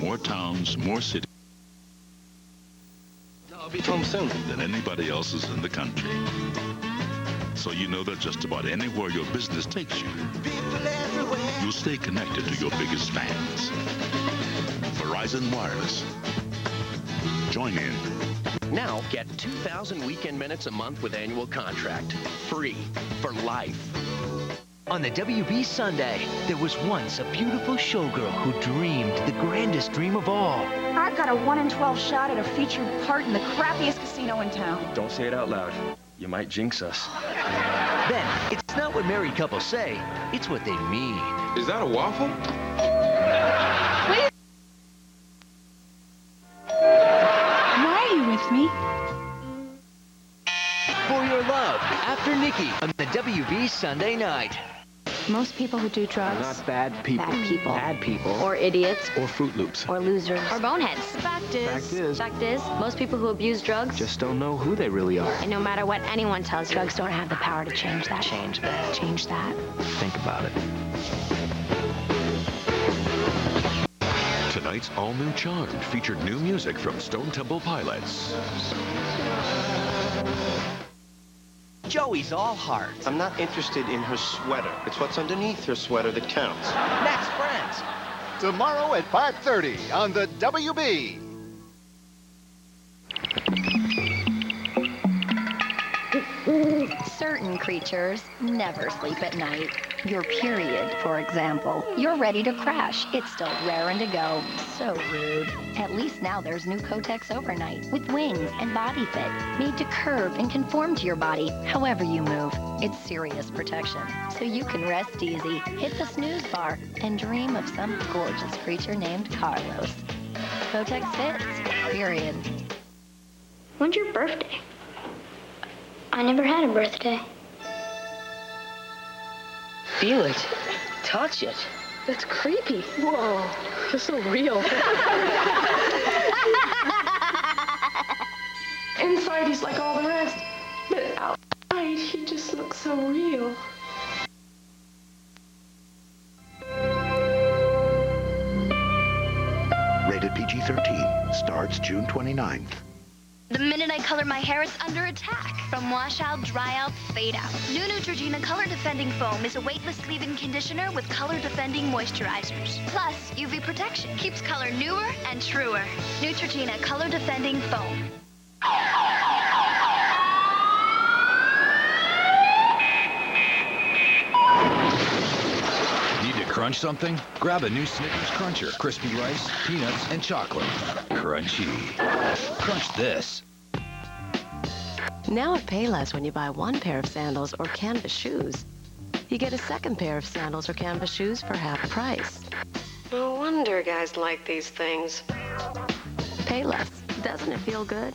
more towns, more cities. I'll be home soon. Than anybody else's in the country. So you know that just about anywhere your business takes you, you'll stay connected to your biggest fans. Verizon Wireless. Join in. Now get 2,000 weekend minutes a month with annual contract. Free for life. On the WB Sunday, there was once a beautiful showgirl who dreamed the grandest dream of all. I got a 1 in 12 shot at a featured part in the crappiest casino in town. Don't say it out loud. You might jinx us. Then, it's not what married couples say, it's what they mean. Is that a waffle? Wait. Why are you with me? For Your Love, after Nikki, on the WB Sunday night. Most people who do drugs Not bad people. Bad people. Bad people. Or idiots. Or Fruit Loops. Or losers. Or boneheads. Fact is. Fact is, most people who abuse drugs Just don't know who they really are. and no matter what anyone tells you, Drugs don't have the power to change that. Change that. Change that. Think about it. Tonight's all-new Charmed featured new music from Stone Temple Pilots. Joey's all heart. I'm not interested in her sweater. It's what's underneath her sweater that counts. Next Friends. Tomorrow at 5:30 on the WB. Certain creatures never sleep at night. Your period, for example. You're ready to crash. It's still raring to go. So rude. At least now there's new Kotex Overnight with wings and body fit, made to curve and conform to your body, however you move. It's serious protection, so you can rest easy, hit the snooze bar, and dream of some gorgeous creature named Carlos. Kotex fits, period. When's your birthday? I never had a birthday. Feel it. Touch it. That's creepy. Whoa, you're so real. Inside, he's like all the rest. But outside, he just looks so real. Rated PG-13. Starts June 29th. The minute I color my hair, it's under attack. From wash out, dry out, fade out. New Neutrogena Color Defending Foam is a weightless leave-in conditioner with color-defending moisturizers. Plus, UV protection keeps color newer and truer. Neutrogena Color Defending Foam. Need to crunch something? Grab a new Snickers Cruncher. Crispy rice, peanuts, and chocolate. Crunchy. Crunch this. Now at Payless, when you buy one pair of sandals or canvas shoes, you get a second pair of sandals or canvas shoes for half price. No wonder guys like these things. Payless. Doesn't it feel good?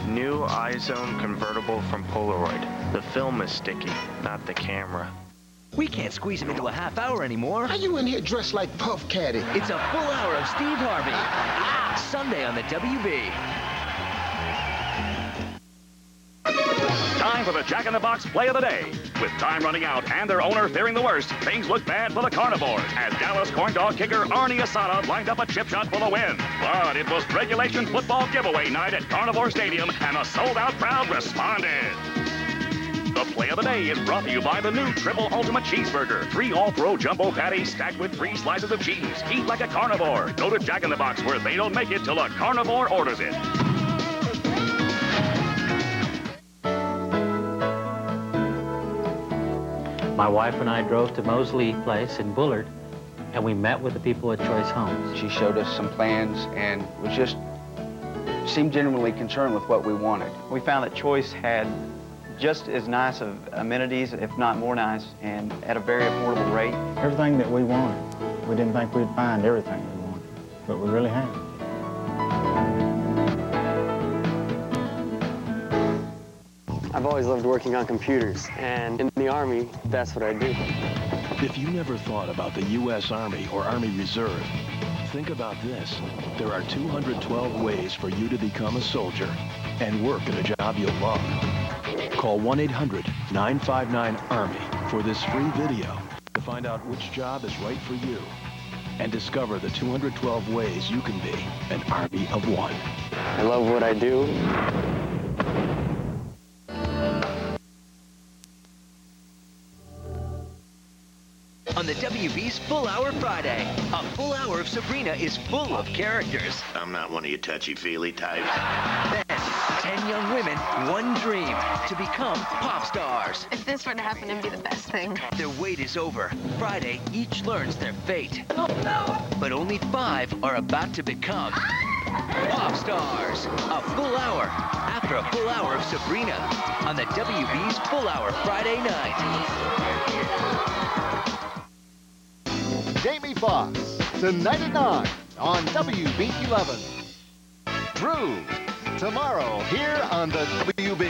New iZone convertible from Polaroid. The film is sticky, not the camera. We can't squeeze him into a half hour anymore. How you in here dressed like Puff Caddy? It's a full hour of Steve Harvey. Sunday on the WB. Time for the Jack in the Box Play of the Day. With time running out and their owner fearing the worst, things look bad for the Carnivores as Dallas corn dog kicker Arnie Asada lined up a chip shot for the win. But it was regulation football giveaway night at Carnivore Stadium, and a sold-out crowd responded. The Play of the Day is brought to you by the new Triple Ultimate Cheeseburger. 3 all-pro jumbo patties stacked with 3 slices of cheese. Eat like a carnivore. Go to Jack in the Box, where they don't make it till a carnivore orders it. My wife and I drove to Mosley Place in Bullard, and we met with the people at Choice Homes. She showed us some plans and was just seemed genuinely concerned with what we wanted. We found that Choice had just as nice of amenities, if not more nice, and at a very affordable rate. Everything that we wanted. We didn't think we'd find everything we wanted, but we really have. I've always loved working on computers, and in the Army, that's what I do. If you never thought about the U.S. Army or Army Reserve, think about this. There are 212 ways for you to become a soldier and work at a job you'll love. Call 1-800-959-ARMY for this free video to find out which job is right for you and discover the 212 ways you can be an army of one. I love what I do. On the WB's Full Hour Friday, a full hour of Sabrina is full of characters. I'm not one of your touchy-feely types. Then, 10 young women, one dream, to become pop stars. If this were to happen, it'd be the best thing. Their wait is over. Friday, each learns their fate. Oh, no. But only 5 are about to become pop stars. A full hour after a full hour of Sabrina on the WB's Full Hour Friday night. Jamie Foxx, tonight at 9 on WB11. Drew, tomorrow here on the WB.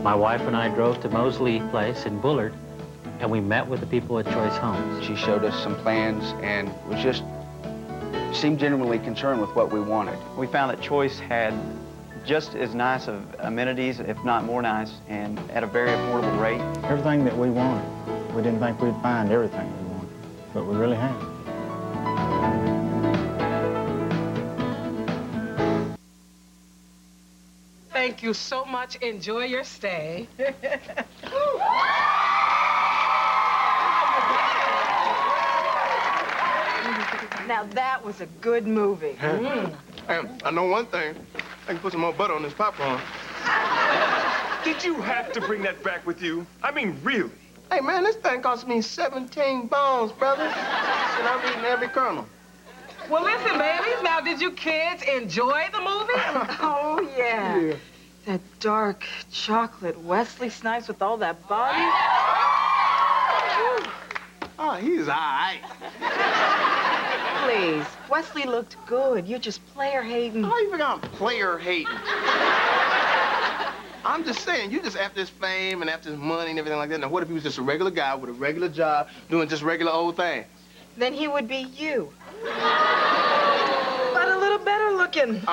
My wife and I drove to Mosley Place in Bullard, and we met with the people at Choice Homes. She showed us some plans and was just seemed genuinely concerned with what we wanted. We found that Choice had just as nice of amenities, if not more nice, and at a very affordable rate. Everything that we wanted. We didn't think we'd find everything we wanted, but we really have. Thank you so much. Enjoy your stay. Now that was a good movie. Hey, I know one thing. I can put some more butter on this popcorn. Did you have to bring that back with you? I mean, really? Hey, man, this thing cost me 17 bones, brother. And I'm eating every kernel. Well, listen, babies. Now, did you kids enjoy the movie? Oh, yeah. That dark chocolate Wesley Snipes with all that body. Oh, he's all right. Please, Wesley looked good. You're just player hating. How you figure I'm player hating? I'm just saying, you just after this fame and after this money and everything like that. Now, what if he was just a regular guy with a regular job doing just regular old things? Then he would be you. But a little better looking. Good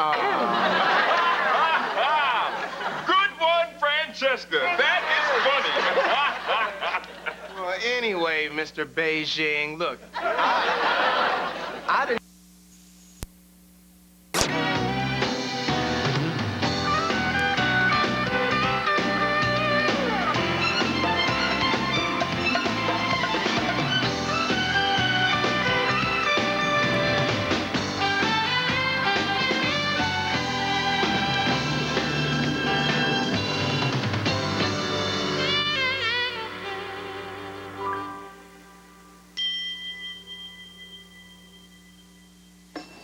one, Francesca. That is funny. Well, anyway, Mr. Beijing, look, I didn't...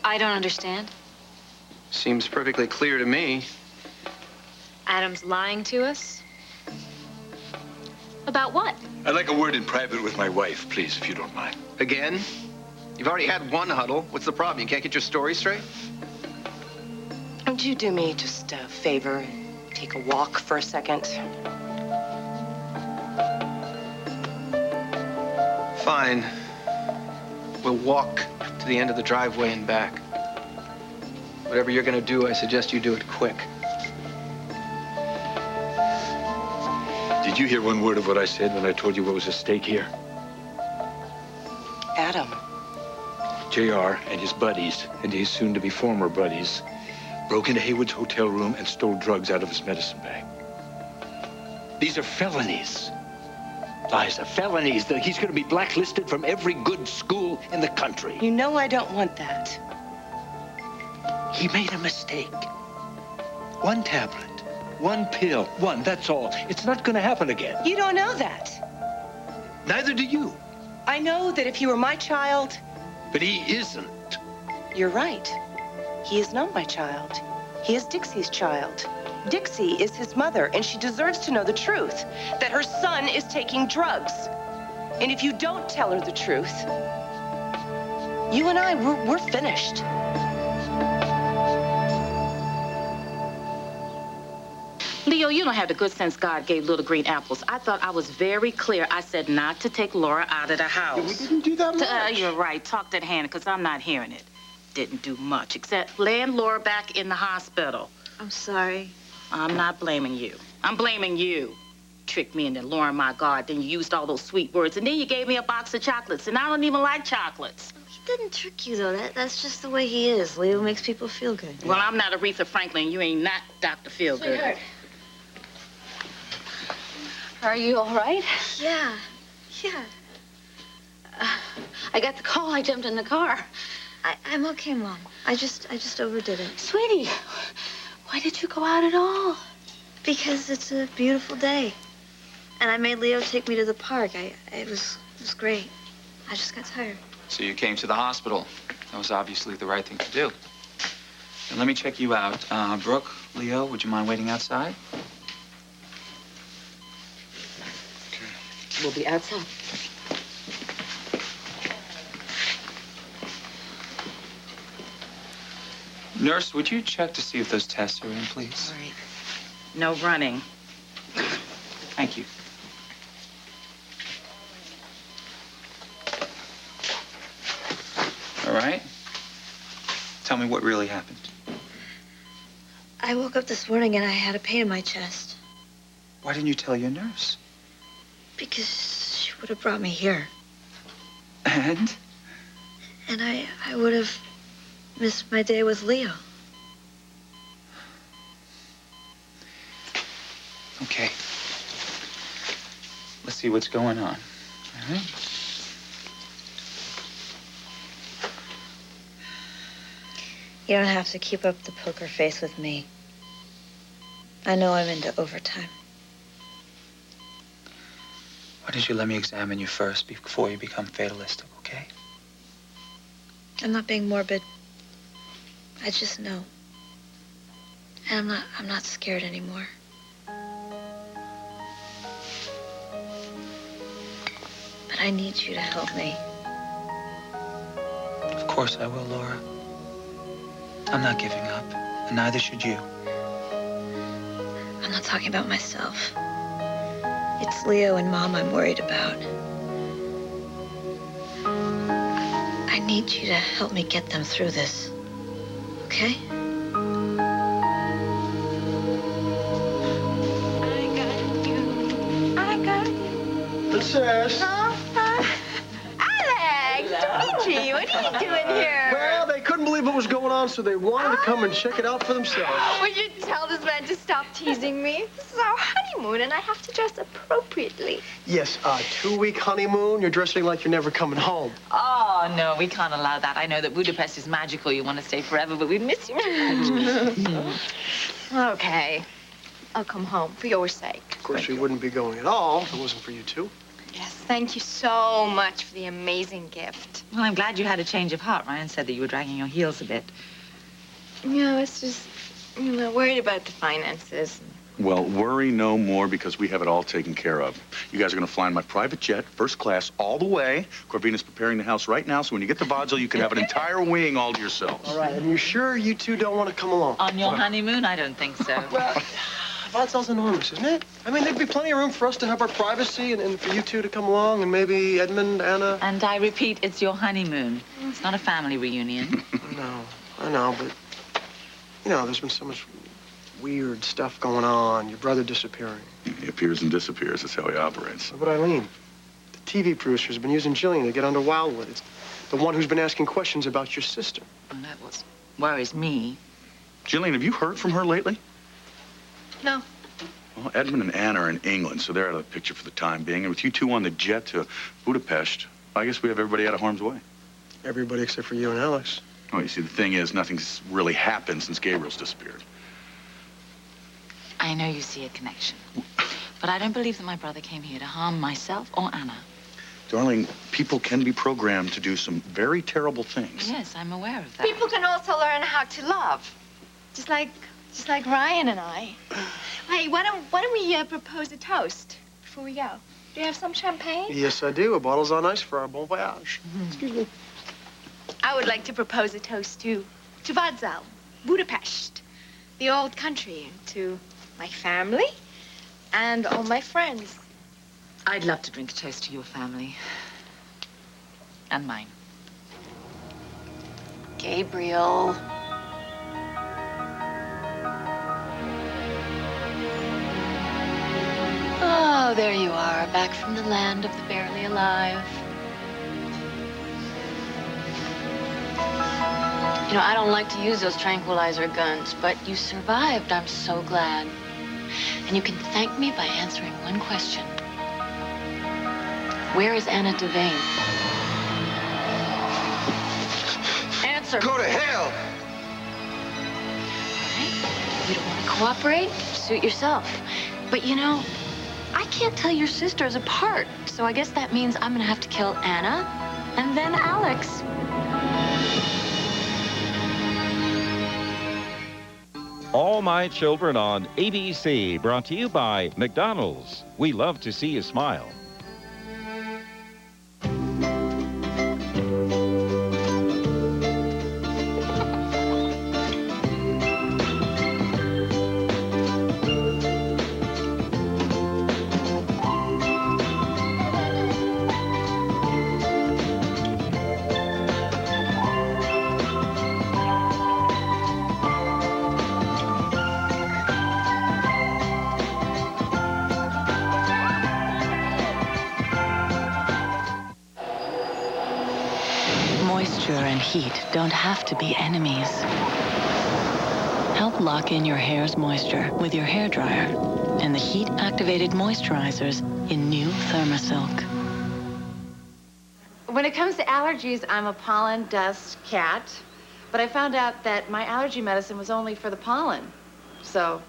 I don't understand. Seems perfectly clear to me. Adam's lying to us? About what? I'd like a word in private with my wife, please, if you don't mind. Again? You've already had one huddle. What's the problem? You can't get your story straight? Would you do me just a favor and take a walk for a second? Fine. We'll walk to the end of the driveway and back. Whatever you're gonna do, I suggest you do it quick. Did you hear one word of what I said when I told you what was at stake here? Adam. JR and his buddies, and his soon-to-be former buddies, broke into Haywood's hotel room and stole drugs out of his medicine bag. These are felonies. Liza, felonies. He's going to be blacklisted from every good school in the country. You know I don't want that. He made a mistake. One tablet, one pill, one, that's all. It's not going to happen again. You don't know that. Neither do you. I know that if he were my child... But he isn't. You're right. He is not my child. He is Dixie's child. Dixie is his mother, and she deserves to know the truth, that her son is taking drugs. And if you don't tell her the truth, you and I, we're finished. Leo, you don't have the good sense God gave little green apples. I thought I was very clear. I said not to take Laura out of the house. We didn't do that much. You're right. Talk that hand, because I'm not hearing it. Didn't do much, except land Laura back in the hospital. I'm sorry. I'm not blaming you. I'm blaming you. Tricked me into lowering my guard, then you used all those sweet words, and then you gave me a box of chocolates, and I don't even like chocolates. He didn't trick you, though. That's just the way he is. Leo makes people feel good. Well, I'm not Aretha Franklin. You ain't not Dr. Feelgood. Sweetheart. Are you all right? Yeah. I got the call. I jumped in the car. I'm okay, Mom. I just overdid it. Sweetie, why did you go out at all? Because it's a beautiful day. And I made Leo take me to the park. It was great. I just got tired. So you came to the hospital. That was obviously the right thing to do. And let me check you out. Brooke, Leo, would you mind waiting outside? We'll be outside. Nurse, would you check to see if those tests are in, please? All right. No running. Thank you. All right. Tell me what really happened. I woke up this morning and I had a pain in my chest. Why didn't you tell your nurse? Because she would have brought me here. And? And I would have missed my day with Leo. Okay. Let's see what's going on. All right? You don't have to keep up the poker face with me. I know I'm into overtime. Why don't you let me examine you first before you become fatalistic, okay? I'm not being morbid. I just know. And I'm not scared anymore. But I need you to help me. Of course I will, Laura. I'm not giving up, and neither should you. I'm not talking about myself. It's Leo and Mom I'm worried about. I need you to help me get them through this. Okay? I got you. Princess. Alex, Luigi, what are you doing here? Well, they couldn't believe what was going on, so they wanted to come and check it out for themselves. Would you tell this man to stop teasing me? This is our honeymoon, and I have to dress appropriately. Yes, 2-week honeymoon. You're dressing like you're never coming home. Oh, no, we can't allow that. I know that Budapest is magical. You want to stay forever, but we miss you too much. Okay. I'll come home for your sake. Of course, we wouldn't be going at all if it wasn't for you two. Yes, thank you so much for the amazing gift. Well, I'm glad you had a change of heart. Ryan said that you were dragging your heels a bit. Yeah, it's just, worried about the finances. Well, worry no more because we have it all taken care of. You guys are going to fly in my private jet, first class, all the way. Corvina's preparing the house right now, so when you get to Vaudeville, you can have an entire wing all to yourselves. All right, and you're sure you two don't want to come along? On your honeymoon? I don't think so. Well, Vaudeville's enormous, isn't it? I mean, there'd be plenty of room for us to have our privacy and for you two to come along and maybe Edmund, Anna. And I repeat, it's your honeymoon. It's not a family reunion. I know, but, there's been so much weird stuff going on. Your brother disappearing. He appears and disappears. That's how he operates. What about Eileen? The TV producer's been using Jillian to get under Wildwood. It's the one who's been asking questions about your sister. And that worries me. Jillian, have you heard from her lately? No. Well, Edmund and Anna are in England, so they're out of the picture for the time being. And with you two on the jet to Budapest, I guess we have everybody out of harm's way. Everybody except for you and Alex. Oh, you see, the thing is, nothing's really happened since Gabriel's disappeared. I know you see a connection. But I don't believe that my brother came here to harm myself or Anna. Darling, people can be programmed to do some very terrible things. Yes, I'm aware of that. People can also learn how to love. Just like Ryan and I. Hey, why don't we propose a toast before we go? Do you have some champagne? Yes, I do. A bottle's on ice for our bon voyage. Excuse me. I would like to propose a toast to Vaudeville, Budapest, the old country, to my family and all my friends. I'd love to drink a toast to your family. And mine. Gabriel. Oh, there you are, back from the land of the barely alive. You know, I don't like to use those tranquilizer guns, but you survived. I'm so glad. And you can thank me by answering one question. Where is Anna Devane? Answer. Go to hell! All right. You don't want to cooperate? Suit yourself. But you know, I can't tell your sisters apart. So I guess that means I'm gonna have to kill Anna and then Alex. All My Children on ABC, brought to you by McDonald's. We love to see you smile. Moisture and heat don't have to be enemies. Help lock in your hair's moisture with your hairdryer and the heat-activated moisturizers in new Thermasilk. When it comes to allergies, I'm a pollen dust cat, but I found out that my allergy medicine was only for the pollen. So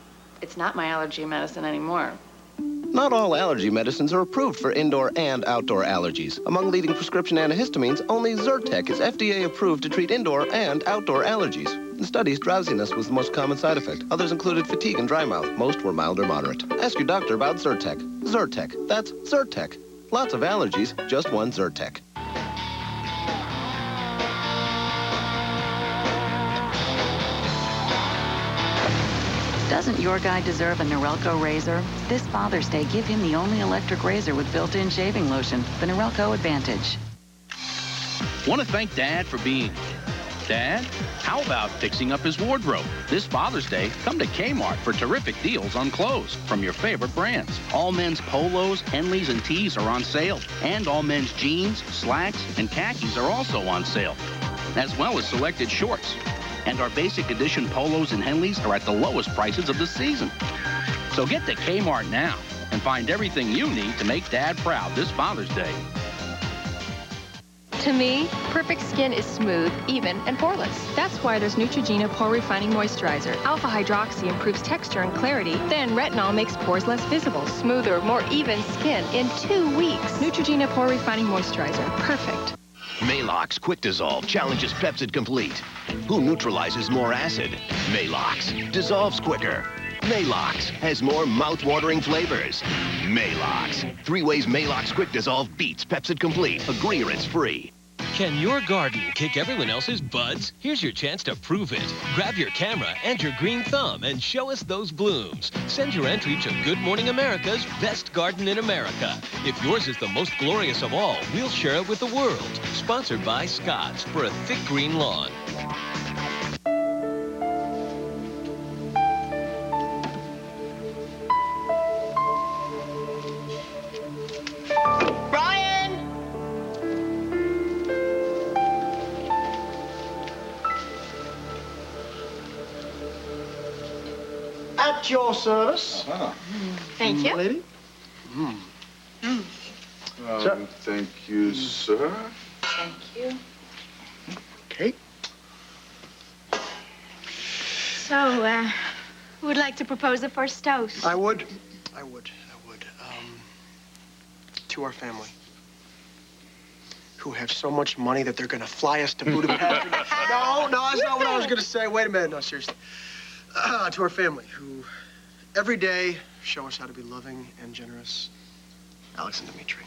it's not my allergy medicine anymore. Not all allergy medicines are approved for indoor and outdoor allergies. Among leading prescription antihistamines, only Zyrtec is FDA approved to treat indoor and outdoor allergies. In studies, drowsiness was the most common side effect. Others included fatigue and dry mouth. Most were mild or moderate. Ask your doctor about Zyrtec. Zyrtec. That's Zyrtec. Lots of allergies, just one Zyrtec. Doesn't your guy deserve a Norelco razor? This Father's Day, give him the only electric razor with built-in shaving lotion, the Norelco Advantage. Want to thank Dad for being Dad? How about fixing up his wardrobe? This Father's Day, come to Kmart for terrific deals on clothes from your favorite brands. All men's polos, Henleys, and tees are on sale. And all men's jeans, slacks, and khakis are also on sale, as well as selected shorts. And our basic edition polos and Henleys are at the lowest prices of the season. So get to Kmart now and find everything you need to make Dad proud this Father's Day. To me, perfect skin is smooth, even, and poreless. That's why there's Neutrogena Pore Refining Moisturizer. Alpha Hydroxy improves texture and clarity. Then retinol makes pores less visible. Smoother, more even skin in 2 weeks. Neutrogena Pore Refining Moisturizer. Perfect. Maalox Quick Dissolve challenges Pepsid Complete. Who neutralizes more acid? Maalox dissolves quicker. Maalox has more mouth-watering flavors. Maalox. 3 ways Maalox Quick Dissolve beats Pepsid Complete. Agree or it's free. Can your garden kick everyone else's buds? Here's your chance to prove it. Grab your camera and your green thumb and show us those blooms. Send your entry to Good Morning America's Best Garden in America. If yours is the most glorious of all, we'll share it with the world. Sponsored by Scott's for a thick green lawn. At your service. Thank you. Lady. Sir. Thank you, sir. Thank you. Okay. So, who would like to propose the first toast? I would. To our family, who have so much money that they're going to fly us to Budapest. No, that's not what I was going to say. Wait a minute. No, seriously. To our family, who every day show us how to be loving and generous. Alex and Dimitri.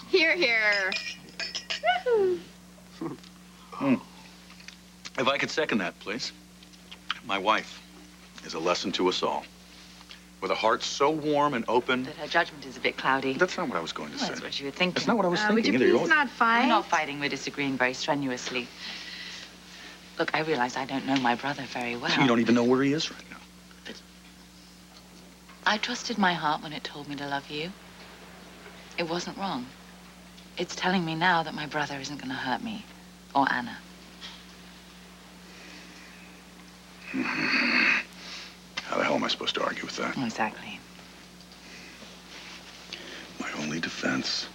Here, here. If I could second that, please. My wife is a lesson to us all. With a heart so warm and open. But her judgment is a bit cloudy. That's not what I was going to say. That's what you were thinking. That's not what I was Would thinking you either. please not fight? We're not fighting. We're disagreeing very strenuously. Look, I realize I don't know my brother very well. So you don't even know where he is right now. I trusted my heart when it told me to love you. It wasn't wrong. It's telling me now that my brother isn't going to hurt me. Or Anna. How the hell am I supposed to argue with that? Exactly. My only defense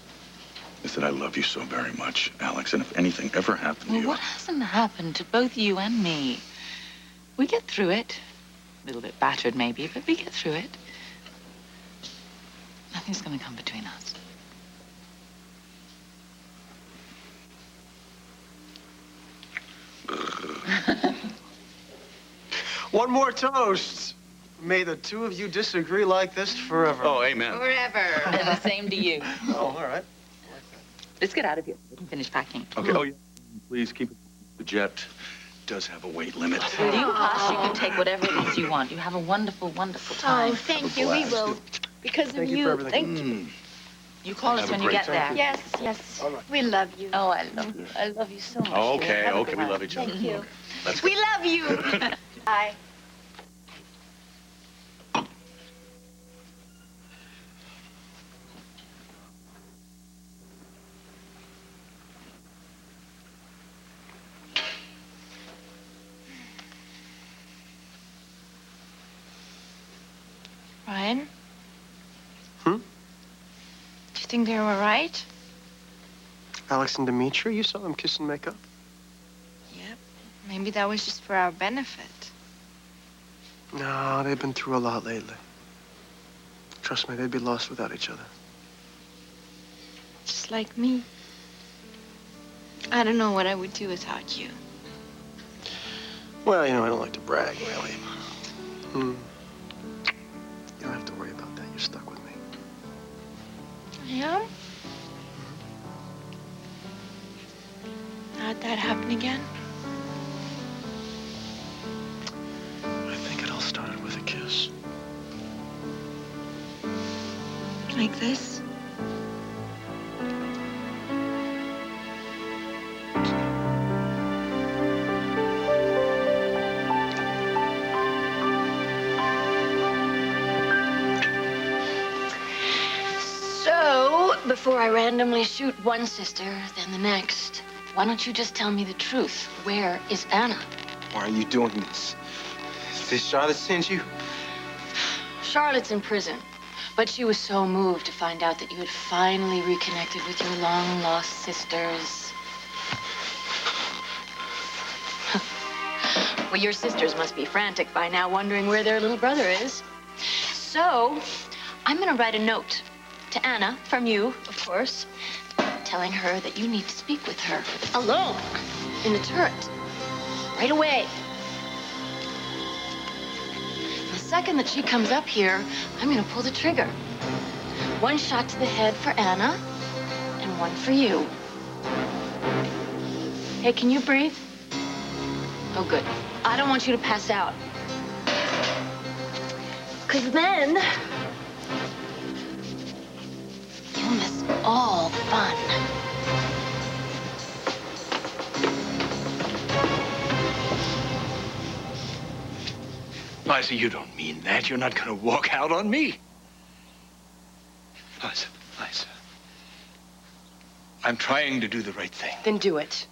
is that I love you so very much, Alex, and if anything ever happened to Well, you... what hasn't happened to both you and me? We get through it. A little bit battered, maybe, but we get through it. Nothing's going to come between us. One more toast. May the two of you disagree like this forever. Oh, amen. Forever. And the same to you. Oh, all right. Let's get out of here. We can finish packing. Okay, oh, yeah. Please keep it. The jet does have a weight limit. Will you hush? You can take whatever it is you want. You have a wonderful, wonderful time. Oh, thank you. We will. Because of you. Thank you. You call us when you get there. Yes, yes. We love you. Oh, I love you. I love you so much. Okay, Have a okay, good we one. love each other. Thank you. Okay. Let's We love you. Bye. Ryan? Hmm? Do you think they were right? Alex and Dimitri, you saw them kiss and make up? Yep. Maybe that was just for our benefit. No, they've been through a lot lately. Trust me, they'd be lost without each other. Just like me. I don't know what I would do without you. Well, you know, I don't like to brag, really. You don't have to worry about that. You're stuck with me. I am? How'd that happen again? I think it all started with a kiss. Like this? So, before I randomly shoot one sister, then the next, why don't you just tell me the truth? Where is Anna? Why are you doing this? Did Charlotte send you? Charlotte's in prison, but she was so moved to find out that you had finally reconnected with your long-lost sisters. Well, your sisters must be frantic by now, wondering where their little brother is. So, I'm gonna write a note to Anna, from you, of course, telling her that you need to speak with her alone in the turret right away. The second that she comes up here, I'm gonna pull the trigger. One shot to the head for Anna and one for you. Hey, can you breathe? Oh, good. I don't want you to pass out. 'Cause then you'll miss all the fun. Liza, you don't mean that. You're not going to walk out on me. Liza. I'm trying to do the right thing. Then do it.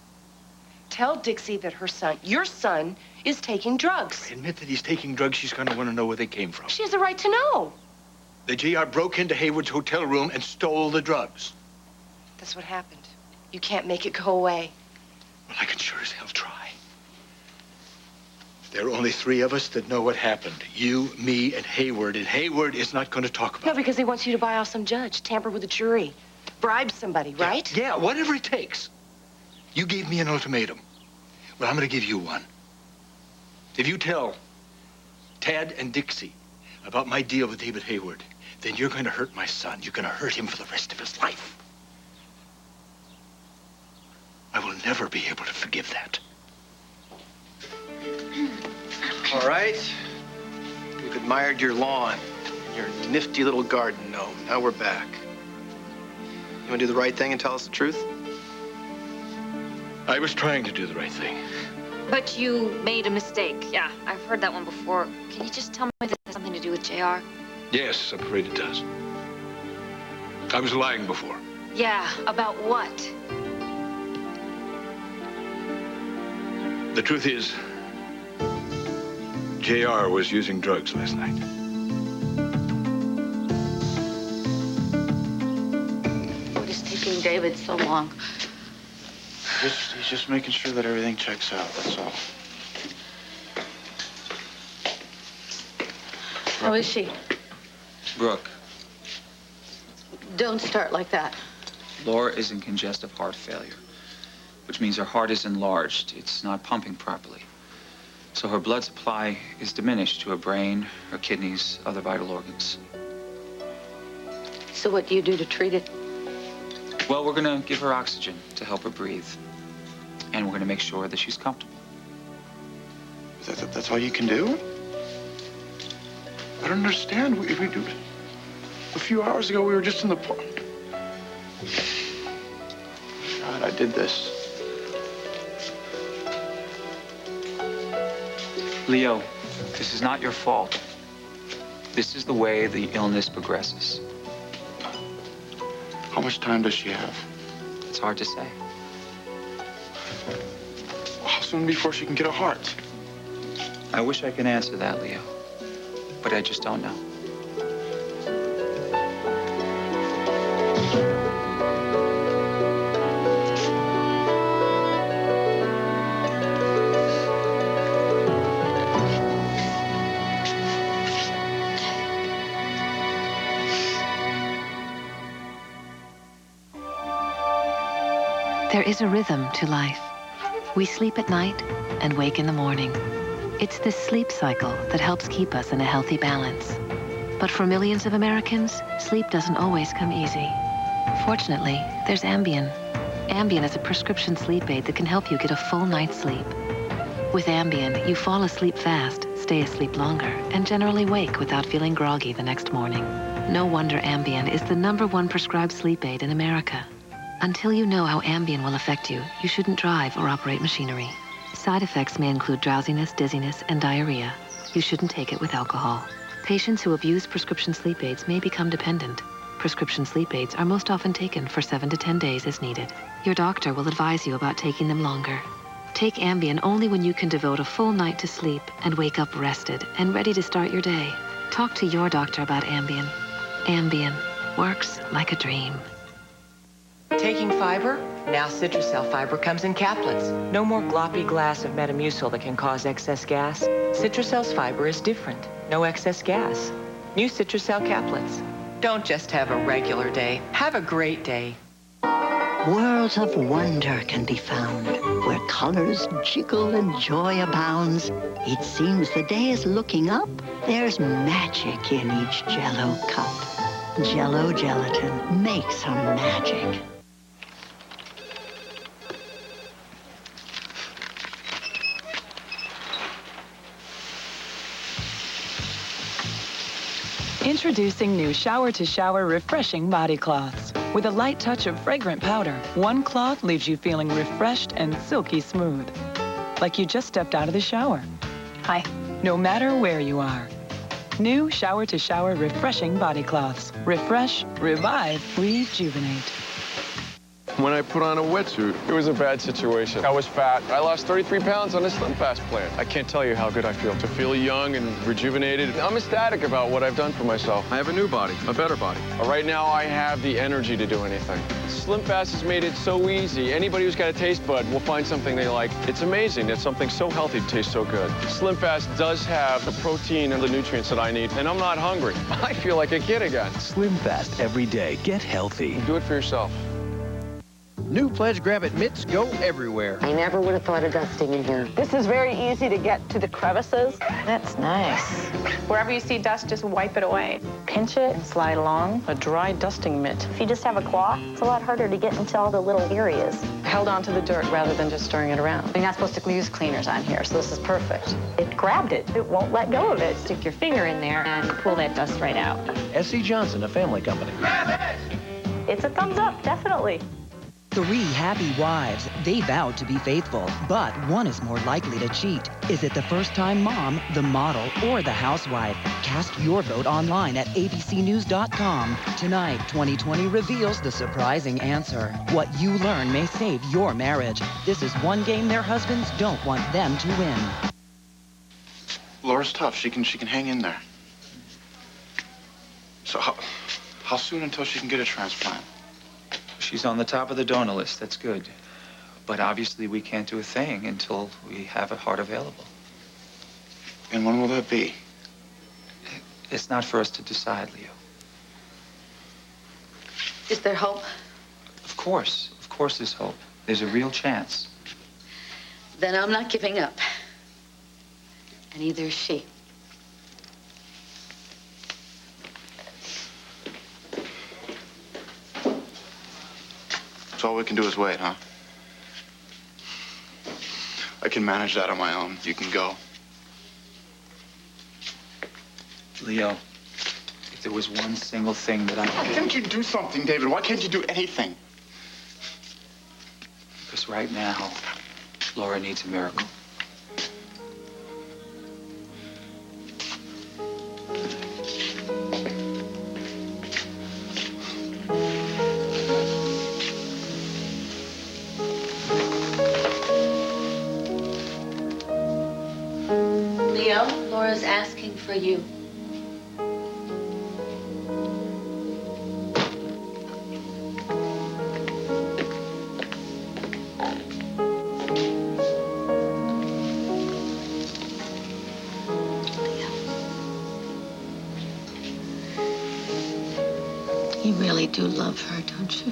Tell Dixie that her son, your son, is taking drugs. Admit that he's taking drugs. She's going to want to know where they came from. She has a right to know. The JR broke into Hayward's hotel room and stole the drugs. That's what happened. You can't make it go away. Well, I can sure as hell try. There are only three of us that know what happened. You, me, and Hayward is not going to talk about it. No, because he wants you to buy off some judge, tamper with a jury, bribe somebody, right? Yeah, whatever it takes. You gave me an ultimatum. Well, I'm going to give you one. If you tell Tad and Dixie about my deal with David Hayward, then you're going to hurt my son. You're going to hurt him for the rest of his life. I will never be able to forgive that. All right. We've admired your lawn and your nifty little garden gnome. Now we're back. You want to do the right thing and tell us the truth? I was trying to do the right thing. But you made a mistake. Yeah, I've heard that one before. Can you just tell me if it has something to do with JR? Yes, I'm afraid it does. I was lying before. Yeah, about what? The truth is, JR was using drugs last night. What is taking David so long? He's just making sure that everything checks out, that's all. How is she? Brooke, Don't start like that. Laura is in congestive heart failure, which means her heart is enlarged. It's not pumping properly. So her blood supply is diminished to her brain, her kidneys, other vital organs. So what do you do to treat it? Well, we're gonna give her oxygen to help her breathe. And we're gonna make sure that she's comfortable. That's all you can do? I don't understand. We do. A few hours ago, we were just in the park. God, I did this. Leo, this is not your fault. This is the way the illness progresses. How much time does she have? It's hard to say. How soon before she can get a heart? I wish I could answer that, Leo, but I just don't know. There is a rhythm to life. We sleep at night and wake in the morning. It's this sleep cycle that helps keep us in a healthy balance. But for millions of Americans, sleep doesn't always come easy. Fortunately, there's Ambien. Ambien is a prescription sleep aid that can help you get a full night's sleep. With Ambien, you fall asleep fast, stay asleep longer, and generally wake without feeling groggy the next morning. No wonder Ambien is the #1 prescribed sleep aid in America. Until you know how Ambien will affect you, you shouldn't drive or operate machinery. Side effects may include drowsiness, dizziness, and diarrhea. You shouldn't take it with alcohol. Patients who abuse prescription sleep aids may become dependent. Prescription sleep aids are most often taken for 7 to 10 days as needed. Your doctor will advise you about taking them longer. Take Ambien only when you can devote a full night to sleep and wake up rested and ready to start your day. Talk to your doctor about Ambien. Ambien works like a dream. Taking fiber? Now Citracel fiber comes in caplets. No more gloppy glass of Metamucil that can cause excess gas. Citracel's fiber is different. No excess gas. New Citracel caplets. Don't just have a regular day. Have a great day. Worlds of wonder can be found where colors jiggle and joy abounds. It seems the day is looking up. There's magic in each Jell-O cup. Jell-O gelatin makes some magic. Introducing new shower-to-shower refreshing body cloths. With a light touch of fragrant powder, one cloth leaves you feeling refreshed and silky smooth. Like you just stepped out of the shower. Hi. No matter where you are. New shower-to-shower refreshing body cloths. Refresh, revive, rejuvenate. When I put on a wetsuit, it was a bad situation. I was fat. I lost 33 pounds on a Slim Fast plan. I can't tell you how good I feel. To feel young and rejuvenated. I'm ecstatic about what I've done for myself. I have a new body, a better body. Right now, I have the energy to do anything. Slim Fast has made it so easy. Anybody who's got a taste bud will find something they like. It's amazing that something so healthy tastes so good. Slim Fast does have the protein and the nutrients that I need, and I'm not hungry. I feel like a kid again. Slim Fast every day. Get healthy. Do it for yourself. New Pledge Grab-It mitts go everywhere. I never would have thought of dusting in here. This is very easy to get to the crevices. That's nice. Wherever you see dust, just wipe it away. Pinch it and slide along. A dry dusting mitt. If you just have a cloth, it's a lot harder to get into all the little areas. Held onto the dirt rather than just stirring it around. You're not supposed to use cleaners on here, so this is perfect. It grabbed it. It won't let go of it. Stick your finger in there and pull that dust right out. S.C. Johnson, a family company. It's a thumbs up, definitely. 3 happy wives. They vowed to be faithful, but one is more likely to cheat. Is it the first-time mom, the model, or the housewife? Cast your vote online at abcnews.com. Tonight, 2020 reveals the surprising answer. What you learn may save your marriage. This is one game their husbands don't want them to win. Laura's tough. She can hang in there. So how soon until she can get a transplant? She's on the top of the donor list. That's good. But obviously we can't do a thing until we have a heart available. And when will that be? It's not for us to decide, Leo. Is there hope? Of course there's hope. There's a real chance. Then I'm not giving up. And neither is she. So all we can do is wait, huh? I can manage that on my own. You can go. Leo, if there was one single thing that I Why can't you do something, David? Why can't you do anything? Because right now, Laura needs a miracle. Leo, Laura's asking for you. You really do love her, don't you?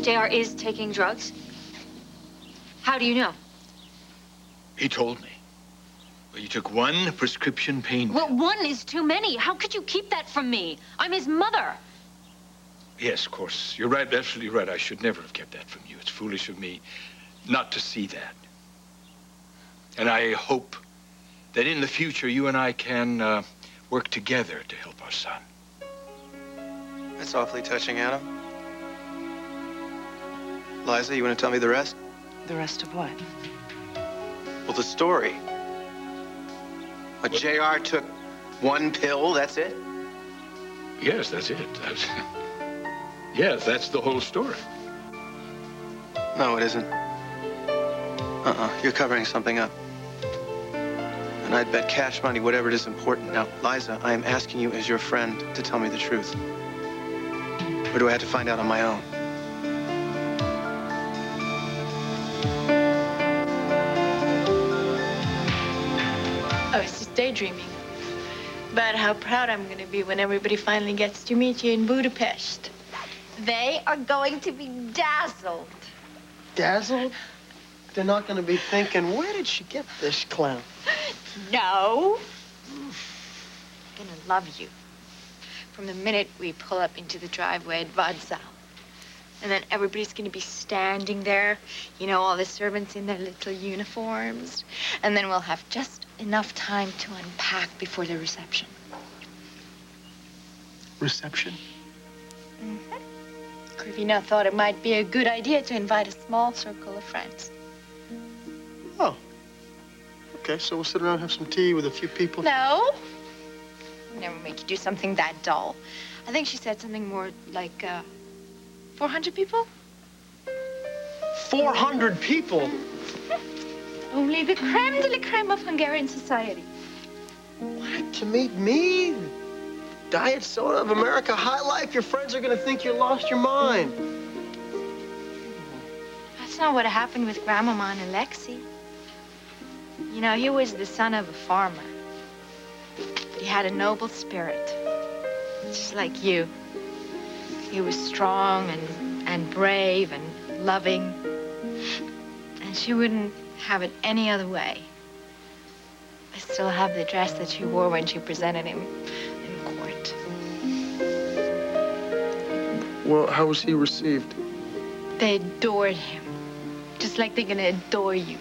JR is taking drugs? How do you know? He told me. Well, you took one prescription pain. Well, one is too many. How could you keep that from me? I'm his mother. Yes, of course. You're right, absolutely right. I should never have kept that from you. It's foolish of me not to see that. And I hope that in the future you and I can work together to help our son. That's awfully touching, Adam. Liza, you want to tell me the rest? The rest of what? Well, the story. But JR took one pill, that's it? Yes, that's it. Yes, that's the whole story. No, it isn't. You're covering something up. And I'd bet cash money whatever it is important. Now, Liza, I am asking you as your friend to tell me the truth. Or do I have to find out on my own? I was just daydreaming about how proud I'm going to be when everybody finally gets to meet you in Budapest. They are going to be dazzled. Dazzled? They're not going to be thinking, where did she get this clown? No. I'm going to love you from the minute we pull up into the driveway at Vadzal. And then everybody's going to be standing there, you know, all the servants in their little uniforms. And then we'll have just enough time to unpack before the reception. Reception? Mm-hmm. Krivina thought it might be a good idea to invite a small circle of friends. Oh. Okay, so we'll sit around and have some tea with a few people. No. I'll never make you do something that dull. I think she said something more like, 400 people? 400 people? Only the creme de la creme of Hungarian society. What? To meet me? Diet soda of America, high life? Your friends are going to think you lost your mind. That's not what happened with Grandmama and Alexei. You know, he was the son of a farmer. But he had a noble spirit, just like you. He was strong and brave and loving. And she wouldn't have it any other way. I still have the dress that she wore when she presented him in court. Well, how was he received? They adored him. Just like they're gonna adore you.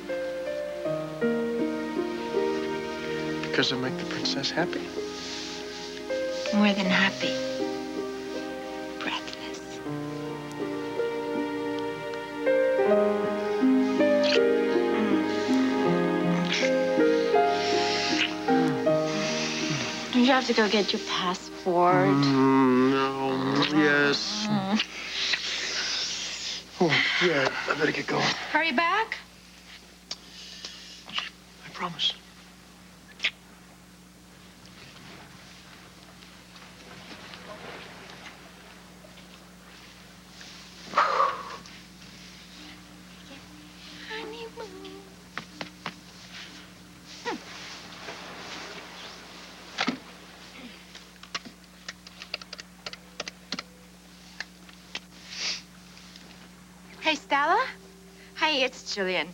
Because I make the princess happy? More than happy. Breathless. Don't you have to go get your passport? No. Yes. Oh, yeah, I better get going. Hurry back. I promise. Hey, Stella. Hey, it's Jillian.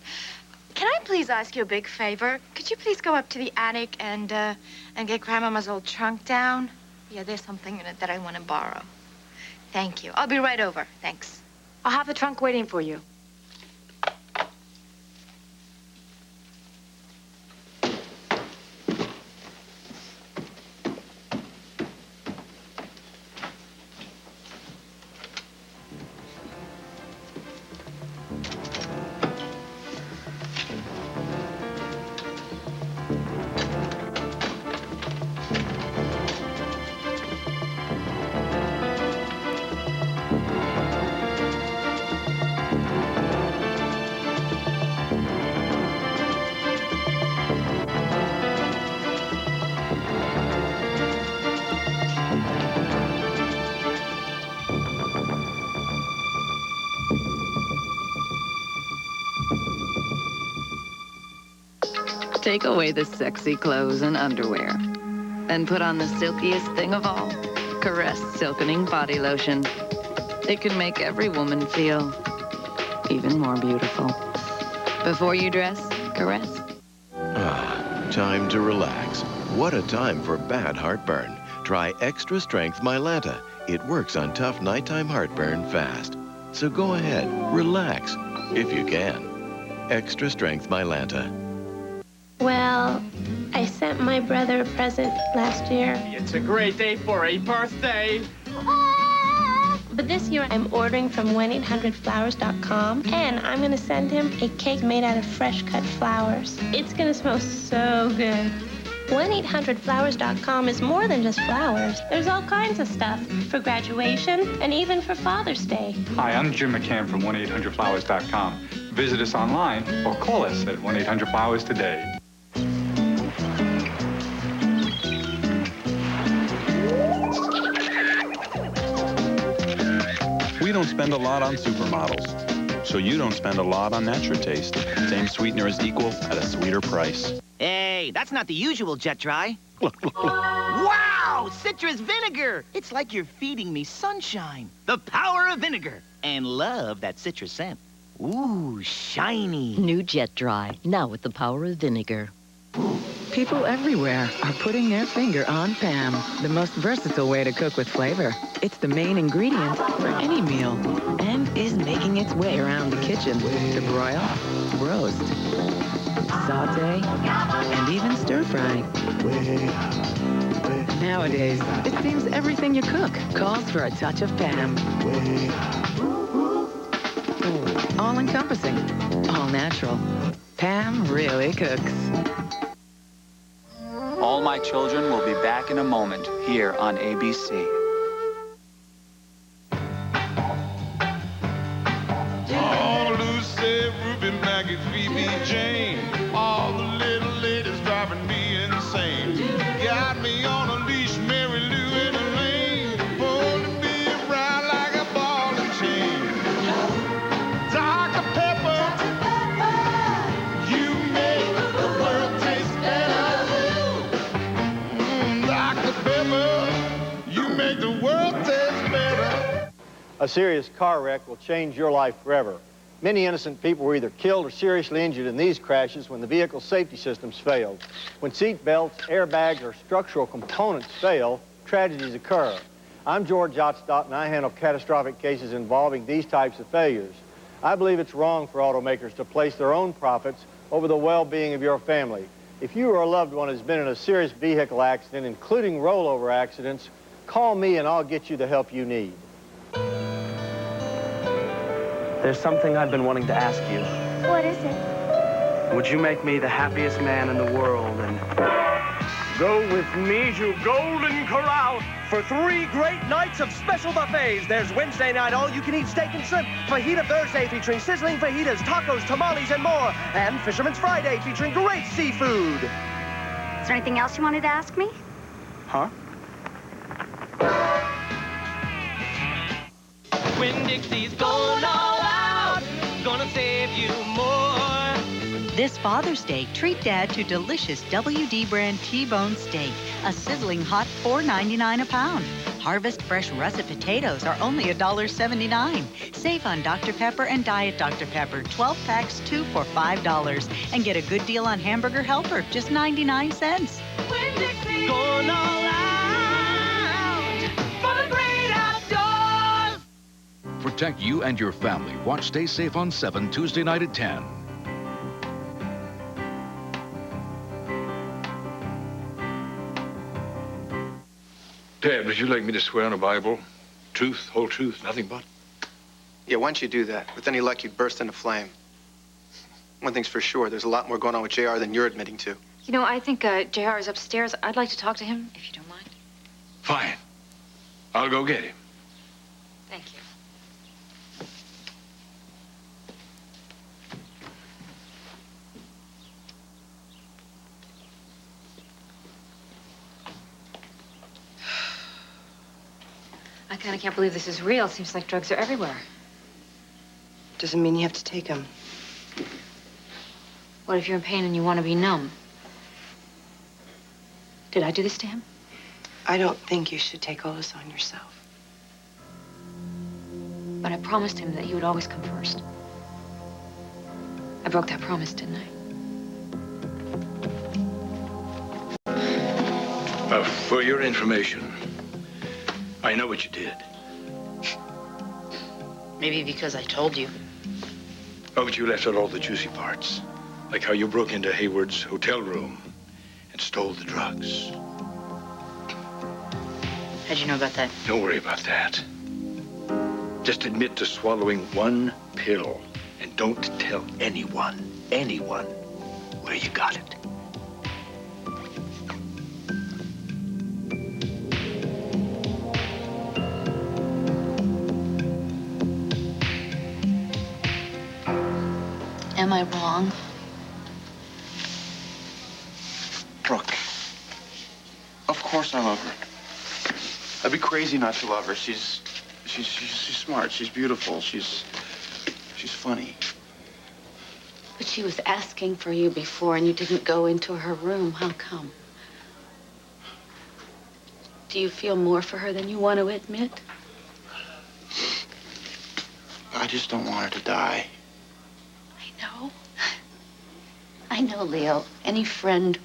Can I please ask you a big favor? Could you please go up to the attic and get Grandmama's old trunk down? Yeah, there's something in it that I want to borrow. Thank you. I'll be right over. Thanks. I'll have the trunk waiting for you. Take away the sexy clothes and underwear. And put on the silkiest thing of all, Caress Silkening Body Lotion. It can make every woman feel even more beautiful. Before you dress, caress. Ah, time to relax. What a time for bad heartburn. Try Extra Strength Mylanta. It works on tough nighttime heartburn fast. So go ahead, relax, if you can. Extra Strength Mylanta. Well, I sent my brother a present last year. It's a great day for a birthday. But this year I'm ordering from 1-800-Flowers.com, and I'm gonna send him a cake made out of fresh cut flowers. It's gonna smell so good. 1-800-Flowers.com is more than just flowers. There's all kinds of stuff for graduation and even for Father's Day. Hi, I'm Jim McCann from 1-800-Flowers.com. Visit us online or call us at 1-800-Flowers today. We don't spend a lot on supermodels, so you don't spend a lot on Natural Taste. Same sweetener is equal at a sweeter price. Hey, that's not the usual Jet Dry. Wow! Citrus vinegar! It's like you're feeding me sunshine. The power of vinegar. And love that citrus scent. Ooh, shiny. New Jet Dry, now with the power of vinegar. People everywhere are putting their finger on Pam, the most versatile way to cook with flavor. It's the main ingredient for any meal and is making its way around the kitchen to broil, roast, saute, and even stir-fry. Nowadays, it seems everything you cook calls for a touch of Pam. All-encompassing, all-natural. Pam really cooks. All My Children will be back in a moment here on ABC. Oh, Lucy, Ruby, Maggie, Phoebe, Jane. All the little ladies driving me insane. Got me on a leash, Mary Lou in a lane. Holding me around like a ball and chain. Dr. Pepper, you make the world taste better. Dr. Pepper, you make the world taste better. A serious car wreck will change your life forever. Many innocent people were either killed or seriously injured in these crashes when the vehicle's safety systems failed. When seat belts, airbags, or structural components fail, tragedies occur. I'm George Ottstott, and I handle catastrophic cases involving these types of failures. I believe it's wrong for automakers to place their own profits over the well-being of your family. If you or a loved one has been in a serious vehicle accident, including rollover accidents, call me and I'll get you the help you need. There's something I've been wanting to ask you. What is it? Would you make me the happiest man in the world and go with me to Golden Corral for 3 great nights of special buffets? There's Wednesday night all-you-can-eat steak and shrimp, Fajita Thursday featuring sizzling fajitas, tacos, tamales, and more, and Fisherman's Friday featuring great seafood. Is there anything else you wanted to ask me? Huh? Winn-Dixie's going all out, gonna save you more. This Father's Day, treat Dad to delicious WD brand T-bone steak, a sizzling hot $4.99 a pound. Harvest fresh russet potatoes are only $1.79. Save on Dr. Pepper and Diet Dr. Pepper, 12 packs, 2 for $5. And get a good deal on Hamburger Helper, just 99 cents. Winn-Dixie going all out for the great outdoors. Protect you and your family. Watch Stay Safe on 7, Tuesday night at 10. Dad, would you like me to swear on a Bible? Truth, whole truth, nothing but? Yeah, why don't you do that? With any luck, you'd burst into flame. One thing's for sure, there's a lot more going on with JR than you're admitting to. You know, I think JR is upstairs. I'd like to talk to him, if you don't mind. Fine. I'll go get him. Thank you. I kind of can't believe this is real. Seems like drugs are everywhere. Doesn't mean you have to take them. What if you're in pain and you want to be numb? Did I do this to him? I don't think you should take all this on yourself. But I promised him that he would always come first. I broke that promise, didn't I? For your information, I know what you did. Maybe because I told you. Oh, but you left out all the juicy parts. Like how you broke into Hayward's hotel room and stole the drugs. How'd you know about that? Don't worry about that. Just admit to swallowing 1 pill and don't tell anyone, where you got it. Am I wrong? Brooke, of course I love her. I'd be crazy not to love her. She's smart. She's beautiful. She's funny. But she was asking for you before and you didn't go into her room. How come? Do you feel more for her than you want to admit? I just don't want her to die. No. I know, Leo. Any friend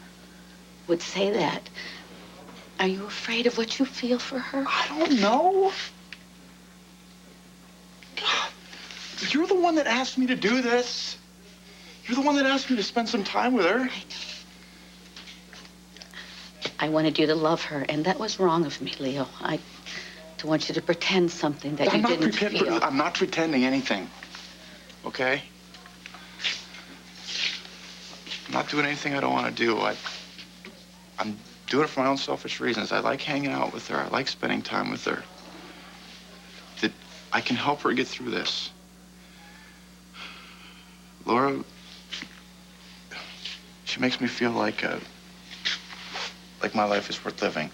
would say that. Are you afraid of what you feel for her? I don't know. God, you're the one that asked me to do this. You're the one that asked me to spend some time with her. I wanted you to love her, and that was wrong of me, Leo. I don't want you to pretend something that you didn't feel. I'm not pretending anything, okay? I'm not doing anything I don't want to do. I'm doing it for my own selfish reasons. I like hanging out with her. I like spending time with her. That I can help her get through this. Laura, she makes me feel like my life is worth living.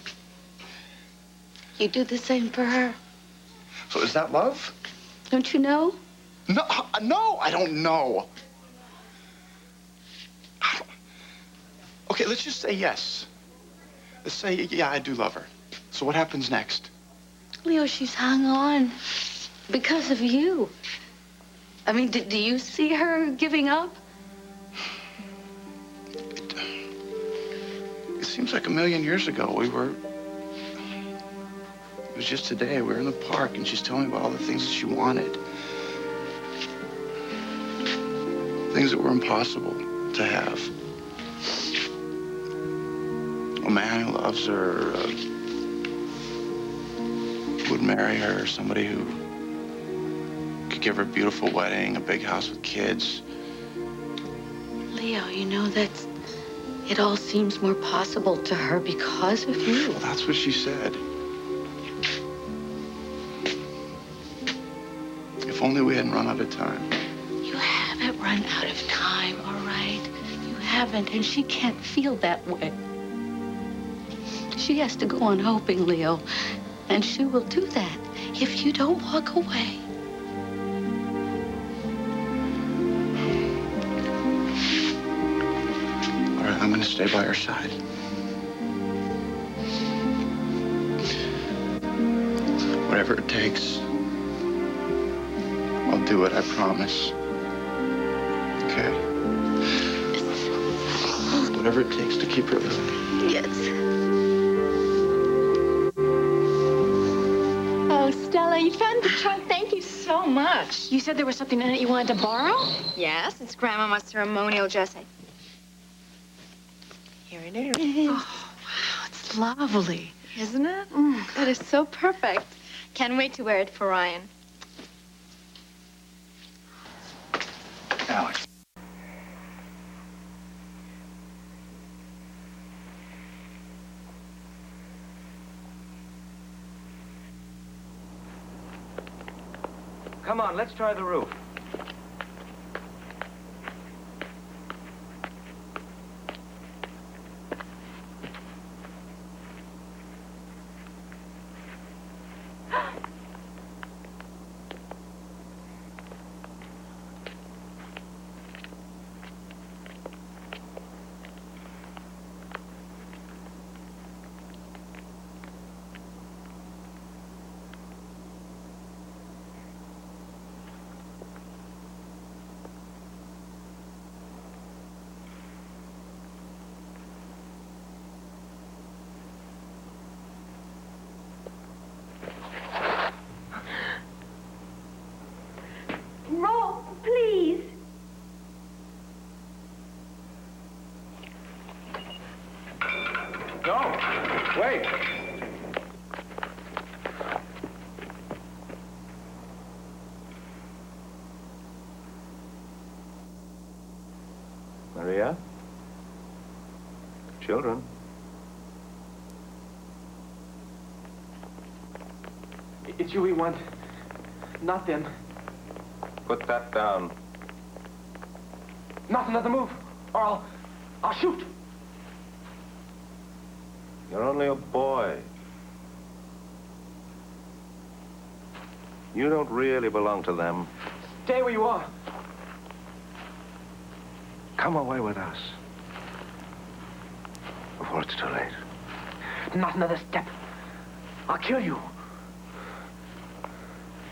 You do the same for her. So is that love? Don't you know? No, I don't know. Okay, let's just say yes. Let's say, yeah, I do love her. So what happens next? Leo, she's hung on because of you. I mean, do you see her giving up? It seems like a million years ago. It was just today. We were in the park, and she's telling me about all the things that she wanted. Things that were impossible to have. A man who loves her, would marry her, somebody who could give her a beautiful wedding, a big house with kids. Leo, you know, it all seems more possible to her because of you. Well, that's what she said. If only we hadn't run out of time. You haven't run out of time, all right? You haven't, and she can't feel that way. She has to go on hoping, Leo, and she will do that if you don't walk away. All right, I'm gonna stay by her side. Whatever it takes, I'll do it, I promise. Okay? Whatever it takes to keep her living. Yes. Oh, Stella, you found the trunk. Thank you so much. You said there was something in it you wanted to borrow? Yes, it's Grandmama's ceremonial dress. Here it is. Oh, wow, it's lovely. Isn't it? It is so perfect. Can't wait to wear it for Ryan. Alex. Come on, let's try the roof. Rolf, please. No, wait. Maria? Children? It's you we want, not them. Put that down. Not another move, or I'll shoot. You're only a boy. You don't really belong to them. Stay where you are. Come away with us. Before it's too late. Not another step. I'll kill you.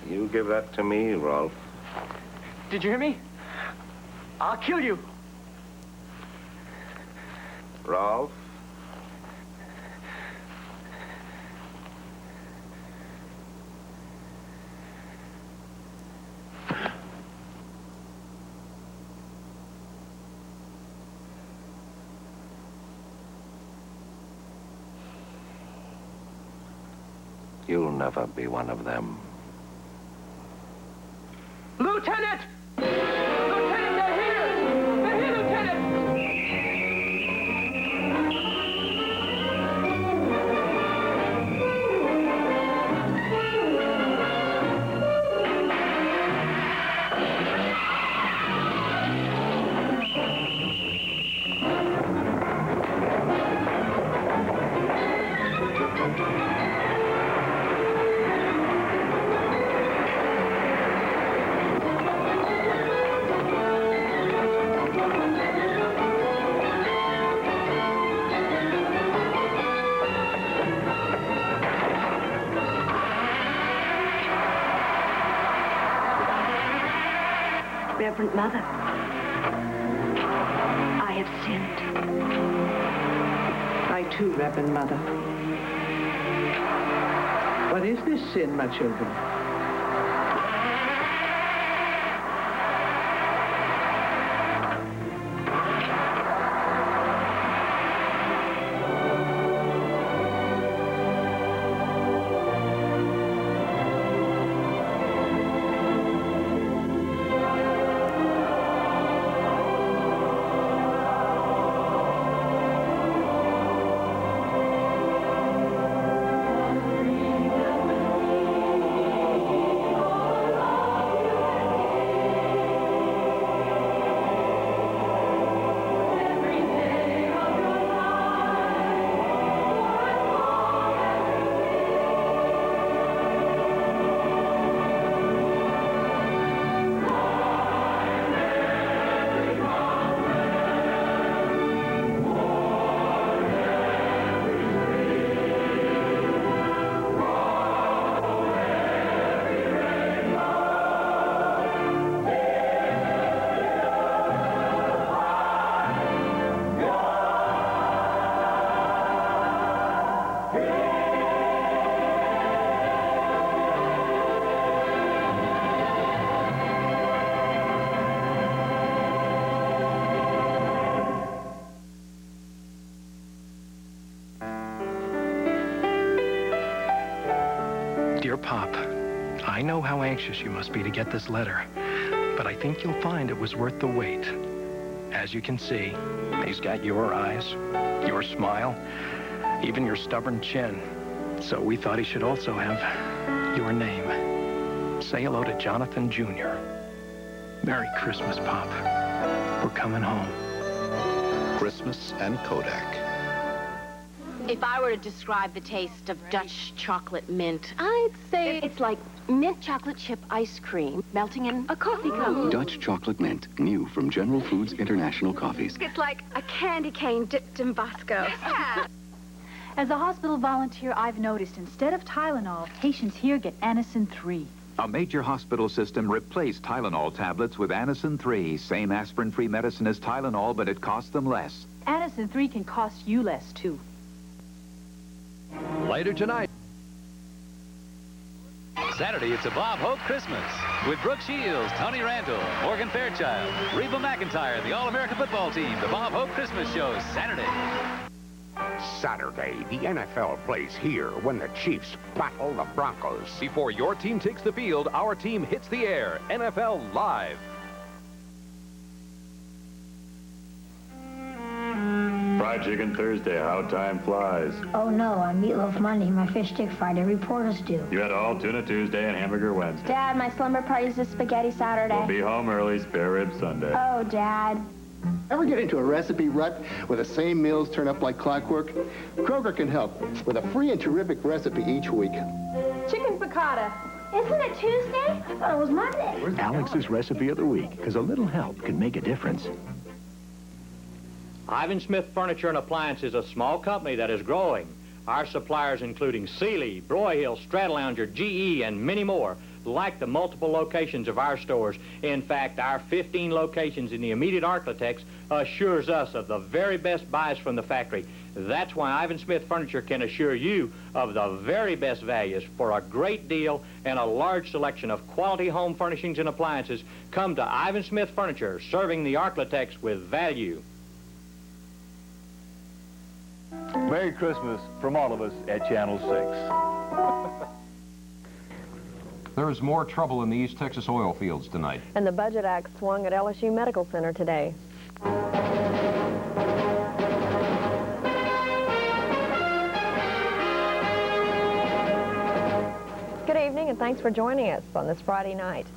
You give that to me, Rolf. Did you hear me? I'll kill you. Rolf? You'll never be one of them. Lieutenant! Lieutenant, they're here! They're here, Lieutenant! Reverend Mother, I have sinned. I too, Reverend Mother. What is this sin, my children? I know how anxious you must be to get this letter, but I think you'll find it was worth the wait. As you can see, he's got your eyes, your smile, even your stubborn chin. So we thought he should also have your name. Say hello to Jonathan Jr. Merry Christmas, Pop. We're coming home. Christmas and Kodak. If I were to describe the taste of Dutch chocolate mint, I'd say it's like mint chocolate chip ice cream melting in a coffee cup. Dutch chocolate mint, new from General Foods International Coffees. It's like a candy cane dipped in Bosco. Yeah. As a hospital volunteer, I've noticed instead of Tylenol, patients here get Anacin 3. A major hospital system replaced Tylenol tablets with Anacin 3. Same aspirin-free medicine as Tylenol, but it costs them less. Anacin 3 can cost you less, too. Later tonight. Saturday, it's a Bob Hope Christmas with Brooke Shields, Tony Randall, Morgan Fairchild, Reba McEntire, the All-American Football Team. The Bob Hope Christmas Show, Saturday. Saturday, the NFL plays here when the Chiefs battle the Broncos. Before your team takes the field, our team hits the air. NFL Live. Fried chicken Thursday, how time flies. Oh no, on Meatloaf Monday, my fish stick Friday, reporters do. You had all tuna Tuesday and hamburger Wednesday. Dad, my slumber party's a spaghetti Saturday. We'll be home early, spare rib Sunday. Oh, Dad. Ever get into a recipe rut where the same meals turn up like clockwork? Kroger can help with a free and terrific recipe each week. Chicken piccata. Isn't it Tuesday? I thought it was Monday. Alex's recipe of the week, because a little help can make a difference. Ivan Smith Furniture and Appliance is a small company that is growing. Our suppliers including Sealy, Broyhill, Stradlounger, GE, and many more, like the multiple locations of our stores. In fact, our 15 locations in the immediate Arklatex assures us of the very best buys from the factory. That's why Ivan Smith Furniture can assure you of the very best values. For a great deal and a large selection of quality home furnishings and appliances, come to Ivan Smith Furniture, serving the Arklatex with value. Merry Christmas from all of us at Channel 6. There is more trouble in the East Texas oil fields tonight. And the Budget Act swung at LSU Medical Center today. Good evening, and thanks for joining us on this Friday night.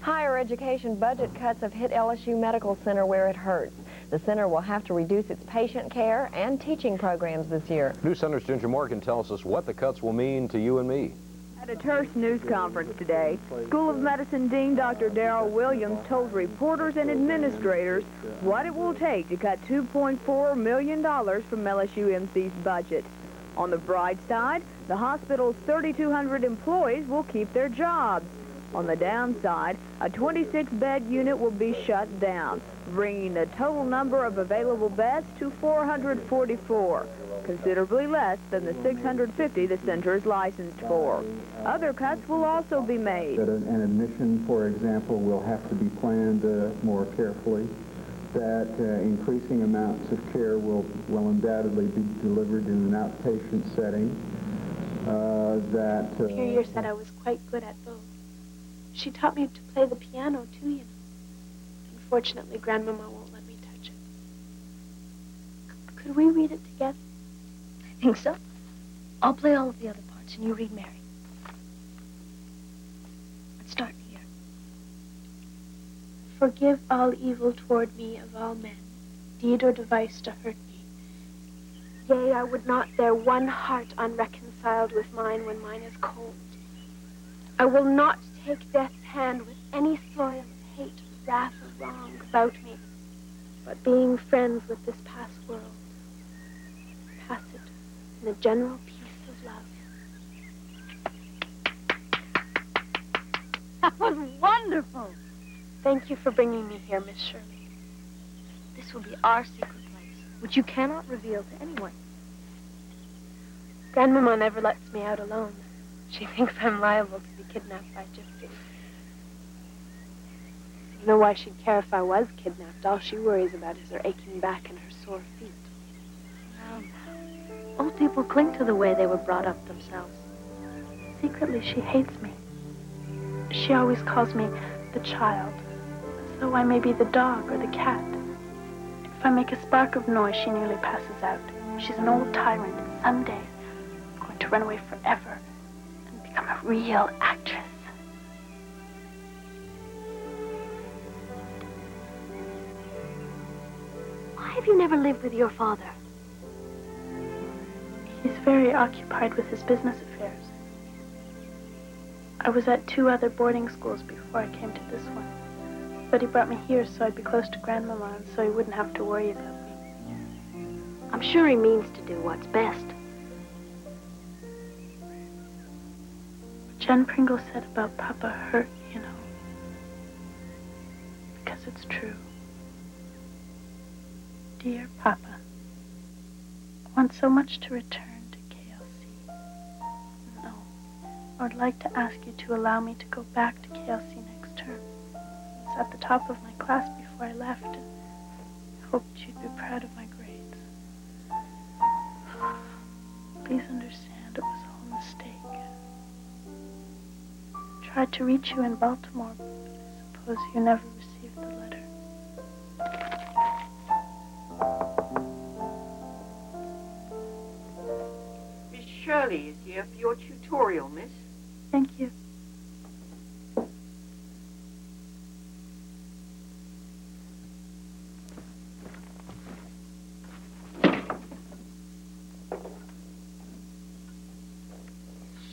Higher education budget cuts have hit LSU Medical Center where it hurts. The center will have to reduce its patient care and teaching programs this year. News Center's Ginger Morgan tells us what the cuts will mean to you and me. At a terse news conference today, School of Medicine Dean Dr. Darrell Williams told reporters and administrators what it will take to cut $2.4 million from LSUMC's budget. On the bright side, the hospital's 3,200 employees will keep their jobs. On the downside, a 26-bed unit will be shut down, bringing the total number of available beds to 444, considerably less than the 650 the center is licensed for. Other cuts will also be made. That an admission, for example, will have to be planned more carefully. That increasing amounts of care will undoubtedly be delivered in an outpatient setting. Superior said I was quite good at both. She taught me to play the piano, too, you know. Unfortunately, Grandmama won't let me touch it. Could we read it together? I think so. I'll play all of the other parts, and you read Mary. Let's start here. Forgive all evil toward me of all men, deed or device to hurt me. Yea, I would not bear one heart unreconciled with mine when mine is cold. I will not take death's hand with any soil of hate, wrath, or wrong about me, but being friends with this past world, pass it in the general peace of love. That was wonderful. Thank you for bringing me here, Miss Shirley. This will be our secret place, which you cannot reveal to anyone. Grandmama never lets me out alone. She thinks I'm liable to be kidnapped by gypsies. I don't know why she'd care if I was kidnapped. All she worries about is her aching back and her sore feet. Old people cling to the way they were brought up themselves. Secretly, she hates me. She always calls me the child, as though I may be the dog or the cat. If I make a spark of noise, she nearly passes out. She's an old tyrant, and someday I'm going to run away forever and become a real actress. Why have you never lived with your father? He's very occupied with his business affairs. I was at 2 other boarding schools before I came to this one. But he brought me here so I'd be close to Grandmama and so he wouldn't have to worry about me. I'm sure he means to do what's best. What Jen Pringle said about Papa hurt, you know. Because it's true. Dear Papa, I want so much to return to KLC. No, I would like to ask you to allow me to go back to KLC next term. I was at the top of my class before I left, and I hoped you'd be proud of my grades. Please understand it was all a mistake. I tried to reach you in Baltimore, but I suppose you never received the letter. Miss Shirley is here for your tutorial, miss. Thank you.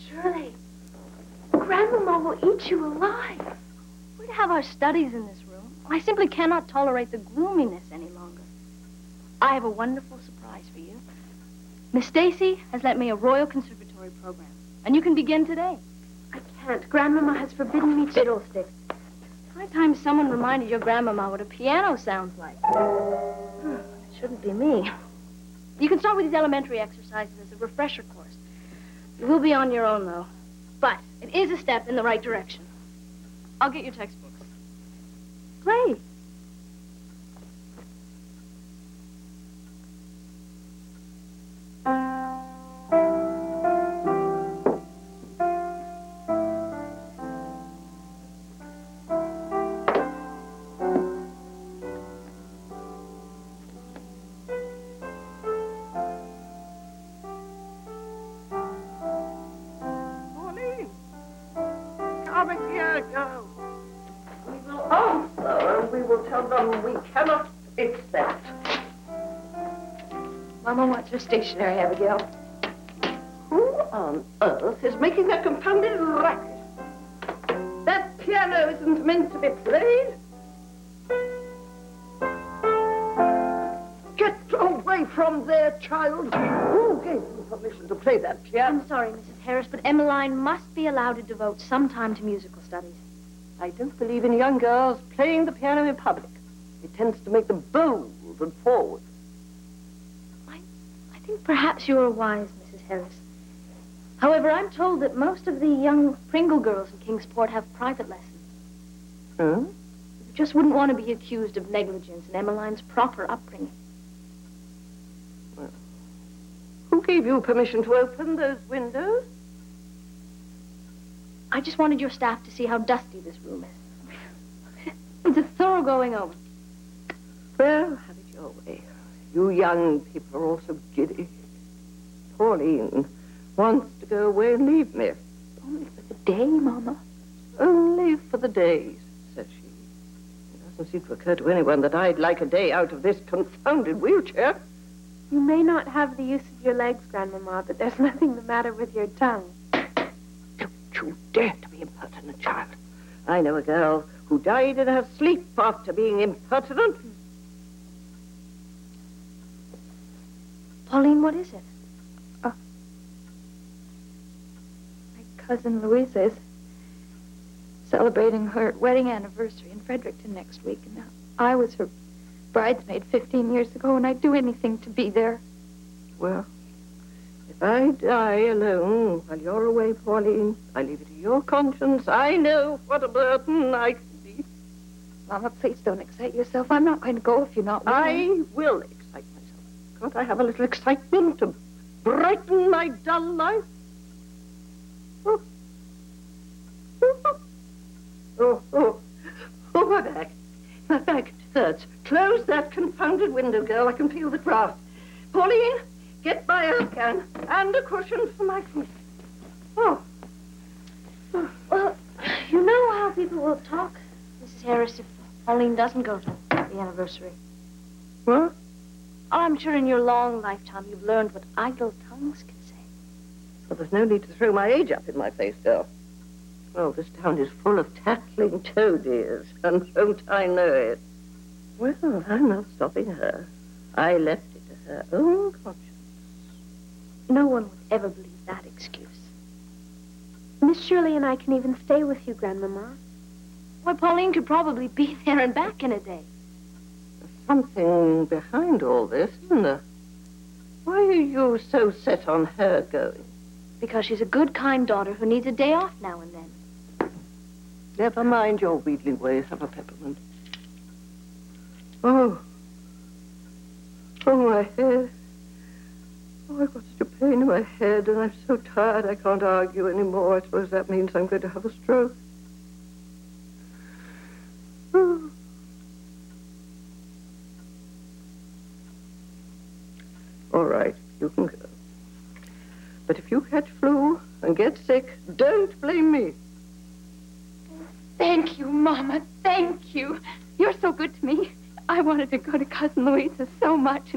Shirley, Grandmama will eat you alive. We'd have our studies in this room. I simply cannot tolerate the gloominess any longer. I have a wonderful surprise for you. Miss Stacy has lent me a Royal Conservatory program, and you can begin today. I can't. Grandmama has forbidden me to... Fiddlesticks. High time someone reminded your grandmama what a piano sounds like. It shouldn't be me. You can start with these elementary exercises as a refresher course. You will be on your own, though. But it is a step in the right direction. I'll get your textbooks. Play. Pauline, come here, girl. We will answer and we will tell them we cannot accept. Mama wants her stationery, Abigail. Who on earth is making that confounded racket? That piano isn't meant to be played. Get away from there, child. Who gave you permission to play that piano? I'm sorry, Mrs. Harris, but Emmeline must be allowed to devote some time to musical studies. I don't believe in young girls playing the piano in public. It tends to make them bold and forward. I think perhaps you are wise, Mrs. Harris. However, I'm told that most of the young Pringle girls in Kingsport have private lessons. Huh? You just wouldn't want to be accused of negligence in Emmeline's proper upbringing. Well, who gave you permission to open those windows? I just wanted your staff to see how dusty this room is. It's a thorough going over. Well, have it your way. You young people are all so giddy. Pauline wants to go away and leave me. Only for the day, Mama. Only for the day, says she. It doesn't seem to occur to anyone that I'd like a day out of this confounded wheelchair. You may not have the use of your legs, Grandmama, but there's nothing the matter with your tongue. Don't you dare to be impertinent, child. I know a girl who died in her sleep after being impertinent. Pauline, what is it? My cousin Louisa is celebrating her wedding anniversary in Fredericton next week. And I was her bridesmaid 15 years ago, and I'd do anything to be there. Well, if I die alone while you're away, Pauline, I leave it to your conscience. I know what a burden I can be. Mama, please don't excite yourself. I'm not going to go if you're not willing. I will excite myself. Can't I have a little excitement to brighten my dull life? Oh. My back hurts. Close that confounded window, girl. I can feel the draft. Pauline, get my Afghan and a cushion for my feet. Oh. Well, you know how people will talk, Mrs. Harris, if Pauline doesn't go to the anniversary. What? Oh, I'm sure in your long lifetime you've learned what idle tongues can say. Well, there's no need to throw my age up in my face, girl. Well, this town is full of tattling toadies, and don't I know it? Well, I'm not stopping her. I left it to her own conscience. No one would ever believe that excuse. Miss Shirley and I can even stay with you, Grandmama. Why, Pauline could probably be there and back in a day. There's something behind all this, isn't there? Why are you so set on her going? Because she's a good, kind daughter who needs a day off now and then. Never mind your wheedling ways. Have a peppermint. Oh. Oh, my head. Oh, I've got such a pain in my head, and I'm so tired I can't argue anymore. I suppose that means I'm going to have a stroke. Oh. All right, you can go. But if you catch flu and get sick, don't blame me. Thank you, Mama. Thank you. You're so good to me. I wanted to go to Cousin Louisa's so much.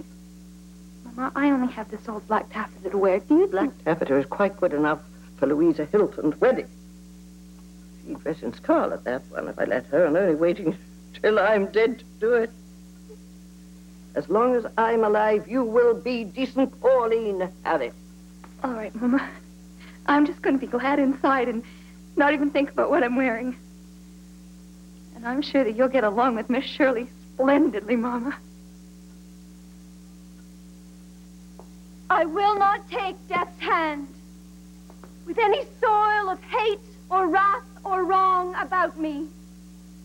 Mama, I only have this old black taffeta to wear. Do you Black taffeta is quite good enough for Louisa Hilton's wedding. She'd dress in scarlet, that one, if I let her, and only waiting till I'm dead to do it. As long as I'm alive, you will be decent Pauline Harris. All right, Mama. I'm just going to be glad inside and not even think about what I'm wearing. And I'm sure that you'll get along with Miss Shirley splendidly, Mama. I will not take death's hand with any soil of hate or wrath or wrong about me.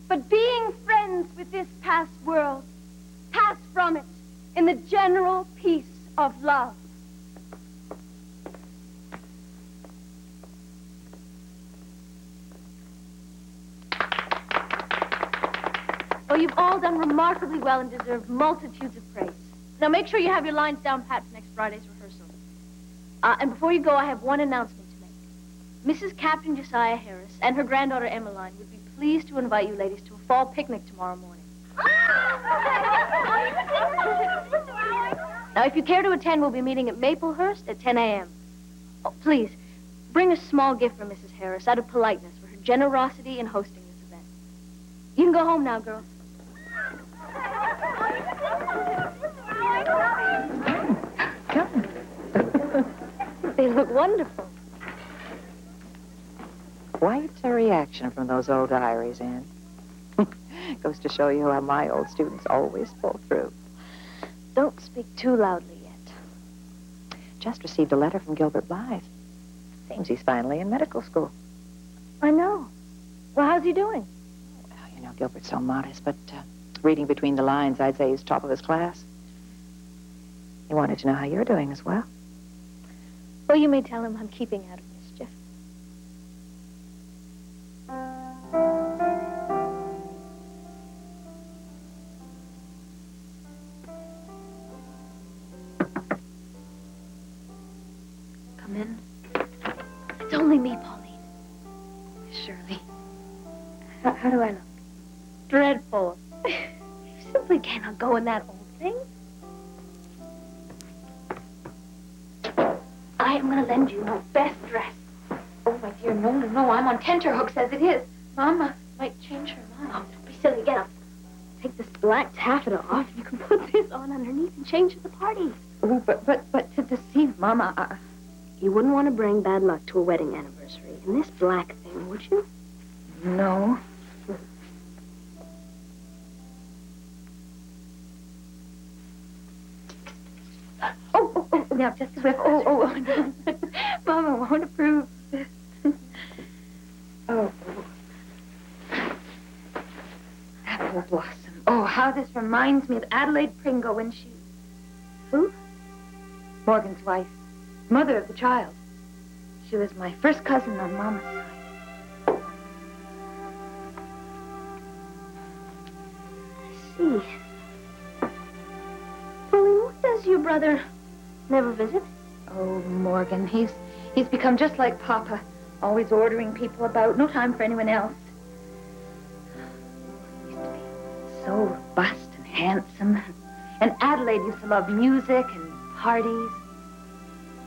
But being friends with this past world, pass from it in the general peace of love. Oh, you've all done remarkably well and deserve multitudes of praise. Now make sure you have your lines down pat for next Friday's rehearsal. And before you go, I have one announcement to make. Mrs. Captain Josiah Harris and her granddaughter Emmeline would be pleased to invite you ladies to a fall picnic tomorrow morning. Now, if you care to attend, we'll be meeting at Maplehurst at 10 a.m. Oh, please, bring a small gift for Mrs. Harris out of politeness for her generosity in hosting this event. You can go home now, girls. They look wonderful. Quite a reaction from those old diaries, Anne. Goes to show you how my old students always pull through. Don't speak too loudly yet. Just received a letter from Gilbert Blythe. Seems he's finally in medical school. I know. Well, how's he doing? Well, you know, Gilbert's so modest, but reading between the lines, I'd say he's top of his class. He wanted to know how you're doing as well. Well, you may tell him I'm keeping out of mischief. Come in. It's only me, Pauline. Shirley. How do I look? Dreadful. You simply cannot go in that old thing. I am going to lend you my best dress. Oh, my dear, no. I'm on tenterhooks as it is. Mama might change her mind. Oh, don't be silly. Get up. Take this black taffeta off. You can put this on underneath and change at the party. Oh, but to deceive Mama, You wouldn't want to bring bad luck to a wedding anniversary in this black thing, would you? No. Oh, now just a whiff. Oh, no. Mama won't approve this. Oh. Apple blossom. Oh, how this reminds me of Adelaide Pringle when she... Who? Morgan's wife. Mother of the child. She was my first cousin on Mama's side. see. Pauline, what does your brother never visit? Oh, Morgan, he's become just like Papa, always ordering people about, no time for anyone else. He used to be so robust and handsome. And Adelaide used to love music and parties.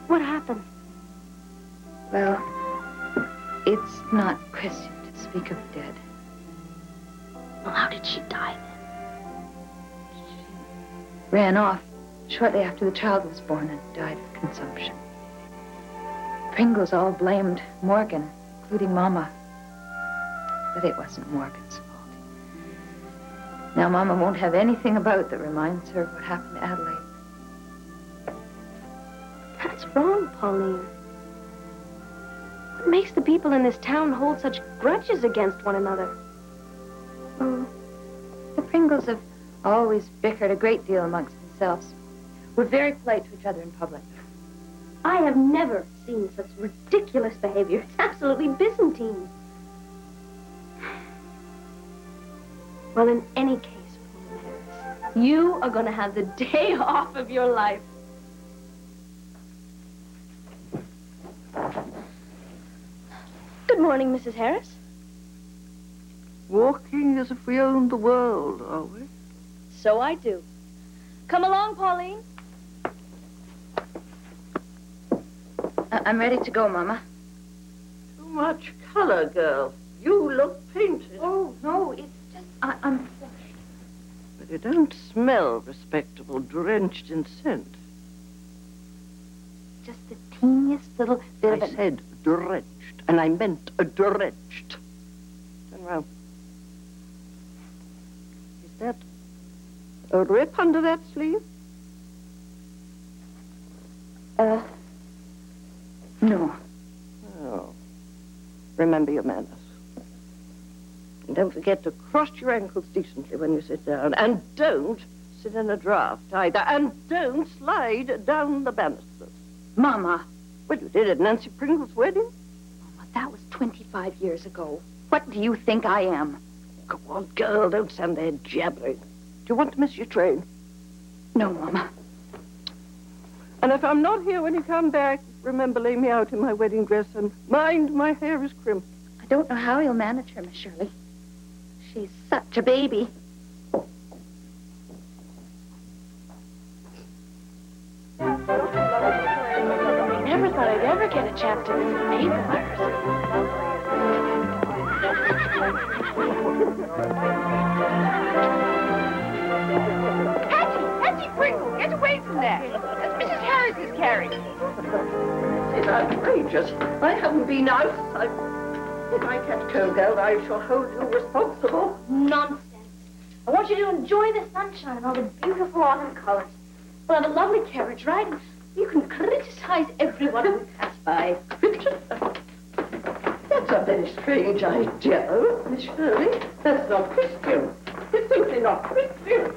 What happened? Well, it's not Christian to speak of the dead. Well, how did she die then? Ran off shortly after the child was born and died of consumption. Pringles all blamed Morgan, including Mama. But it wasn't Morgan's fault. Now Mama won't have anything about that reminds her of what happened to Adelaide. That's wrong, Pauline. What makes the people in this town hold such grudges against one another? Oh, the Pringles have always bickered a great deal amongst themselves. We're very polite to each other in public. I have never seen such ridiculous behavior. It's absolutely Byzantine. Well, in any case, Pauline Harris, you are going to have the day off of your life. Good morning, Mrs. Harris. Walking as if we owned the world, are we? So I do. Come along, Pauline. I'm ready to go, Mama. Too much color, girl. You look painted. Oh, no, it's just, I'm flushed. But you don't smell respectable, drenched in scent. Just the teeniest little bit of I said drenched, and I meant drenched. Turn around. Is that a rip under that sleeve? No. Oh. Remember your manners. And don't forget to cross your ankles decently when you sit down. And don't sit in a draft either. And don't slide down the banisters. Mama. Well, you did at Nancy Pringle's wedding. Mama, that was 25 years ago. What do you think I am? Come on, girl, don't stand there jabbering. Do you want to miss your train? No, Mama. And if I'm not here when you come back, remember, lay me out in my wedding dress and mind my hair is crimped. I don't know how you'll manage her, Miss Shirley. She's such a baby. I never thought I'd ever get a chance to visit neighbor of Hattie Pringle, get away from there. That's Mrs. Harris's carriage. It's outrageous. I haven't been out. If I catch cold, girl, I shall hold you responsible. Nonsense. I want you to enjoy the sunshine and all the beautiful autumn colors. We'll have a lovely carriage ride, and you can criticize everyone who pass by. That's a very strange idea, Miss Shirley. That's not Christian. It's simply not Christian.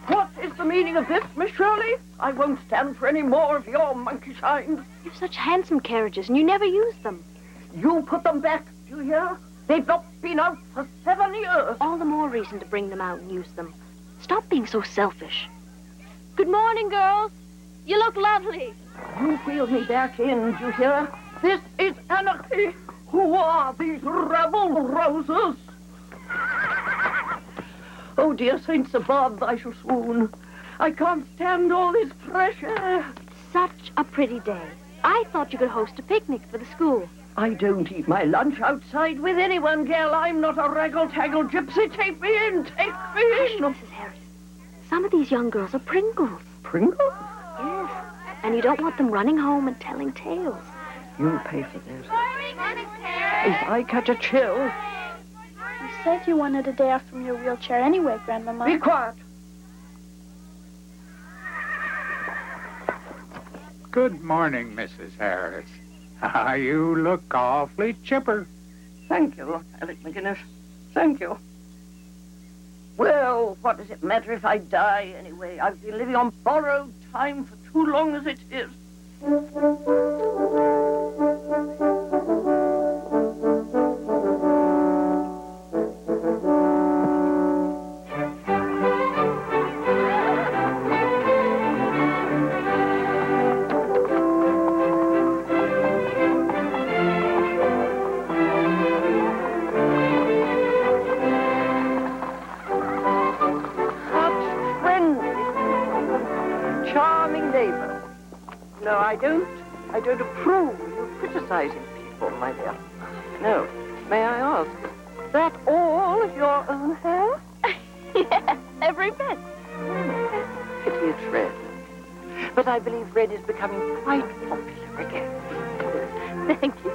What is the meaning of this, Miss Shirley? I won't stand for any more of your monkey shines. You have such handsome carriages, and you never use them. You put them back, do you hear? They've not been out for 7 years. All the more reason to bring them out and use them. Stop being so selfish. Good morning, girls. You look lovely. You wheel me back in, do you hear? This is anarchy. Who are these rebel roses? Oh, dear saints above, I shall swoon. I can't stand all this fresh air. Such a pretty day. I thought you could host a picnic for the school. I don't eat my lunch outside with anyone, gal. I'm not a raggle-taggle gypsy. Take me in. Take me in. Mrs. Harris, some of these young girls are Pringles. Pringles? Yes. And you don't want them running home and telling tales. You'll pay for that. If I catch a chill... You said you wanted a day off from your wheelchair anyway, Grandmama. Be quiet. Good morning, Mrs. Harris. You look awfully chipper. Thank you, Alec McGinnis. Thank you. Well, what does it matter if I die anyway? I've been living on borrowed time for too long as it is. No, I don't approve of you criticizing people, my dear. No. May I ask, is that all of your own hair? Yes, every bit. Pity it's red. But I believe red is becoming quite popular again. Thank you.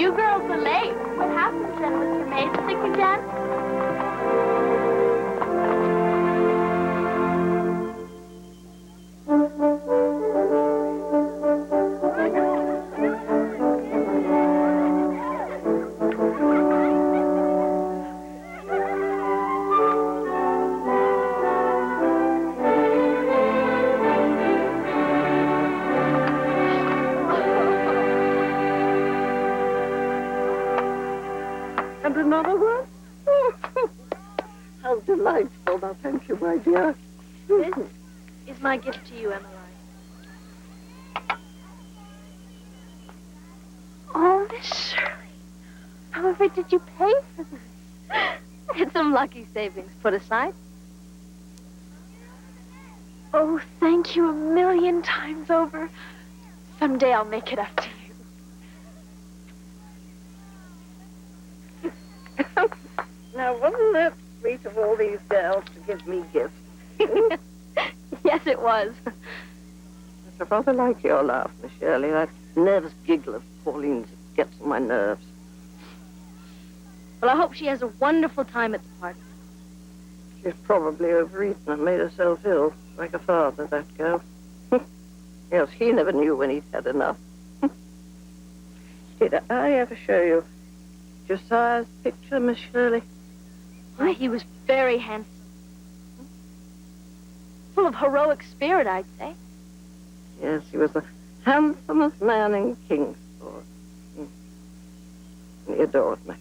You girls are late. What happened, then? Was your maid sick again? And another one? How delightful. Now, thank you, my dear. This is my gift to you, Emmeline. Oh, Miss Shirley. However did you pay for this? It's some lucky savings put aside. Oh, thank you a million times over. Someday I'll make it up to you. Now, wasn't that sweet of all these girls to give me gifts? Yes, it was. I rather like your laugh, Miss Shirley. That nervous giggle of Pauline's gets on my nerves. Well, I hope she has a wonderful time at the party. She's probably overeaten and made herself ill, like her father, that girl. Yes, he never knew when he'd had enough. Did I ever show you Josiah's picture, Miss Shirley? Why, he was very handsome. Full of heroic spirit, I'd say. Yes, he was the handsomest man in Kingsport. He adored me.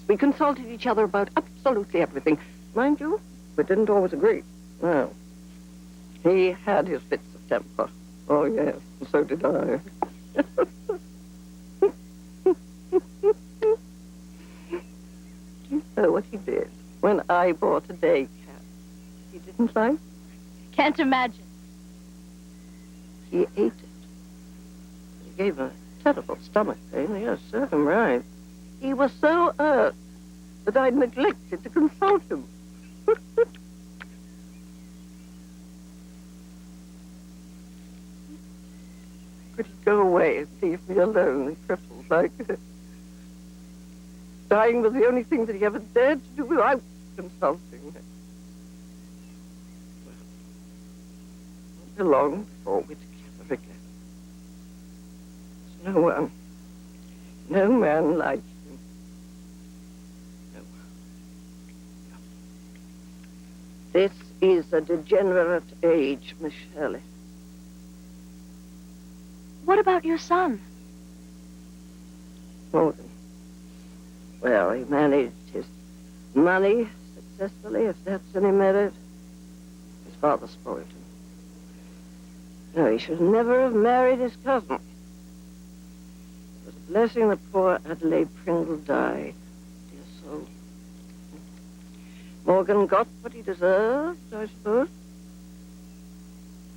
We consulted each other about absolutely everything. Mind you, we didn't always agree. No. He had his fits of temper. Oh, yes, and so did I. You know what he did when I bought a day cat? He didn't like? Can't imagine. He ate it. He gave a terrible stomach pain. Yes, serve him right. He was so hurt that I neglected to consult him. Could he go away and leave me alone and crippled like this? Dying was the only thing that he ever dared to do without consulting me. Well, not too long before we're together again. There's no man like him. No. This is a degenerate age, Miss Shirley. What about your son? Morgan. Well, he managed his money successfully, if that's any merit. His father spoiled him. No, he should never have married his cousin. It was a blessing that poor Adelaide Pringle died. Dear soul. Morgan got what he deserved, I suppose.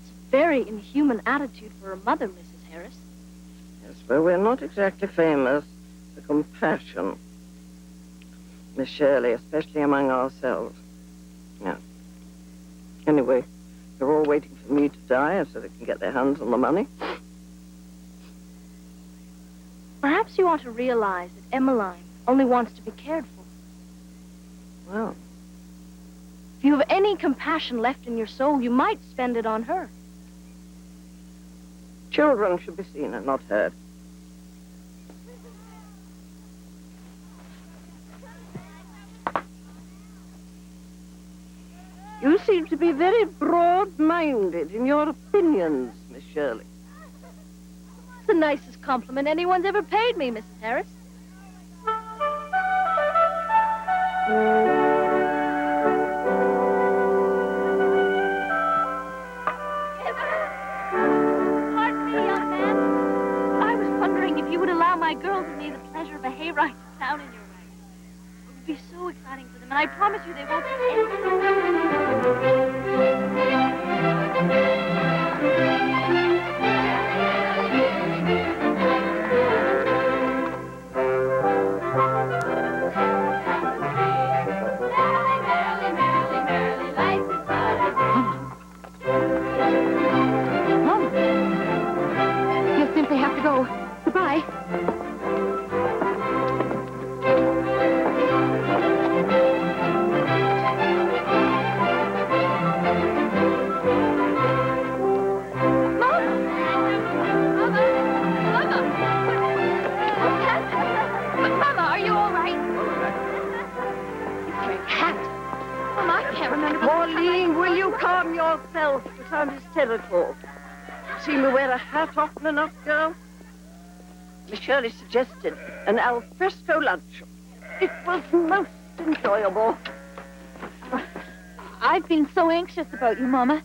It's a very inhuman attitude for a mother, Mrs. Harris. Yes, well, we're not exactly famous for compassion, Miss Shirley, especially among ourselves. No. Anyway, they're all waiting for me to die so they can get their hands on the money. Perhaps you ought to realize that Emmeline only wants to be cared for. Well, if you have any compassion left in your soul, you might spend it on her. Children should be seen and not heard. You seem to be very broad-minded in your opinions, Miss Shirley. It's the nicest compliment anyone's ever paid me, Mrs. Harris. Pardon me, young man. I was wondering if you would allow my girls and me the pleasure of a hayride to town in your wagon. will be so exciting for them, and I promise you they won't be You'll simply have to go. Goodbye. Mama, are you all right? Cat. Mama, I can't remember. Pauline, will you calm yourself? You sound hysterical. Seen me wear a hat often enough, girl? Miss Shirley suggested an al fresco lunch. It was most enjoyable. I've been so anxious about you, Mama.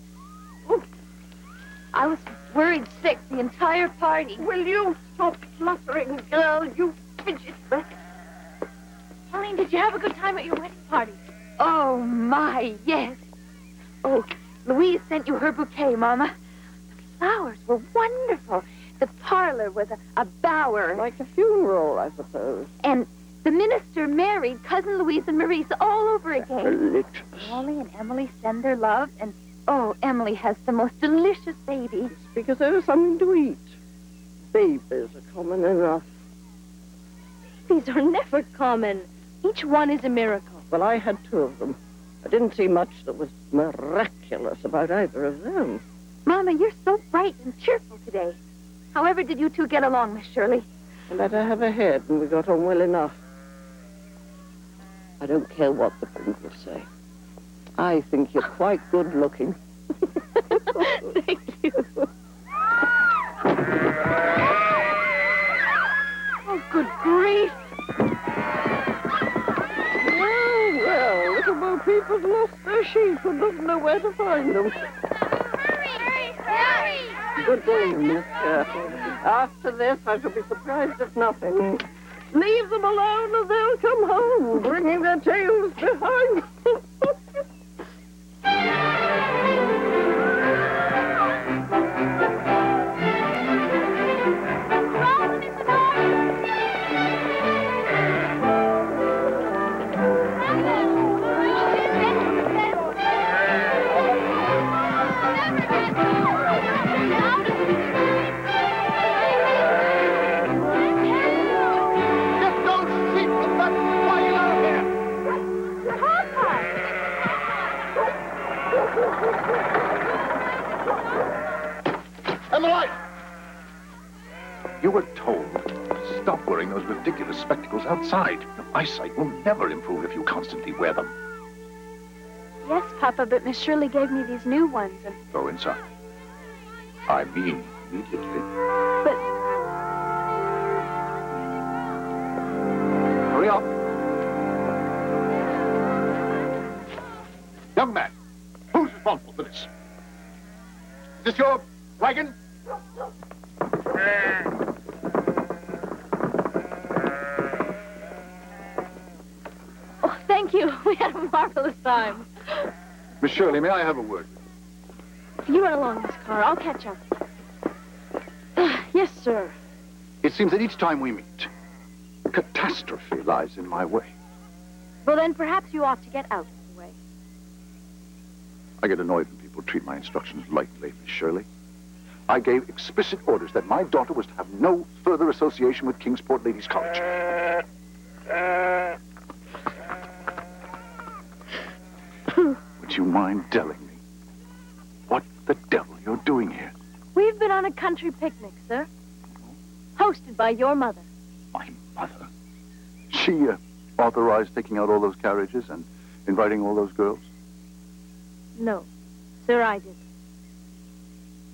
I was worried sick the entire party. Will you stop fluttering, girl? You fidget wreck. Pauline, did you have a good time at your wedding party? Oh, my, yes. Oh, Louise sent you her bouquet, Mama. The flowers were wonderful. The parlor was a bower. Like a funeral, I suppose. And the minister married Cousin Louise and Maurice all over again. Delicious. Wally and Emily send their love, and, oh, Emily has the most delicious baby. It's because there's something to eat. Babies are common enough. These are never common. Each one is a miracle. Well, I had 2 of them. I didn't see much that was miraculous about either of them. Mama, you're so bright and cheerful today. However did you two get along, Miss Shirley? I let her have a head, and we got on well enough. I don't care what the Pringles say. I think you're quite good looking. Thank you. Oh, good grief. Well, little Bo Peep has lost their sheep and doesn't know where to find them. Good day, mister. After this, I shall be surprised if nothing. Leave them alone and they'll come home, bringing their tails behind them. Emily! You were told to stop wearing those ridiculous spectacles outside. Your eyesight will never improve if you constantly wear them. Yes, Papa, but Miss Shirley gave me these new ones, and... Go inside. I mean, immediately. But... Hurry up. Young man, who's responsible for this? Is this your wagon? Oh, thank you. We had a marvelous time. Miss Shirley, may I have a word? You run along this car. I'll catch up. Yes, sir. It seems that each time we meet, catastrophe lies in my way. Well, then perhaps you ought to get out of the way. I get annoyed when people treat my instructions lightly, Miss Shirley. I gave explicit orders that my daughter was to have no further association with Kingsport Ladies College. Would you mind telling me what the devil you're doing here? We've been on a country picnic, sir. Hosted by your mother. My mother? She authorized taking out all those carriages and inviting all those girls? No, sir, I did.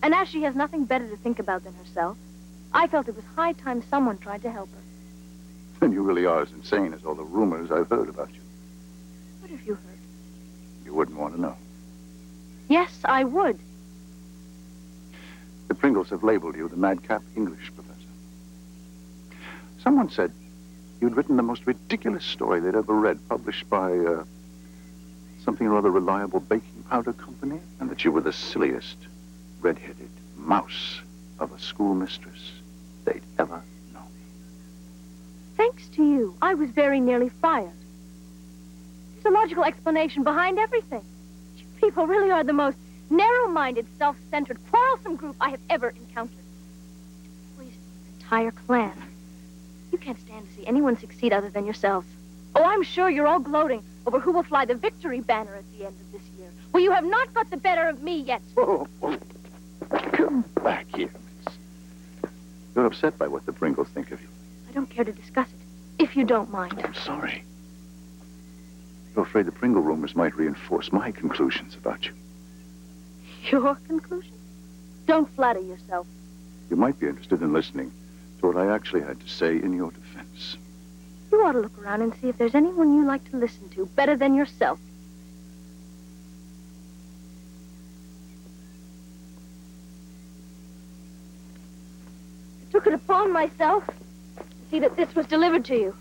And as she has nothing better to think about than herself, I felt it was high time someone tried to help her. Then you really are as insane as all the rumors I've heard about you. What have you heard? You wouldn't want to know. Yes, I would. The Pringles have labeled you the madcap English professor. Someone said You'd written the most ridiculous story they'd ever read, published by something or other reliable baking powder company, and that you were the silliest red-headed mouse of a schoolmistress they'd ever known. Thanks to you, I was very nearly fired. There's a logical explanation behind everything. You people really are the most narrow-minded, self-centered, quarrelsome group I have ever encountered. Poisoned the entire clan. You can't stand to see anyone succeed other than yourselves. Oh, I'm sure you're all gloating over who will fly the victory banner at the end of this year. Well, you have not got the better of me yet. Whoa, whoa. Come back here, miss. You're upset by what the Pringles think of you. I don't care to discuss it, if you don't mind. I'm sorry. You're afraid the Pringle rumors might reinforce my conclusions about you. Your conclusion? Don't flatter yourself. You might be interested in listening to what I actually had to say in your defense. You ought to look around and see if there's anyone you like to listen to better than yourself. I took it upon myself to see that this was delivered to you.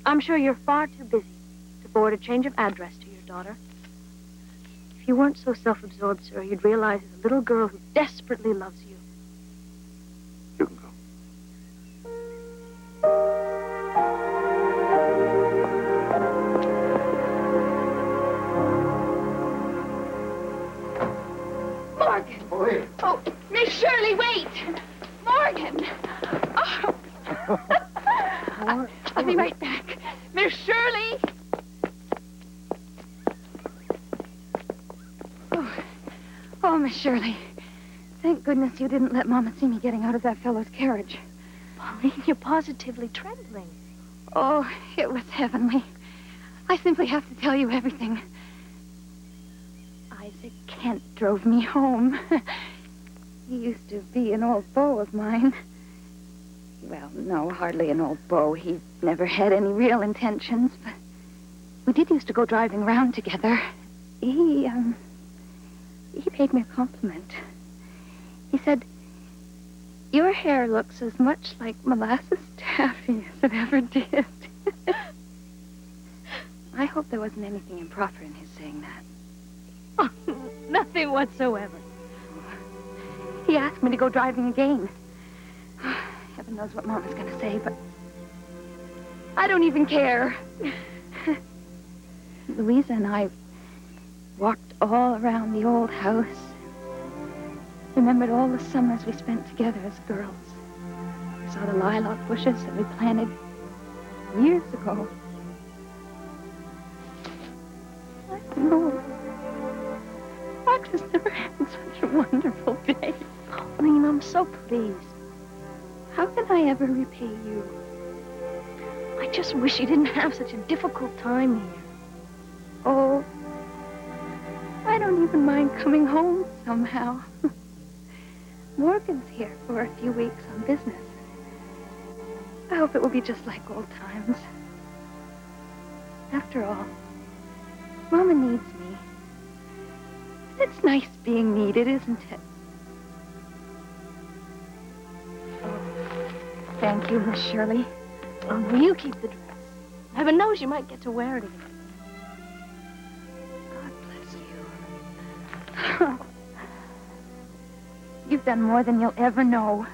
I'm sure you're far too busy to forward a change of address to your daughter. If you weren't so self-absorbed, sir, you'd realize there's a little girl who desperately loves you. You can go. Morgan! Oh, Miss Shirley, wait! Morgan! Oh. I'll be right back. Miss Shirley! Oh, Miss Shirley. Thank goodness you didn't let Mama see me getting out of that fellow's carriage. Pauline, you're positively trembling. Oh, it was heavenly. I simply have to tell you everything. Isaac Kent drove me home. He used to be an old beau of mine. Well, no, hardly an old beau. He never had any real intentions, but we did used to go driving around together. He paid me a compliment. He said, "Your hair looks as much like molasses taffy as it ever did." I hope there wasn't anything improper in his saying that. Oh, nothing whatsoever. He asked me to go driving again. Heaven knows what Mama's going to say, but I don't even care. Louisa and I walked all around the old house. Remembered all the summers we spent together as girls. Saw the lilac bushes that we planted years ago. I don't know. I just never had such a wonderful day. Pauline, I'm so pleased. How can I ever repay you? I just wish you didn't have such a difficult time here. Oh, I don't even mind coming home somehow. Morgan's here for a few weeks on business. I hope it will be just like old times. After all, Mama needs me. It's nice being needed, isn't it? Oh, thank you, Miss Shirley. Oh, no, you keep the dress. Heaven knows you might get to wear it again. God bless you. You've done more than you'll ever know.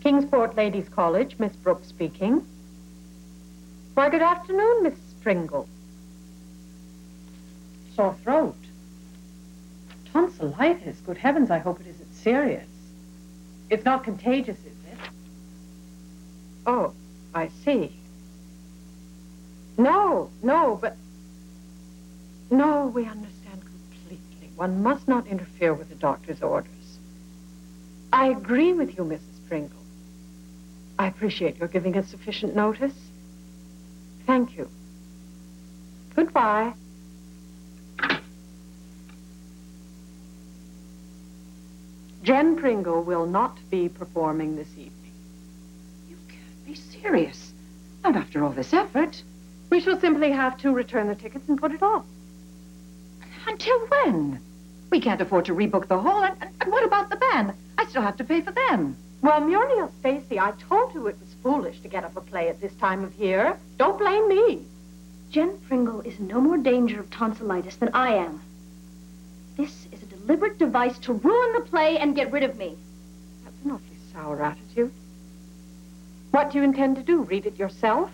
Kingsport Ladies College, Miss Brooks speaking. Why, good afternoon, Miss Pringle. Sore throat. Tonsillitis. Good heavens, I hope it isn't serious. It's not contagious, is it? Oh, I see. No, but... No, we understand completely. One must not interfere with the doctor's orders. I agree with you, Mrs. Pringle. I appreciate your giving us sufficient notice. Thank you. Goodbye. Jen Pringle will not be performing this evening. You can't be serious. Not after all this effort. We shall simply have to return the tickets and put it off. Until when? We can't afford to rebook the hall. And what about the band? I still have to pay for them. Well, Muriel Stacy, I told you it was foolish to get up a play at this time of year. Don't blame me. Jen Pringle is in no more danger of tonsillitis than I am. This is a deliberate device to ruin the play and get rid of me. That's an awfully sour attitude. What do you intend to do? Read it yourself?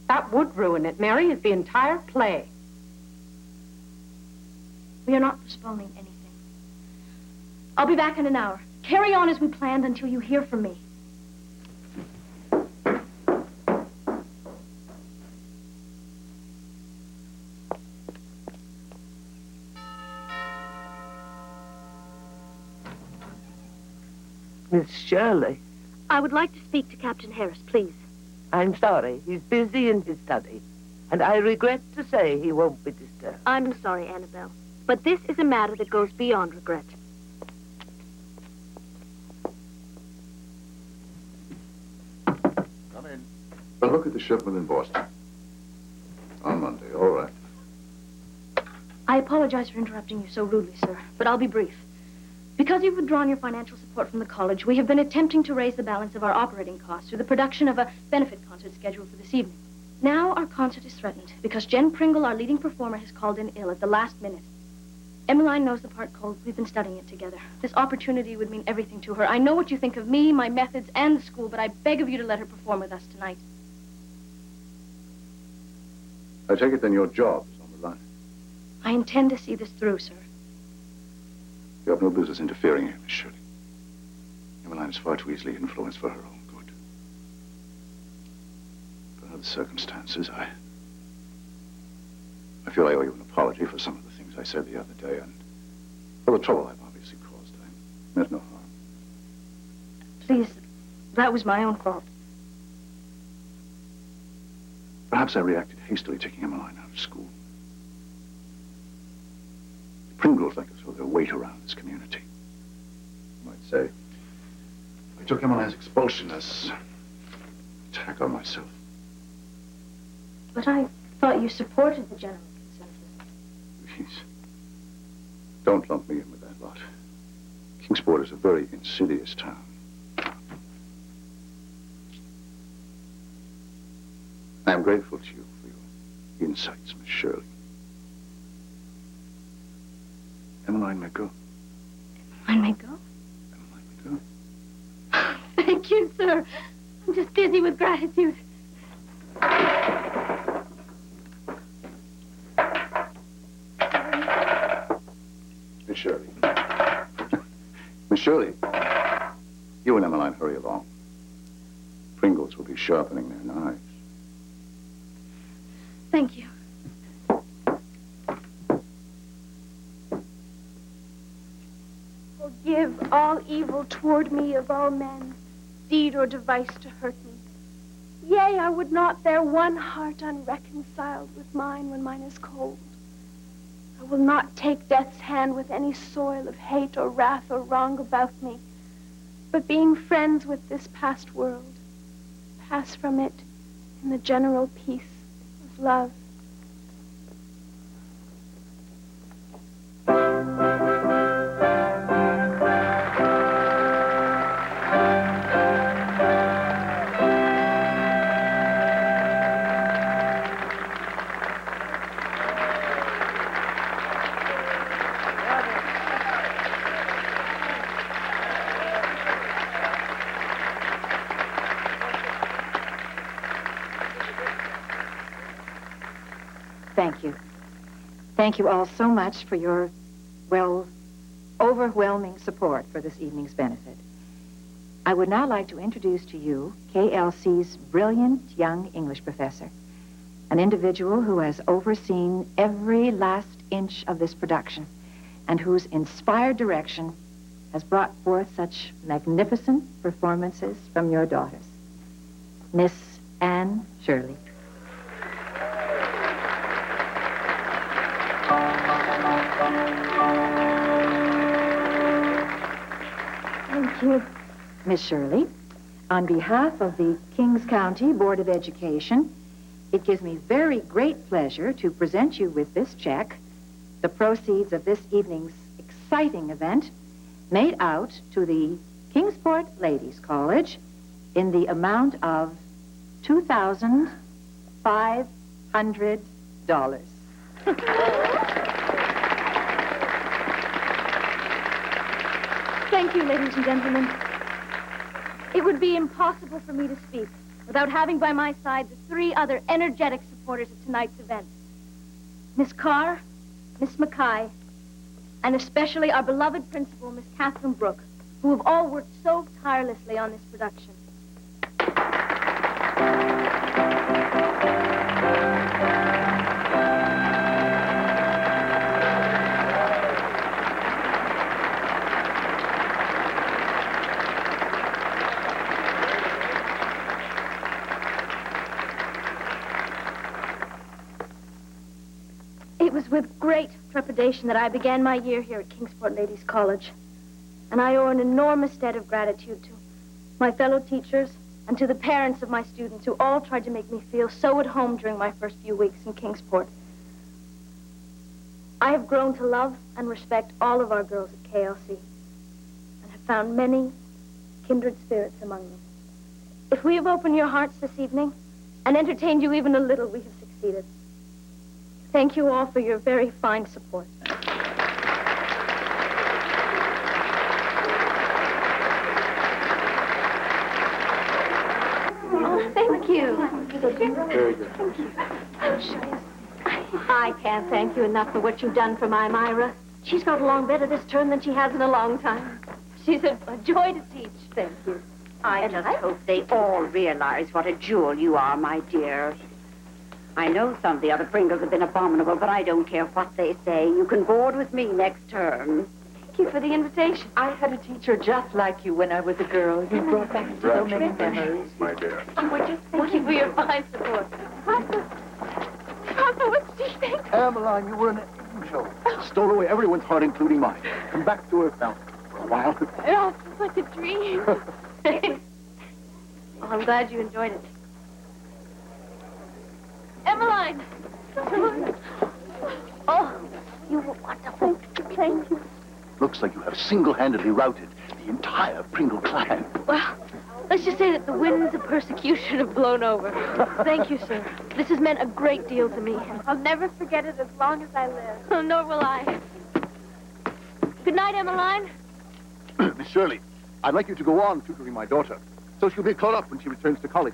That would ruin it. Mary, is the entire play. We are not postponing anything. I'll be back in an hour. Carry on as we planned until you hear from me. Miss Shirley. I would like to speak to Captain Harris, please. I'm sorry. He's busy in his study. And I regret to say he won't be disturbed. I'm sorry, Annabelle. But this is a matter that goes beyond regret. Come in. A look at the shipment in Boston. On Monday, all right. I apologize for interrupting you so rudely, sir, but I'll be brief. Because you've withdrawn your financial support from the college, we have been attempting to raise the balance of our operating costs through the production of a benefit concert scheduled for this evening. Now our concert is threatened because Jen Pringle, our leading performer, has called in ill at the last minute. Emmeline knows the part cold. We've been studying it together. This opportunity would mean everything to her. I know what you think of me, my methods, and the school, but I beg of you to let her perform with us tonight. I take it then your job is on the line. I intend to see this through, sir. You have no business interfering here, Miss Shirley. Emmeline is far too easily influenced for her own good. But under the circumstances, I feel I owe you an apology for some of the things I said the other day and for the trouble I've obviously caused. I meant no harm. Please, that was my own fault. Perhaps I reacted hastily, taking Emmeline out of school. The Pringles like to throw their weight around this community. You might say, I took Emmeline's expulsion as an attack on myself. But I thought you supported the general consensus. Please, don't lump me in with that lot. Kingsport is a very insidious town. I am grateful to you for your insights, Miss Shirley. Emmeline may go. Emmeline may go? Emmeline may go. Thank you, sir. I'm just dizzy with gratitude. Miss Shirley. Miss Shirley, you and Emmeline hurry along. Pringles will be sharpening their knives. Thank you. Forgive all evil toward me of all men, deed or device to hurt me. Yea, I would not bear one heart unreconciled with mine when mine is cold. I will not take death's hand with any soil of hate or wrath or wrong about me, but being friends with this past world, pass from it in the general peace of love. Thank you. Thank you all so much for your, well, overwhelming support for this evening's benefit. I would now like to introduce to you KLC's brilliant young English professor, an individual who has overseen every last inch of this production and whose inspired direction has brought forth such magnificent performances from your daughters. Miss Anne Shirley. Thank you. Miss Shirley, on behalf of the Kings County Board of Education it gives me very great pleasure to present you with this check, the proceeds of this evening's exciting event, made out to the Kingsport Ladies College in the amount of $2,500. Thank you, ladies and gentlemen. It would be impossible for me to speak without having by my side the three other energetic supporters of tonight's event. Miss Carr, Miss Mackay, and especially our beloved principal, Miss Catherine Brooke, who have all worked so tirelessly on this production. It was with great trepidation that I began my year here at Kingsport Ladies College. And I owe an enormous debt of gratitude to my fellow teachers and to the parents of my students who all tried to make me feel so at home during my first few weeks in Kingsport. I have grown to love and respect all of our girls at KLC and have found many kindred spirits among them. If we have opened your hearts this evening and entertained you even a little, we have succeeded. Thank you all for your very fine support. Oh, thank you. Very good. Thank you. I can't thank you enough for what you've done for my Myra. She's got along better this term than she has in a long time. She's a joy to teach. Thank you. I just hope they all realize what a jewel you are, my dear. I know some of the other Pringles have been abominable, but I don't care what they say. You can board with me next term. Thank you for the invitation. I had a teacher just like you when I was a girl. You brought back so many memories. My dear. Thank you for your fine support. Papa, what do you think? Emmeline, you were an angel. Stole away everyone's heart, including mine. Come back to Earth now for a while. It all feels like a dream. Well, I'm glad you enjoyed it. Emmeline! Oh, you were wonderful. Thank you. Looks like you have single-handedly routed the entire Pringle clan. Well, let's just say that the winds of persecution have blown over. Thank you, sir. This has meant a great deal to me. I'll never forget it as long as I live. Oh, nor will I. Good night, Emmeline. Miss Shirley, I'd like you to go on tutoring my daughter, so she'll be caught up when she returns to college.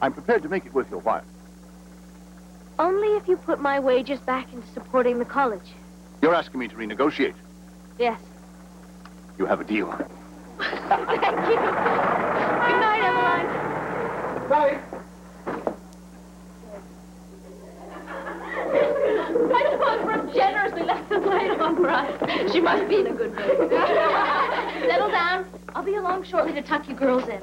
I'm prepared to make it worth your while. Only if you put my wages back into supporting the college. You're asking me to renegotiate. Yes. You have a deal. Thank you. Good night, Emmeline. Good night. I suppose Brooke generously left the light on for us. She must be in a good mood. Settle down. I'll be along shortly to tuck you girls in.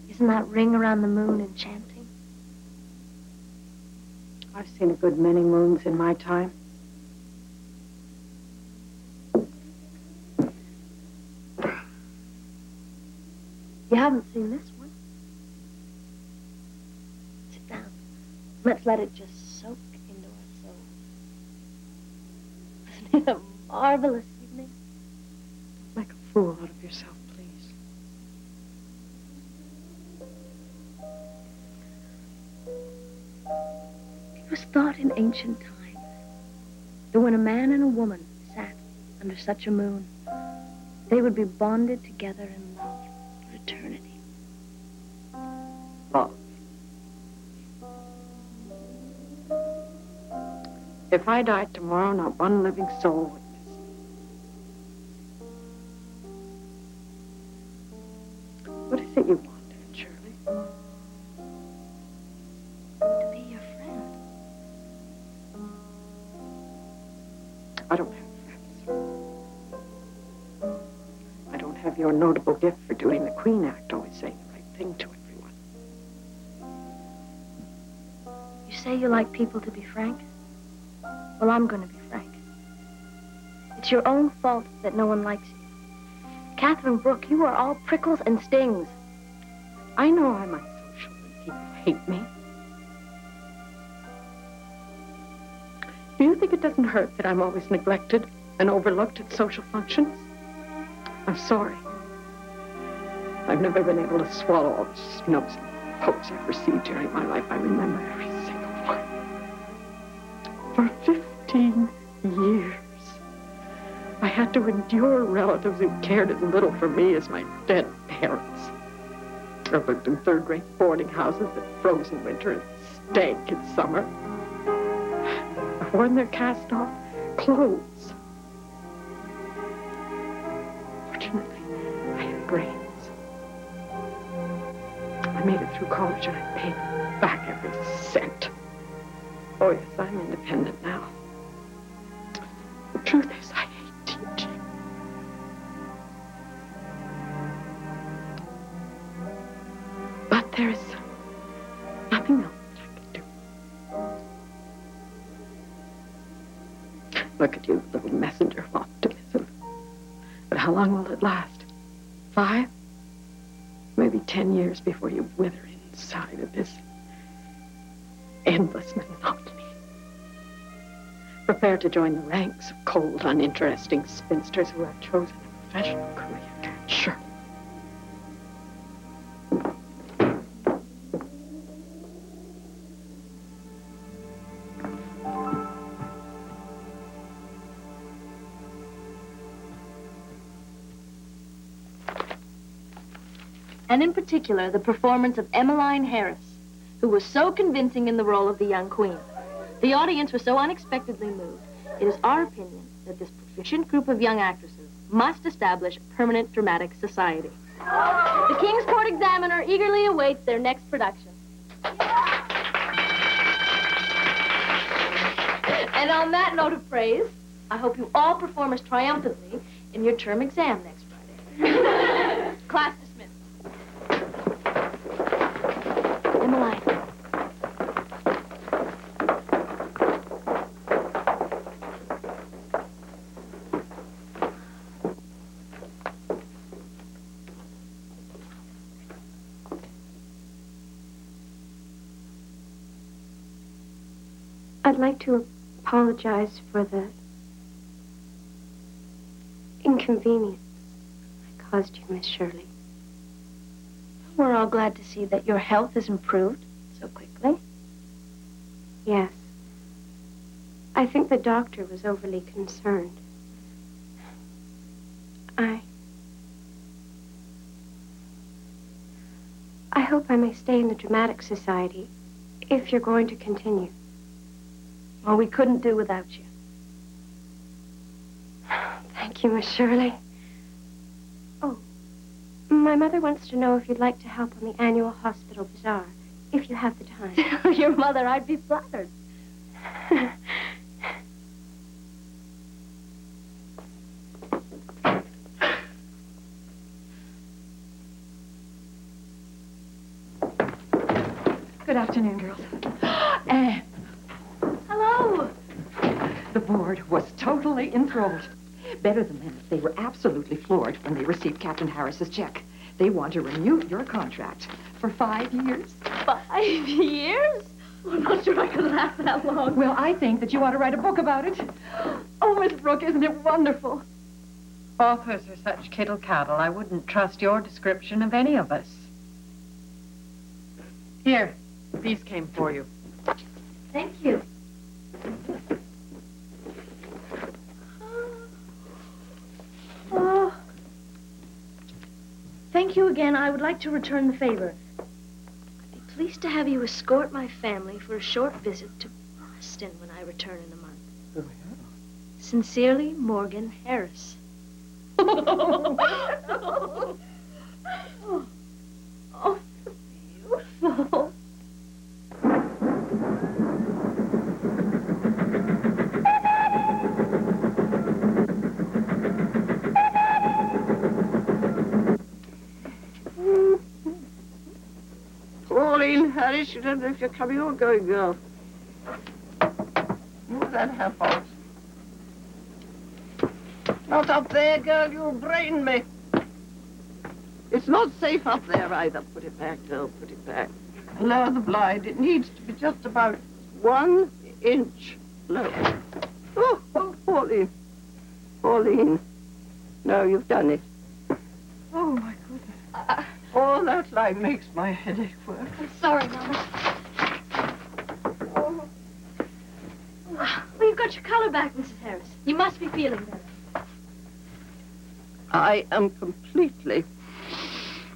Isn't that ring around the moon enchanting? I've seen a good many moons in my time. You haven't seen this one. Sit down. Let's let it just soak into our souls. Isn't it a marvelous evening? Make a fool out of yourself, please. It was thought in ancient times that when a man and a woman sat under such a moon, they would be bonded together in love for eternity. Love. If I died tomorrow, not one living soul would miss me. What is it you want, Aunt Shirley? To be your friend. I don't have friends. I don't have your notable gift for doing the Queen Act, always saying the right thing to everyone. say you like people to be frank? Well, I'm going to be frank. It's your own fault that no one likes you. Catherine Brooke, you are all prickles and stings. I know I'm unsocial and people hate me. Do you think it doesn't hurt that I'm always neglected and overlooked at social functions? I'm sorry. I've never been able to swallow all the snubs and pokes I've received during my life. I remember every single one. For 15 years, I had to endure relatives who cared as little for me as my dead parents. I lived in third-rate boarding houses that froze in winter and stank in summer. I've worn their cast-off clothes. Fortunately, I had brains. I made it through college and I paid back every cent. Oh, yes, I'm independent now. The truth is, I hate teaching. But there is nothing else that I can do. Look at you, little messenger of optimism. But how long will it last? 5? Maybe 10 years before you wither inside of this endless monotony. Prepare to join the ranks of cold, uninteresting spinsters who have chosen a professional career. Sure. And in particular, the performance of Emmeline Harris, who was so convincing in the role of the young queen. The audience was so unexpectedly moved. It is our opinion that this proficient group of young actresses must establish a permanent dramatic society. The King's Court Examiner eagerly awaits their next production. And on that note of praise, I hope you all perform as triumphantly in your term exam next Friday. Class dismissed. Emmeline. I'd like to apologize for the inconvenience I caused you, Miss Shirley. We're all glad to see that your health has improved so quickly. Yes. I think the doctor was overly concerned. I hope I may stay in the Dramatic Society if you're going to continue. Well, we couldn't do without you. Thank you, Miss Shirley. Oh, my mother wants to know if you'd like to help on the annual hospital bazaar, if you have the time. Your mother, I'd be flattered. Good afternoon, girls. Anne. Hello. The board was totally enthralled. Better than that, they were absolutely floored when they received Captain Harris's check. They want to renew your contract for 5 years. 5 years? I'm not sure I could last that long. Well, I think that you ought to write a book about it. Oh, Miss Brooke, isn't it wonderful? Authors are such kittle-cattle, I wouldn't trust your description of any of us. Here, these came for you. Thank you. Oh. Thank you again. I would like to return the favor. I'd be pleased to have you escort my family for a short visit to Boston when I return in a month. Oh, yeah. Sincerely, Morgan Harris. Oh, beautiful. Pauline, Harris, you don't know if you're coming or going, girl. Move that hat box. Not up there, girl. You'll brain me. It's not safe up there either. Put it back, girl. Put it back. Lower the blind. It needs to be just about 1 inch lower. Oh, Pauline. Pauline. No, you've done it. Oh, my goodness. Oh, that line makes my headache work. I'm sorry, Mama. Oh. Well, you've got your color back, Mrs. Harris. You must be feeling better. I am completely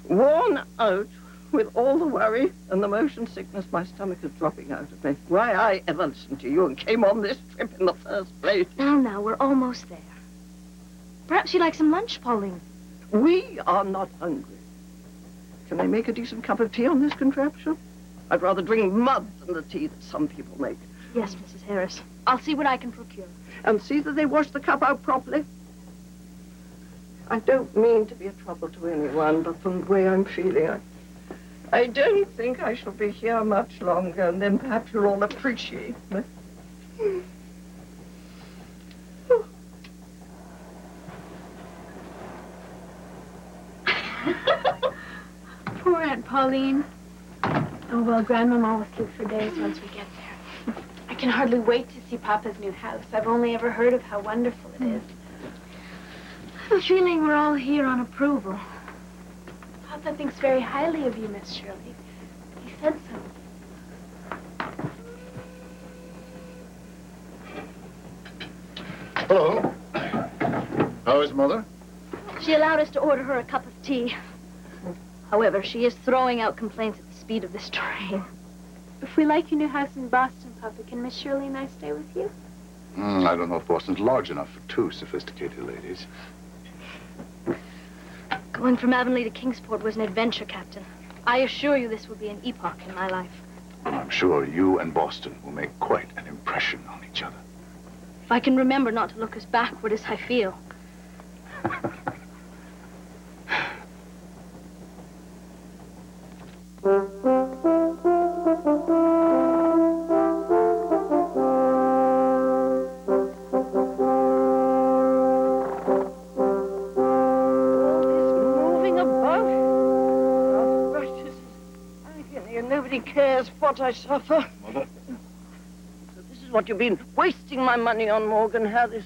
worn out with all the worry and the motion sickness. My stomach is dropping out of me. Why I ever listened to you and came on this trip in the first place. Now, we're almost there. Perhaps you'd like some lunch, Pauline. We are not hungry. Can I make a decent cup of tea on this contraption? I'd rather drink mud than the tea that some people make. Yes, Mrs. Harris. I'll see what I can procure. And see that they wash the cup out properly. I don't mean to be a trouble to anyone, but from the way I'm feeling, I don't think I shall be here much longer, and then perhaps you'll all appreciate me. Poor Aunt Pauline. Oh, well, Grandmama will sleep for days once we get there. I can hardly wait to see Papa's new house. I've only ever heard of how wonderful it is. I have a feeling we're all here on approval. Papa thinks very highly of you, Miss Shirley. He said so. Hello. How is Mother? She allowed us to order her a cup of tea. However, she is throwing out complaints at the speed of this train. If we like your new house in Boston, Papa, can Miss Shirley and I stay with you? I don't know if Boston's large enough for 2 sophisticated ladies. Going from Avonlea to Kingsport was an adventure, Captain. I assure you this will be an epoch in my life. I'm sure you and Boston will make quite an impression on each other. If I can remember not to look as backward as I feel. What I suffer. Mother? So this is what you've been wasting my money on, Morgan Harris.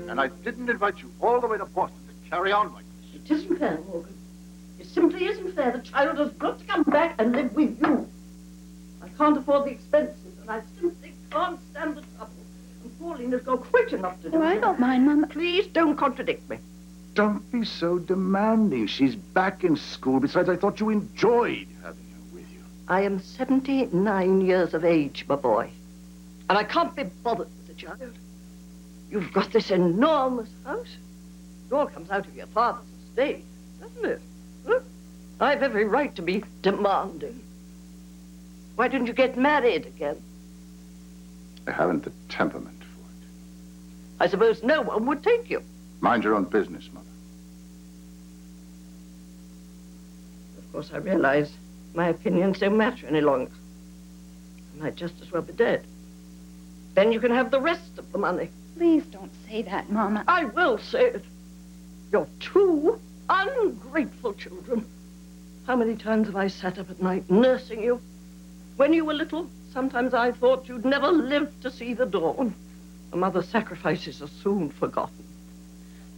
And I didn't invite you all the way to Boston to carry on like this. It isn't fair, Morgan. It simply isn't fair. The child has got to come back and live with you. I can't afford the expenses, and I simply can't stand the trouble. And Pauline has got quite enough to do. Oh, I don't mind, Mama. Please don't contradict me. Don't be so demanding. She's back in school. Besides, I thought you enjoyed having her with you. I am 79 years of age, my boy. And I can't be bothered with the child. You've got this enormous house. It all comes out of your father's estate, doesn't it? Huh? I've every right to be demanding. Why didn't you get married again? I haven't the temperament for it. I suppose no one would take you. Mind your own business, Mother. Of course, I realize my opinions don't matter any longer. I might just as well be dead. Then you can have the rest of the money. Please don't say that, Mama. I will say it. You're 2 ungrateful children. How many times have I sat up at night nursing you? When you were little, sometimes I thought you'd never live to see the dawn. A mother's sacrifices are soon forgotten.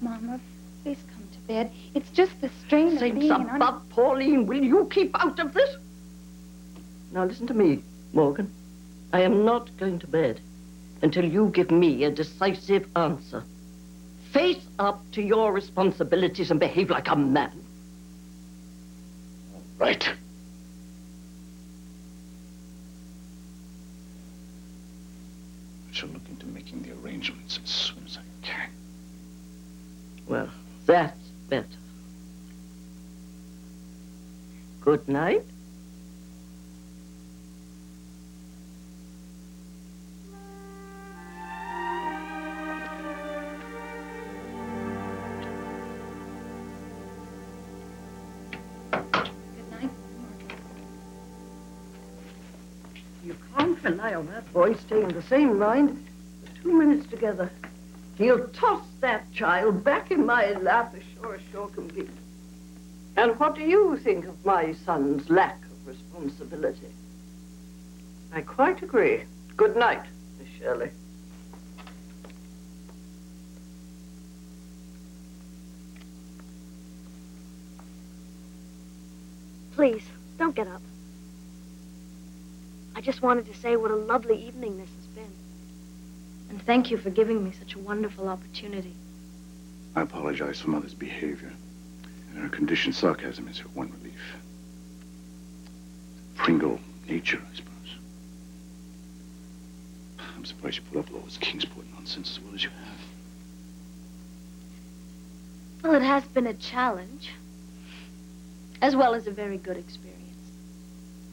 Mama, please come to bed. It's just the strain of Saints being an above, Pauline, will you keep out of this? Now listen to me, Morgan. I am not going to bed until you give me a decisive answer. Face up to your responsibilities and behave like a man. Right. I shall look into making the arrangements as soon as I can. Well, that's better. Good night. You can't rely on that boy staying the same mind for 2 minutes together. He'll toss that child back in my lap as sure can be. And what do you think of my son's lack of responsibility? I quite agree. Good night, Miss Shirley. Please, don't get up. I just wanted to say what a lovely evening this has been. And thank you for giving me such a wonderful opportunity. I apologize for Mother's behavior. In her condition, sarcasm is her one relief. Pringle nature, I suppose. I'm surprised you pulled up all this Kingsport nonsense as well as you have. Well, it has been a challenge, as well as a very good experience.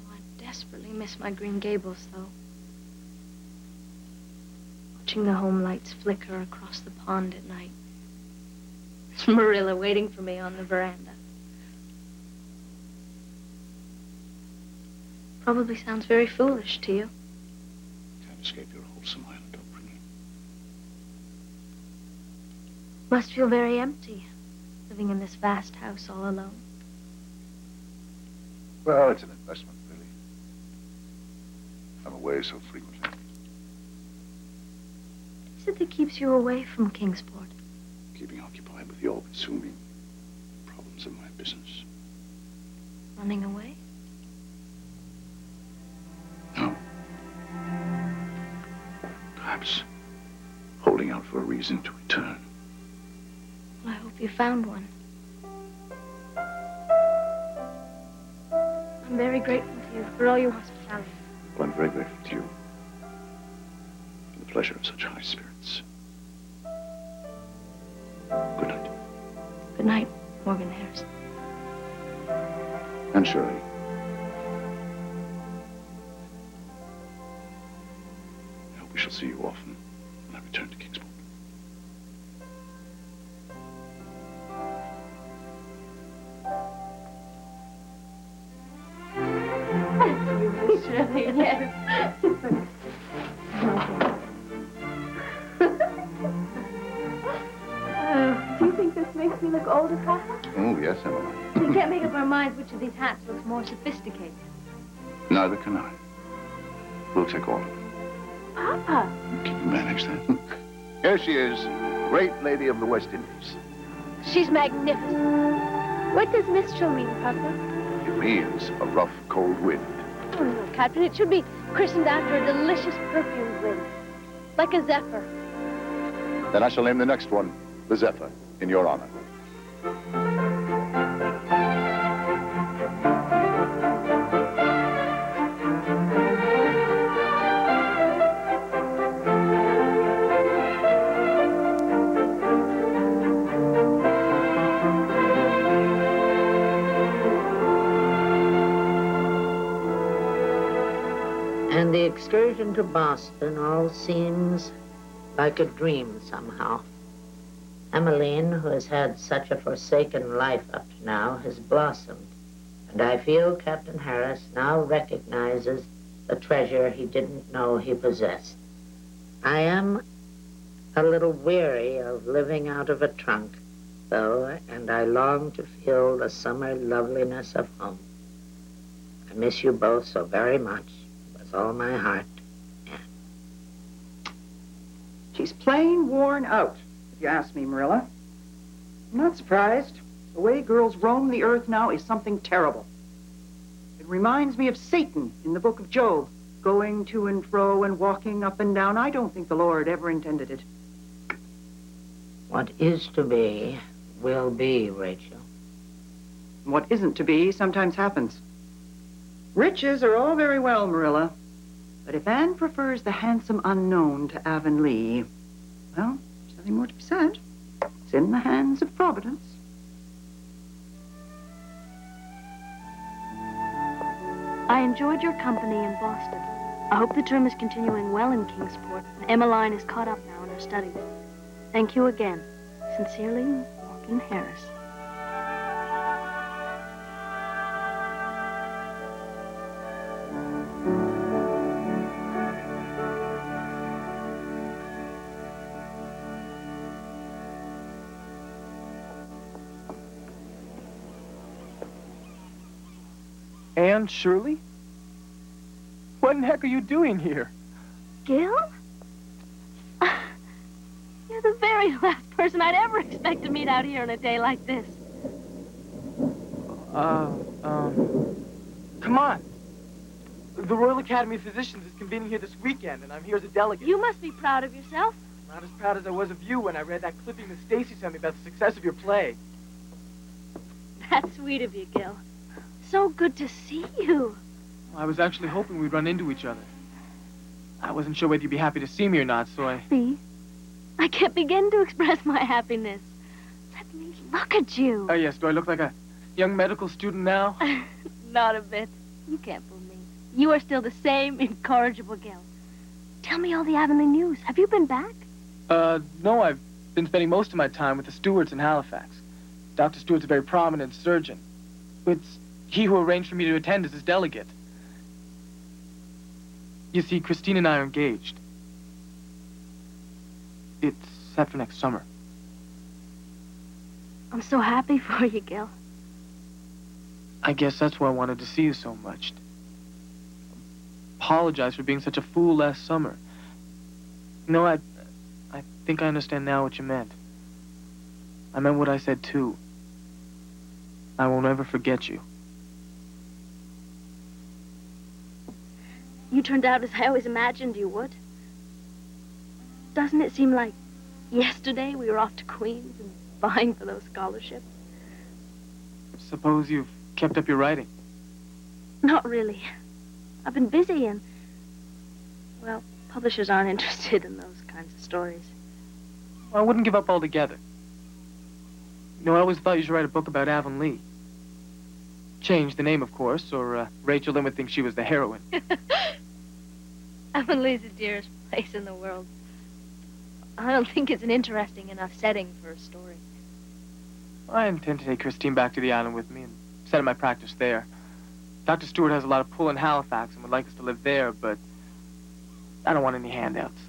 Oh, I desperately miss my Green Gables, though. Watching the home lights flicker across the pond at night. Marilla waiting for me on the veranda. Probably sounds very foolish to you. Can't escape your wholesome island upbringing. Must feel very empty, living in this vast house all alone. Well, it's an investment, really. I'm away so frequently. What is it that keeps you away from Kingsport? Keeping occupied with the all-consuming problems of my business. Running away? No. Perhaps holding out for a reason to return. Well, I hope you found one. I'm very grateful to you for all your hospitality. Well, I'm very grateful to you for the pleasure of such high spirits. Good night. Good night, Morgan Harrison. And Shirley. I hope we shall see you often when I return to Kingsport. Shirley, yes. Do you think this makes me look older, Papa? Oh, yes, Emily. We can't make up our minds which of these hats looks more sophisticated. Neither can I. We'll take all of them. Papa! Can you manage that? Here she is, great lady of the West Indies. She's magnificent. What does mistral mean, Papa? It means a rough, cold wind. Oh, no, Captain. It should be christened after a delicious perfumed wind. Like a zephyr. Then I shall name the next one the Zephyr, in your honor. And the excursion to Boston all seems like a dream somehow. Emmeline, who has had such a forsaken life up to now, has blossomed. And I feel Captain Harris now recognizes the treasure he didn't know he possessed. I am a little weary of living out of a trunk, though, and I long to feel the summer loveliness of home. I miss you both so very much, with all my heart. She's plain worn out, if you ask me, Marilla. I'm not surprised. The way girls roam the earth now is something terrible. It reminds me of Satan in the book of Job, going to and fro and walking up and down. I don't think the Lord ever intended it. What is to be will be, Rachel. What isn't to be sometimes happens. Riches are all very well, Marilla. But if Anne prefers the handsome unknown to Avonlea, well, there's nothing more to be said. It's in the hands of Providence. I enjoyed your company in Boston. I hope the term is continuing well in Kingsport, and Emmeline is caught up now in her studies. Thank you again. Sincerely, Morgan Harris. Anne Shirley? What in the heck are you doing here? Gil? You're the very last person I'd ever expect to meet out here on a day like this. Come on. The Royal Academy of Physicians is convening here this weekend, and I'm here as a delegate. You must be proud of yourself. Not as proud as I was of you when I read that clipping that Stacy sent me about the success of your play. That's sweet of you, Gil. So good to see you. I was actually hoping we'd run into each other. I wasn't sure whether you'd be happy to see me or not, so See? I can't begin to express my happiness. Let me look at you. Oh, yes. Do I look like a young medical student now? Not a bit. You can't fool me. You are still the same incorrigible Gil. Tell me all the Avonlea news. Have you been back? No, I've been spending most of my time with the Stewarts in Halifax. Dr. Stewart's a very prominent surgeon. It's he who arranged for me to attend as his delegate. You see, Christine and I are engaged. It's set for next summer. I'm so happy for you, Gil. I guess that's why I wanted to see you so much. Apologize for being such a fool last summer. No, I think I understand now what you meant. I meant what I said, too. I will never forget you. You turned out as I always imagined you would. Doesn't it seem like yesterday we were off to Queens and vying for those scholarships? Suppose you've kept up your writing. Not really. I've been busy and, well, publishers aren't interested in those kinds of stories. Well, I wouldn't give up altogether. You know, I always thought you should write a book about Avonlea. Change the name, of course, or Rachel Lynn would think she was the heroine. Avonlea's the dearest place in the world. I don't think it's an interesting enough setting for a story. I intend to take Christine back to the island with me and set up my practice there. Dr. Stewart has a lot of pull in Halifax and would like us to live there, but I don't want any handouts.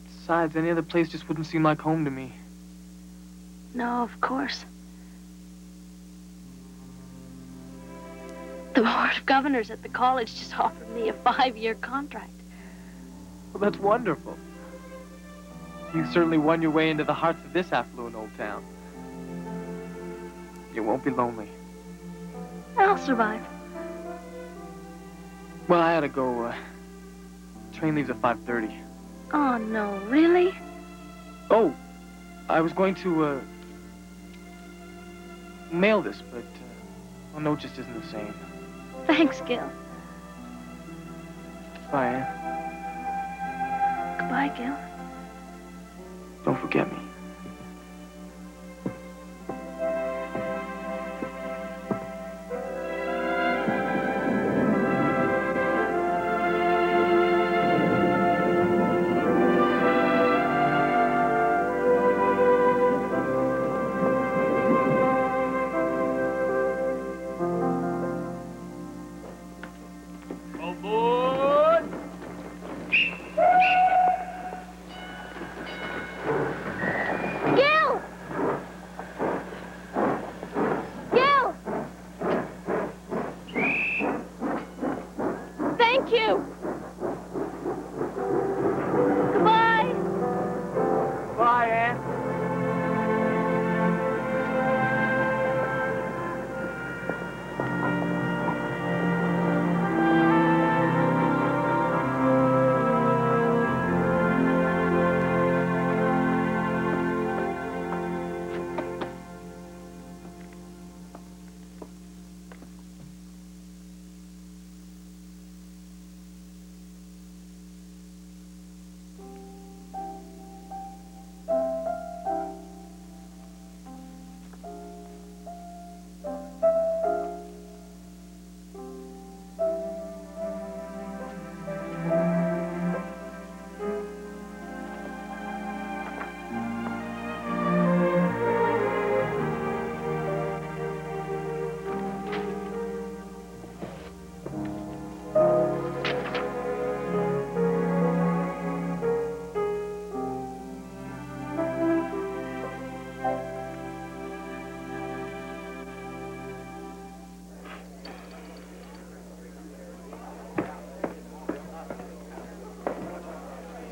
Besides, any other place just wouldn't seem like home to me. No, of course. The Board of Governors at the college just offered me a 5-year contract. Well, that's wonderful. You certainly won your way into the hearts of this affluent old town. You won't be lonely. I'll survive. Well, I had to go. Train leaves at 5:30. Oh, no, really? Oh, I was going to, mail this, but, well, no, it just isn't the same. Thanks, Gil. Bye, Anne. Goodbye, Gil. Don't forget me.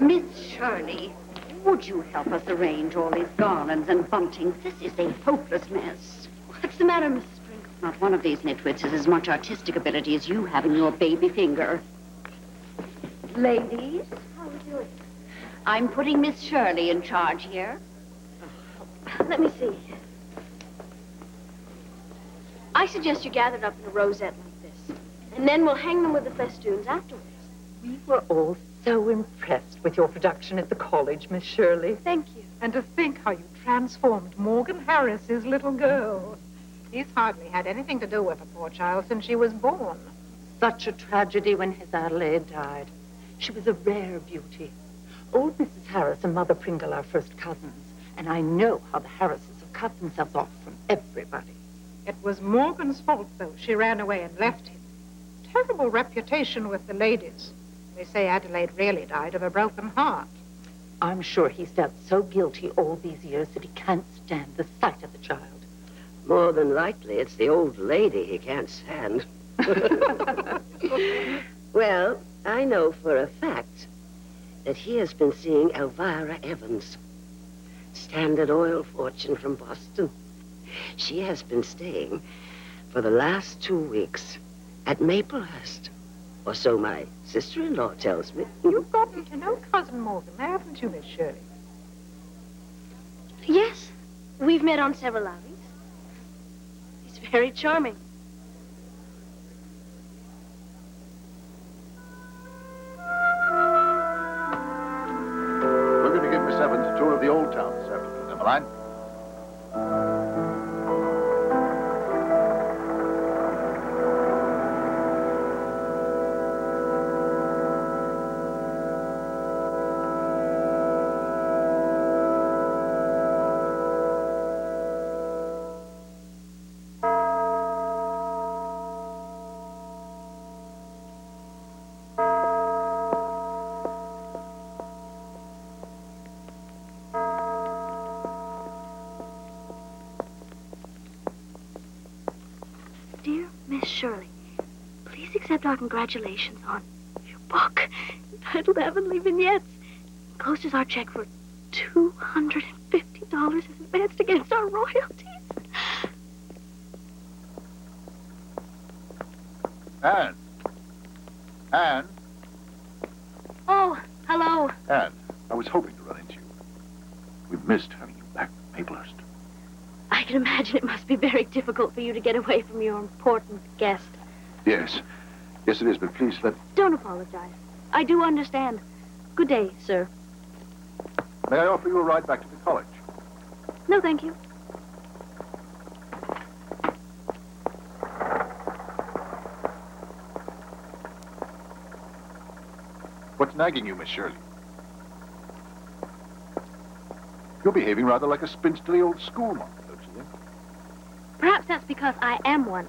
Miss Shirley, would you help us arrange all these garlands and buntings? This is a hopeless mess. What's the matter, Mrs. Pringle? Not one of these nitwits has as much artistic ability as you have in your baby finger. Ladies, How are we doing? I'm putting Miss Shirley in charge here. Let me see. I suggest you gather it up in a rosette like this. And then we'll hang them with the festoons afterwards. We were all so impressed with your production at the college, Miss Shirley. Thank you. And to think how you transformed Morgan Harris's little girl. He's hardly had anything to do with the poor child since she was born. Such a tragedy when his Adelaide died. She was a rare beauty. Old Mrs. Harris and Mother Pringle are first cousins, and I know how the Harrises have cut themselves off from everybody. It was Morgan's fault, though. She ran away and left him. Terrible reputation with the ladies. They say Adelaide really died of a broken heart. I'm sure he's felt so guilty all these years that he can't stand the sight of the child. More than likely, it's the old lady he can't stand. Well, I know for a fact that he has been seeing Elvira Evans, Standard Oil fortune from Boston. She has been staying for the last 2 weeks at Maplehurst, or so my sister-in-law tells me. You've gotten to know Cousin Morgan, haven't you, Miss Shirley? Yes, we've met on several outings. He's very charming. We're going to give Miss Evans a tour of the old town this afternoon, Emmeline. Dear Miss Shirley, please accept our congratulations on your book entitled Avonlea Vignettes. Encloses our check for $250 as advanced against our royalties. Anne. Anne. Oh, hello. Anne, I was hoping to run into you. We've missed having you back at Maplehurst. I can imagine it must be very difficult for you to get away from your important guest. Yes. Yes, it is, but please let... Don't apologize. I do understand. Good day, sir. May I offer you a ride back to the college? No, thank you. What's nagging you, Miss Shirley? You're behaving rather like a spinsterly old schoolmarm, don't you think? Perhaps that's because I am one.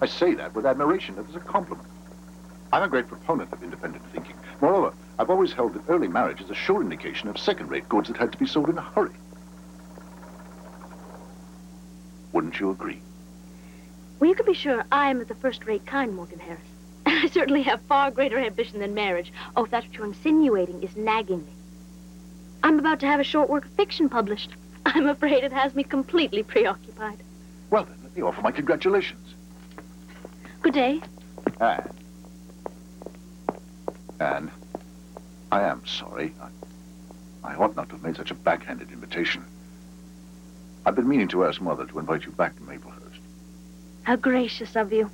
I say that with admiration, that is a compliment. I'm a great proponent of independent thinking. Moreover, I've always held that early marriage is a sure indication of second-rate goods that had to be sold in a hurry. Wouldn't you agree? Well, you can be sure I am of the first-rate kind, Morgan Harris. And I certainly have far greater ambition than marriage. Oh, if that's what you're insinuating is nagging me. I'm about to have a short work of fiction published. I'm afraid it has me completely preoccupied. Well, then, let me offer my congratulations. Good day. Anne, I am sorry. I ought not to have made such a backhanded invitation. I've been meaning to ask Mother to invite you back to Maplehurst. How gracious of you.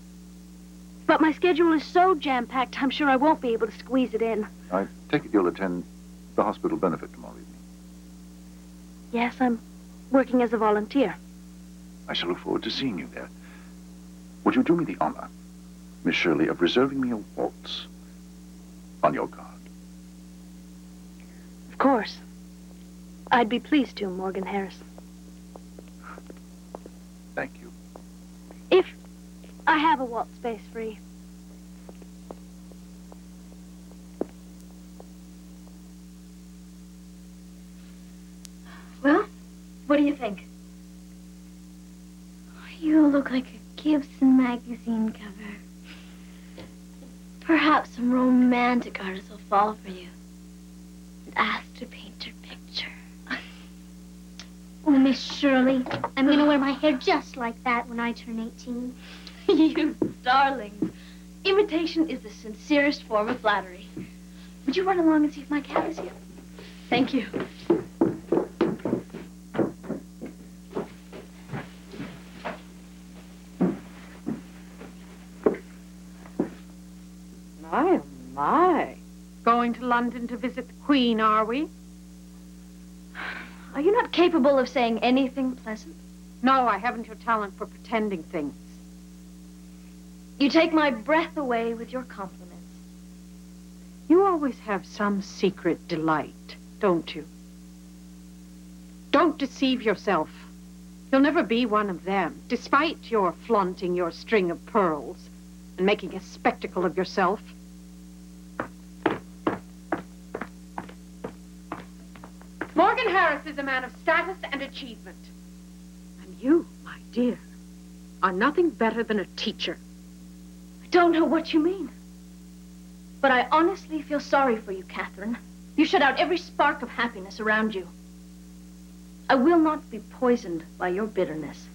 But my schedule is so jam-packed, I'm sure I won't be able to squeeze it in. I take it you'll attend the hospital benefit tomorrow evening. Yes, I'm working as a volunteer. I shall look forward to seeing you there. Would you do me the honor, Miss Shirley, of reserving me a waltz on your card? Of course. I'd be pleased to, Morgan Harris. Thank you. If I have a waltz space free. Well, what do you think? You look like a Gibson magazine cover. Perhaps some romantic artist will fall for you. asked to paint her picture. Oh, Miss Shirley, I'm going to wear my hair just like that when I turn 18. You darlings. Imitation is the sincerest form of flattery. Would you run along and see if my cab is here? Thank you. My, oh my. Going to London to visit the Queen, are we? Are you not capable of saying anything pleasant? No, I haven't your talent for pretending things. You take my breath away with your compliments. You always have some secret delight, don't you? Don't deceive yourself. You'll never be one of them, despite your flaunting your string of pearls and making a spectacle of yourself. Morgan Harris is a man of status and achievement. And you, my dear, are nothing better than a teacher. I don't know what you mean. But I honestly feel sorry for you, Catherine. You shut out every spark of happiness around you. I will not be poisoned by your bitterness.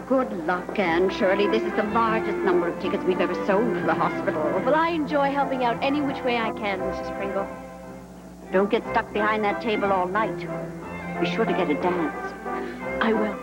Good luck, Anne Shirley. This is the largest number of tickets we've ever sold for the hospital. Well, I enjoy helping out any which way I can, Mrs. Pringle. Don't get stuck behind that table all night. Be sure to get a dance. I will.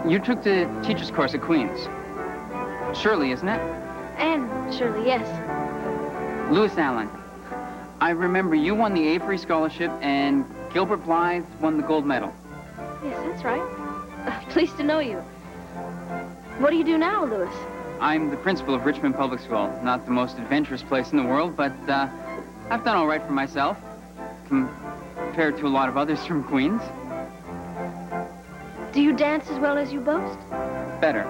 You took the teacher's course at Queen's. Shirley, isn't it? Anne Shirley, yes. Lewis Allen. I remember you won the Avery Scholarship and Gilbert Blythe won the gold medal. Yes, that's right. Pleased to know you. What do you do now, Lewis? I'm the principal of Richmond Public School. Not the most adventurous place in the world, but I've done all right for myself compared to a lot of others from Queen's. Do you dance as well as you boast? Better.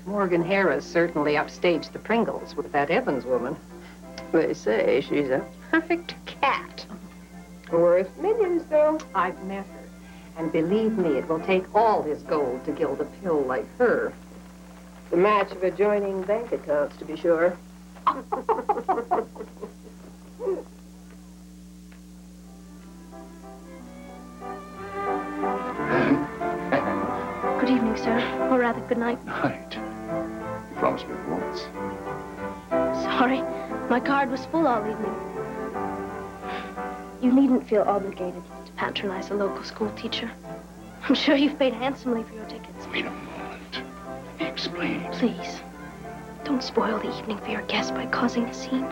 Morgan Harris certainly upstaged the Pringles with that Evans woman. They say she's a Perfect cat. worth millions, though. I've met her. And believe me, it will take all his gold to gild a pill like her. The match of adjoining bank accounts, to be sure. Good evening, sir. Or rather, good night. Night. You promised me once. Sorry, my card was full all evening. You needn't feel obligated to patronize a local school teacher. I'm sure you've paid handsomely for your tickets. Wait a moment. Let me explain. Please, don't spoil the evening for your guests by causing a scene.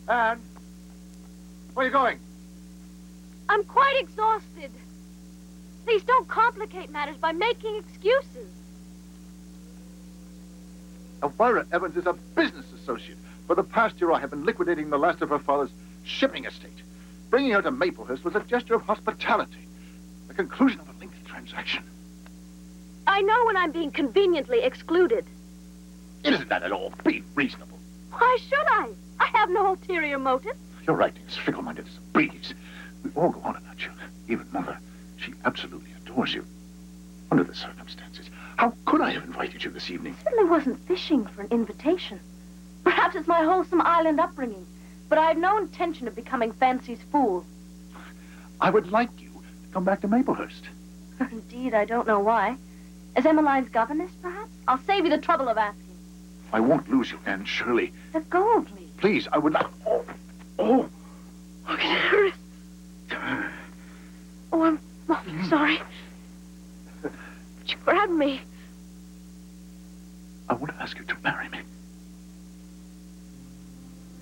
Anne, where are you going? I'm quite exhausted. Please don't complicate matters by making excuses. Elvira Evans is a business associate. For the past year, I have been liquidating the last of her father's shipping estate. Bringing her to Maplehurst was a gesture of hospitality, the conclusion of a lengthy transaction. I know when I'm being conveniently excluded. Isn't that at all? Be reasonable. Why should I? I have no ulterior motive. You're acting as fickle-minded as a breeze. We all go on about you. Even Mother. She absolutely adores you. Under the circumstances, how could I have invited you this evening? I certainly wasn't fishing for an invitation. Perhaps it's my wholesome island upbringing, but I have no intention of becoming Fancy's fool. I would like you to come back to Maplehurst. Indeed, I don't know why. As Emmeline's governess, perhaps? I'll save you the trouble of asking. I won't lose you, Anne Shirley. Let go of me. Please, I would not. Oh. Look at her wrist. Oh, I'm awfully sorry. She grabbed me. I want to ask you to marry me.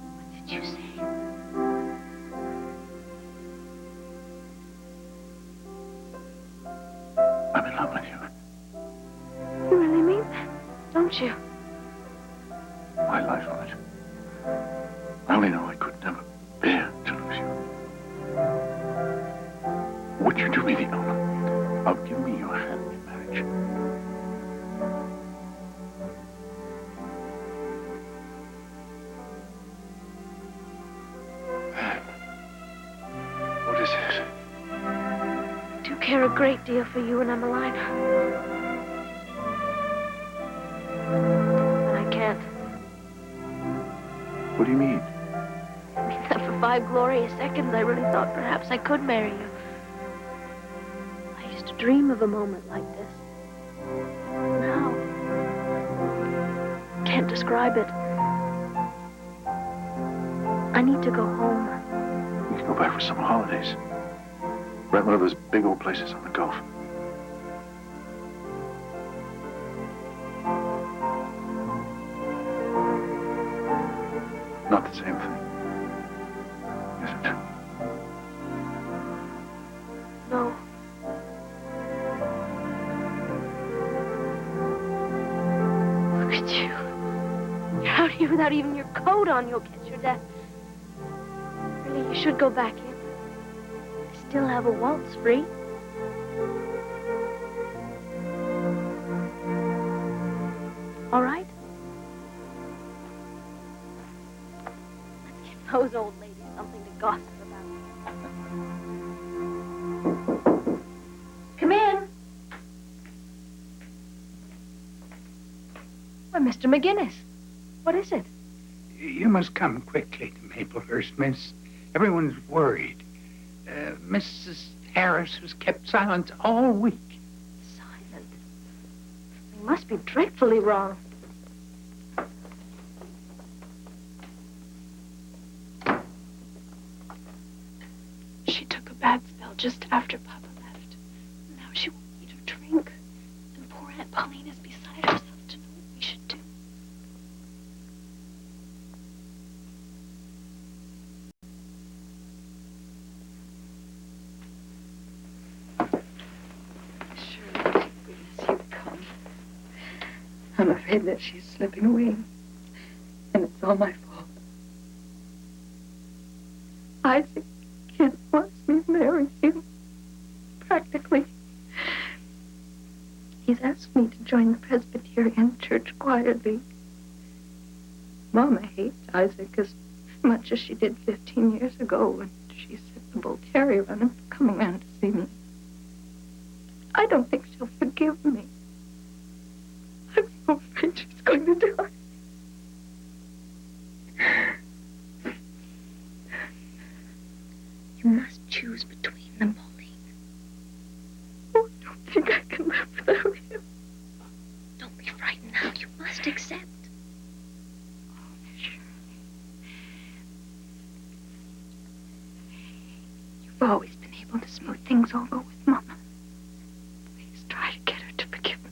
What did you say? I'm in love with you. You really mean that, don't you? My life on it. I only know I could never bear to lose you. Would you do me the honor of giving me your hand in marriage? What is it? I do care a great deal for you and Emmeline. But I can't. What do you mean? I mean that for 5 glorious seconds, I really thought perhaps I could marry you. I used to dream of a moment like this. Now, can't describe it. I need to go home. We can go back for summer holidays. Rent one of those big old places on the Gulf. Not the same thing, is it? No. Look at you. You're out here without even your coat on. You'll catch your death. Really, you should go back in. I still have a waltz free. All right? Let's give those old ladies something to gossip about. Come in. Why, Mr. McGinnis. What is it? You must come quickly to Maplehurst, miss. Everyone's worried. Mrs. Harris has kept silent all week. Silent? They must be dreadfully wrong. She took a bad spell just after Papa left. Now she won't eat or drink. And poor Aunt Pauline is beside herself to know what we should do. I'm afraid that she's slipping away. And it's all my fault. Isaac Kent wants me to marry him. Practically. He's asked me to join the Presbyterian Church Choir League. Mama hates Isaac as much as she did 15 years ago when she set the bull terrier on him for coming around to see me. I don't think she'll forgive me. I'm so afraid she's going to die. You must choose between them, Pauline. Oh, I don't think I can live without him. Don't be frightened now. You must accept. You've always been able to smooth things over with Mama. Please try to get her to forgive me.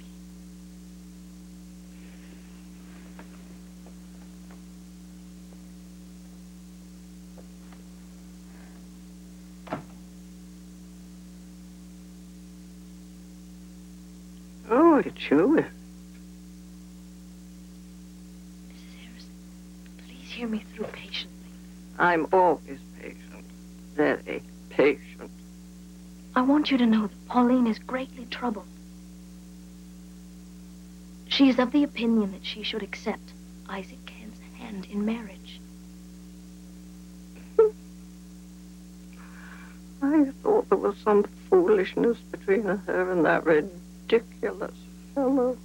know it, you know it. Please hear me through patiently. I'm always patient. Very patient. I want you to know that Pauline is greatly troubled. She is of the opinion that she should accept Isaac Kent's hand in marriage. I thought there was some foolishness between her and that ridiculous fellow.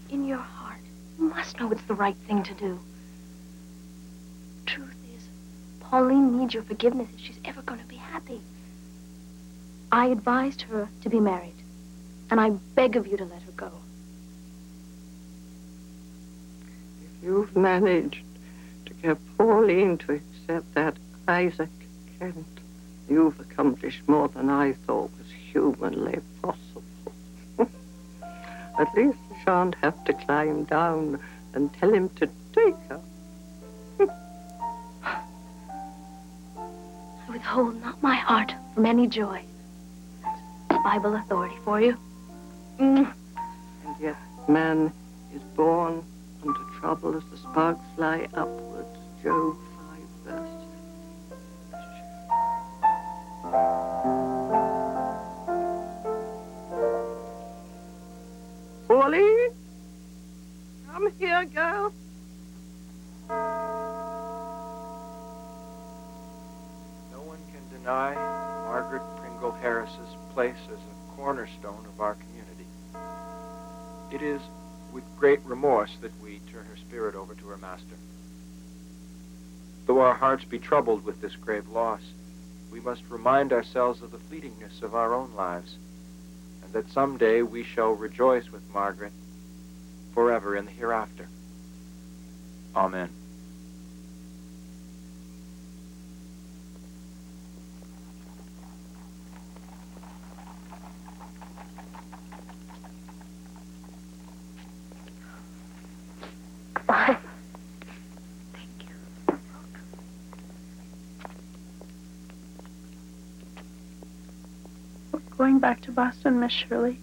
In your heart, you must know it's the right thing to do. Truth is, Pauline needs your forgiveness if she's ever going to be happy. I advised her to be married, and I beg of you to let her go. If you've managed to get Pauline to accept that Isaac Kent, you've accomplished more than I thought was humanly possible. At least you shan't have to climb down and tell him to take her. I withhold not my heart from any joy. That's Bible authority for you. And yet man is born under trouble as the sparks fly upwards. Job 5 verse. Pauline, come here, girl. No one can deny Margaret Pringle Harris's place as a cornerstone of our community. It is with great remorse that we turn her spirit over to her master. Though our hearts be troubled with this grave loss, we must remind ourselves of the fleetingness of our own lives, and that someday we shall rejoice with Margaret forever in the hereafter. Amen. Bye. We're going back to Boston, Miss Shirley.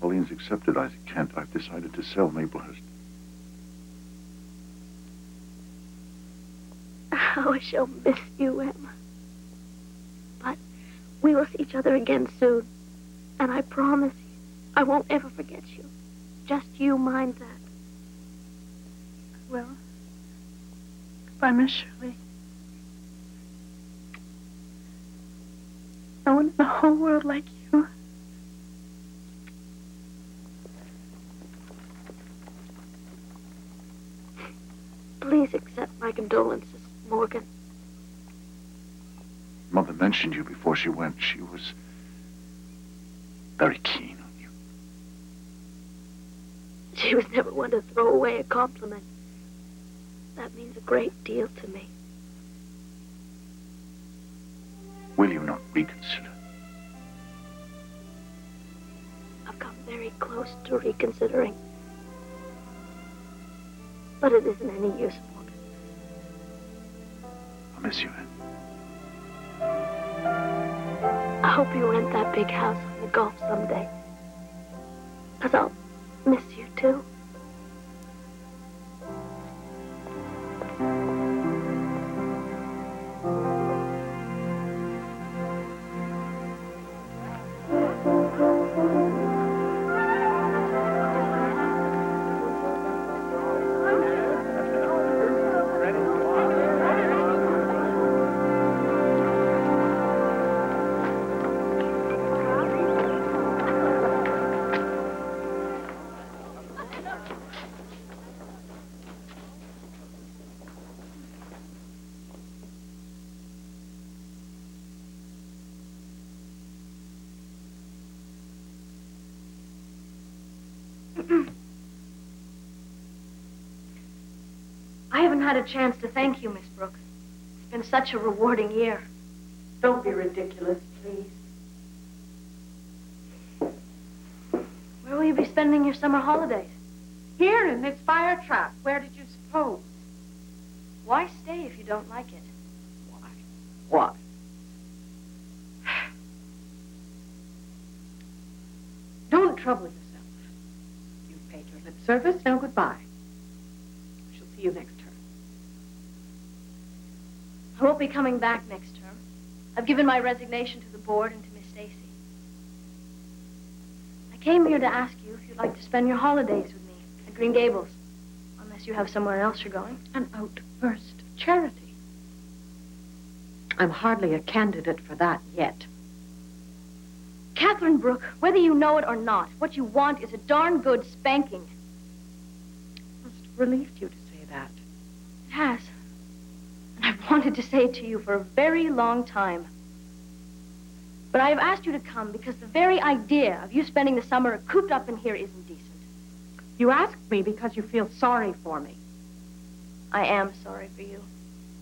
Pauline's accepted Isaac Kent. I've decided to sell Maplehurst. How I shall miss you, Emma. But we will see each other again soon. And I promise you, I won't ever forget you. Just you mind that. Well, goodbye, Miss Shirley. No one in the whole world like you. Please accept my condolences, Morgan. Mother mentioned you before she went. She was very keen on you. She was never one to throw away a compliment. That means a great deal to me. Will you not reconsider? I've come very close to reconsidering. But it isn't any use, Morgan. I miss you, Anne. I hope you rent that big house on the Gulf someday. 'Cause I'll miss you, too. I haven't had a chance to thank you, Miss Brooks. It's been such a rewarding year. Don't be ridiculous, please. Where will you be spending your summer holidays? Here in this fire trap. Where did you suppose? Why stay if you don't like it? Why? Don't trouble yourself. You've paid your lip service. Now goodbye. I shall see you next term. I won't be coming back next term. I've given my resignation to the board and to Miss Stacy. I came here to ask you if you'd like to spend your holidays with me at Green Gables, unless you have somewhere else you're going. An outburst of charity. I'm hardly a candidate for that yet. Catherine Brooke, whether you know it or not, what you want is a darn good spanking. It must have relieved you to say that. It has. And I've wanted to say it to you for a very long time. But I have asked you to come because the very idea of you spending the summer cooped up in here isn't decent. You asked me because you feel sorry for me. I am sorry for you.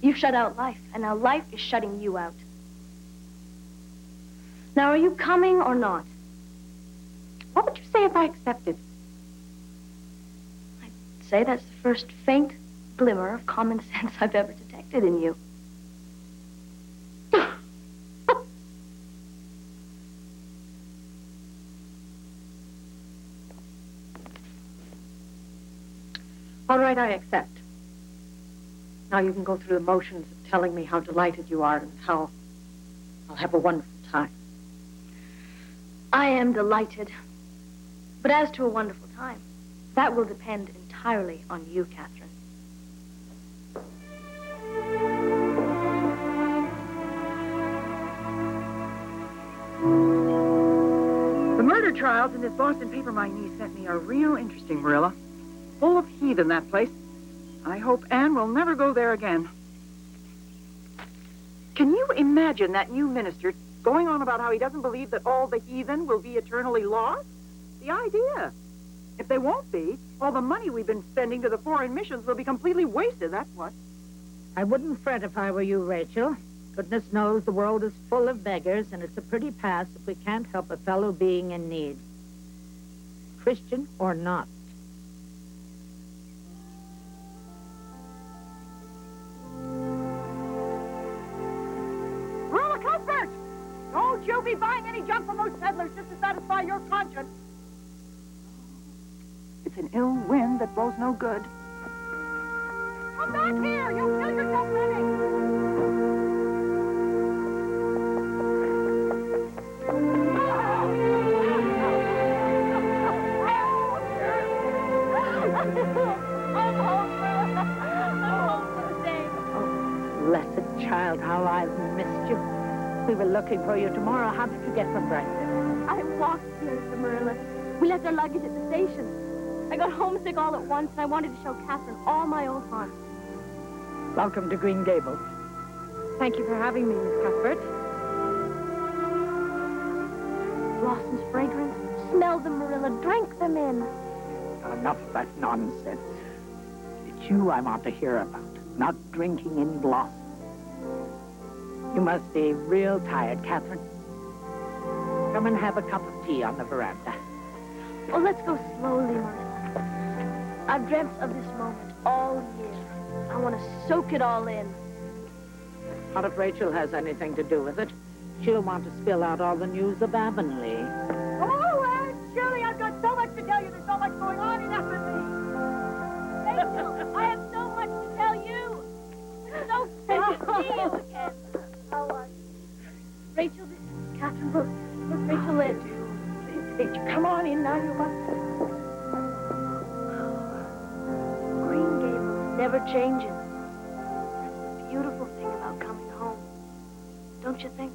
You've shut out life, and now life is shutting you out. Now, are you coming or not? What would you say if I accepted? I'd say that's the first faint glimmer of common sense I've ever detected in you. All right, I accept. Now you can go through the motions of telling me how delighted you are and how I'll have a wonderful time. I am delighted. But as to a wonderful time, that will depend entirely on you, Catherine. The murder trials in this Boston paper my niece sent me are real interesting, Marilla. Full of heathen, that place. I hope Anne will never go there again. Can you imagine that new minister going on about how he doesn't believe that all the heathen will be eternally lost? The idea. If they won't be, all the money we've been spending to the foreign missions will be completely wasted, that's what. I wouldn't fret if I were you, Rachel. Goodness knows the world is full of beggars, and it's a pretty pass if we can't help a fellow being in need. Christian or not. Marilla Cuthbert! Don't you be buying any junk from those peddlers just to satisfy your conscience. It's an ill wind that blows no good. Come back here! You'll kill yourself running! Blessed child, how I've missed you. We were looking for you tomorrow. How did you get from breakfast? I walked here, Mr. Marilla. We left our luggage at the station. I got homesick all at once, and I wanted to show Catherine all my old haunts. Welcome to Green Gables. Thank you for having me, Miss Cuthbert. Blossoms fragrant. Smell them, Marilla. Drink them in. Enough of that nonsense. It's you I want to hear about, not drinking in blossom. You must be real tired, Catherine. Come and have a cup of tea on the veranda. Oh, let's go slowly, Marilla. I've dreamt of this moment all year. I want to soak it all in. What if Rachel has anything to do with it? She'll want to spill out all the news of Avonlea. Oh, Aunt Shirley, I've got so much to tell you. There's so much going on in Avonlea. Rachel, I have so much to tell you. It's so good to see you again. How are you? Rachel, this is Catherine Brooke. Rachel Lynn. Rachel, come on in now. You must. Green Gables never changes. That's the beautiful thing about coming home. Don't you think?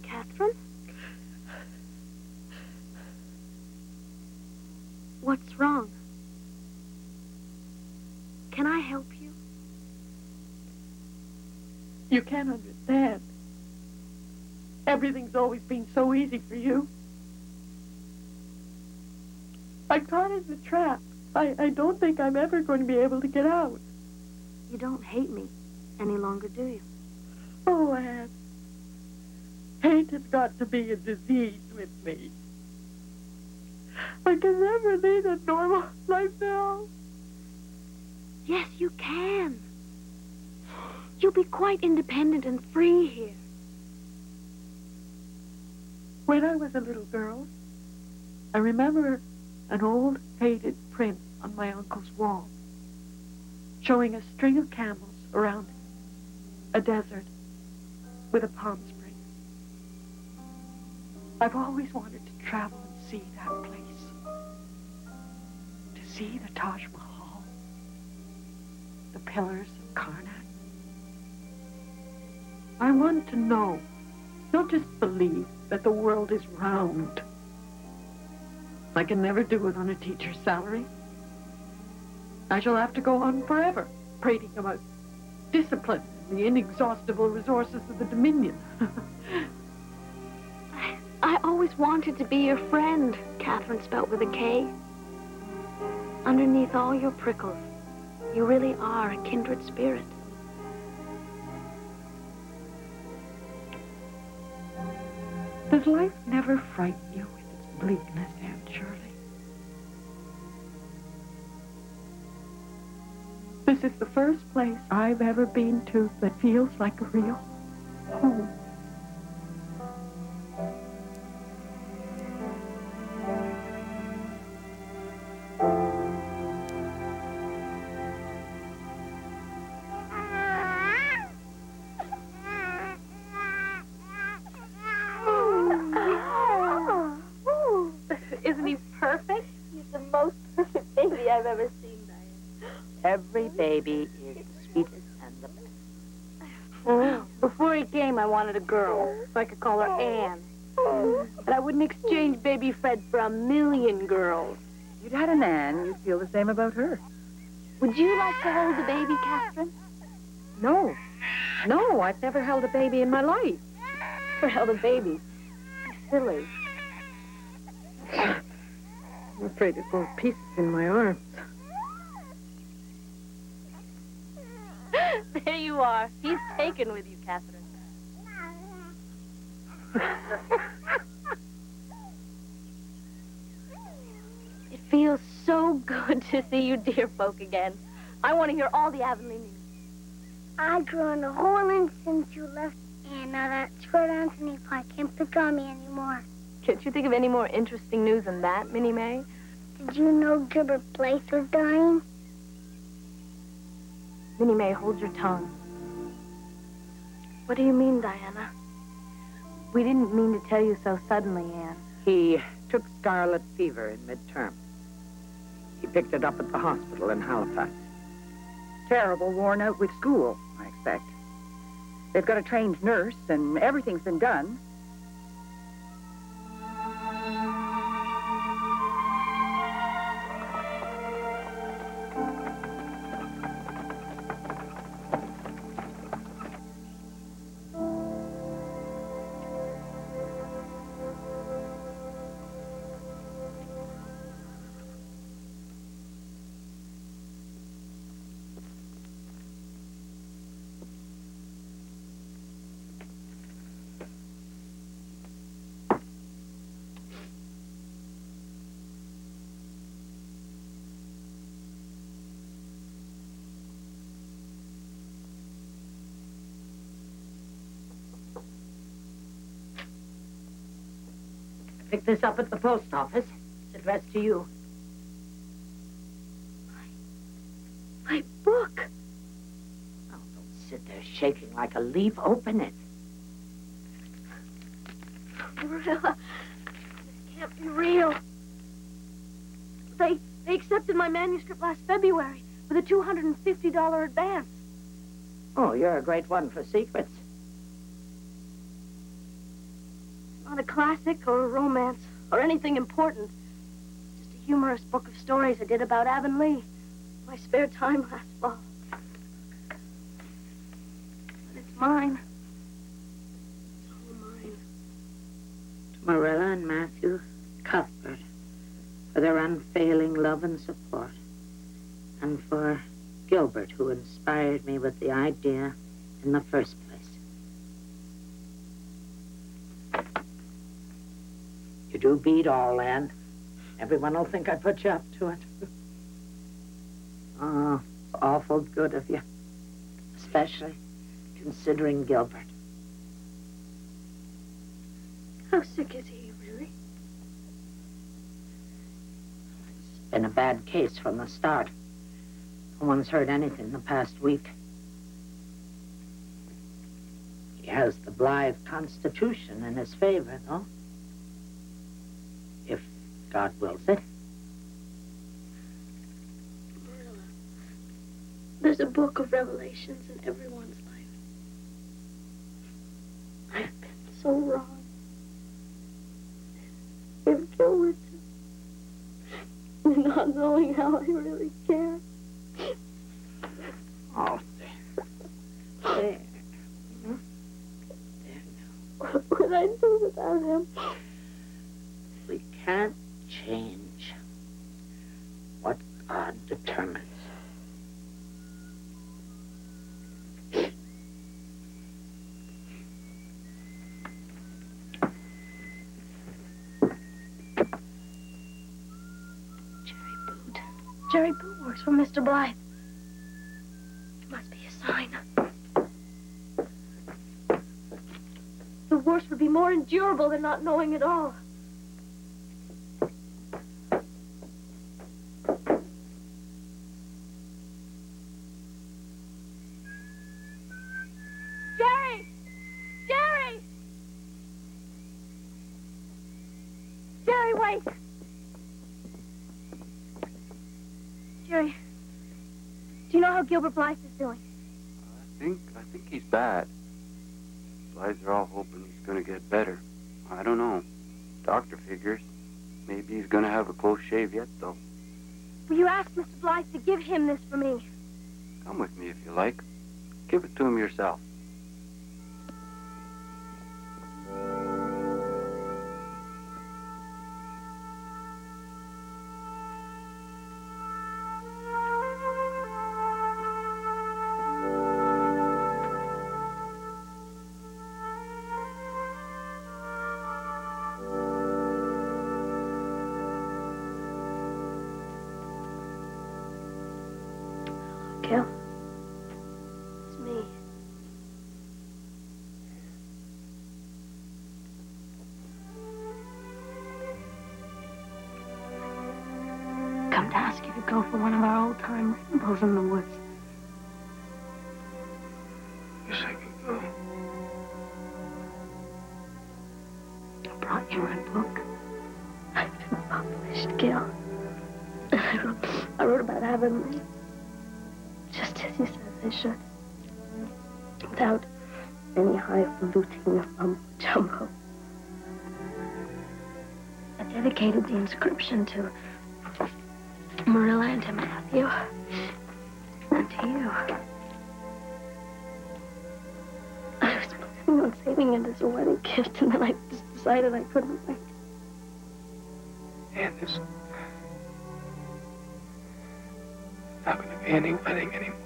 Catherine? What's wrong? Can I help you? You can't understand. Everything's always been so easy for you. I'm caught in the trap. I don't think I'm ever going to be able to get out. You don't hate me any longer, do you? Oh, Anne. Hate has got to be a disease with me. I can never lead a normal life now. Yes, you can. You'll be quite independent and free here. When I was a little girl, I remember an old faded print on my uncle's wall, showing a string of camels around a desert with a palm spring. I've always wanted to travel and see that place. To see the Taj Mahal, the pillars of Karnak. I want to know, not just believe, that the world is round. I can never do it on a teacher's salary. I shall have to go on forever, prating about discipline and the inexhaustible resources of the Dominion. I always wanted to be your friend, Catherine, spelt with a K. Underneath all your prickles, you really are a kindred spirit. Does life never frighten you with its bleakness, Aunt Shirley? This is the first place I've ever been to that feels like a real home. Isn't he perfect? He's the most perfect baby I've ever seen, Diane. Every baby is the sweetest and the best. Before he came, I wanted a girl, so I could call her Anne. But I wouldn't exchange baby Fred for 1,000,000 girls. If you'd had an Anne, you'd feel the same about her. Would you like to hold a baby, Catherine? No. No, I've never held a baby in my life. Never held a baby. Silly. I'm afraid it's all pieces in my arms. There you are. He's taken with you, Catherine. It feels so good to see you dear folk again. I want to hear all the Avonlea news. I've grown a whole inch since you left, and now that short Anthony Park can't pick on me anymore. Can't you think of any more interesting news than that, Minnie May? Did you know Gilbert Blythe was dying? Minnie May, hold your tongue. What do you mean, Diana? We didn't mean to tell you so suddenly, Anne. He took scarlet fever in midterm. He picked it up at the hospital in Halifax. Terrible, worn out with school, I expect. They've got a trained nurse, and everything's been done. Pick this up at the post office. It's addressed to you. My book. Oh, don't sit there shaking like a leaf. Open it. Marilla, this can't be real. They accepted my manuscript last February with a $250 advance. Oh, you're a great one for secrets. Not a classic or a romance or anything important. Just a humorous book of stories I did about Avonlea. My spare time last fall. But it's mine. It's all mine. To Marilla and Matthew Cuthbert for their unfailing love and support. And for Gilbert, who inspired me with the idea in the first place. You do beat all, Anne. Everyone will think I put you up to it. Oh, awful good of you. Especially considering Gilbert. How sick is he, really? It's been a bad case from the start. No one's heard anything the past week. He has the Blythe Constitution in his favor, though. If God wills it. Marilla, there's a book of revelations in everyone's life. I've been so wrong. If Gilbert, not knowing how I really care. Oh, there. What would I do without him? We can't change what God determines. Jerry Boot works for Mr. Blythe. It must be a sign. The worst would be more endurable than not knowing at all. Jerry! Jerry! Jerry, wait! Jerry, do you know how Gilbert Blythe is doing? I think he's bad. Blythes are all hoping he's gonna get better. I don't know. Doctor figures. Maybe he's gonna have a close shave yet, though. Will you ask Mr. Blythe to give him this for me? Come with me if you like. Give it to him yourself. Gil, it's me. Come to ask you to go for one of our old-time rambles in the woods. Wish I could go. I brought you my book. I've been published, Gil. I wrote about Avonlea. Just as you said they should. Without any highfalutin mumbo-jumbo. I dedicated the inscription to Marilla and to Matthew. And to you. I was planning on saving it as a wedding gift, and then I just decided I couldn't wait. And there's not going to be any wedding anymore.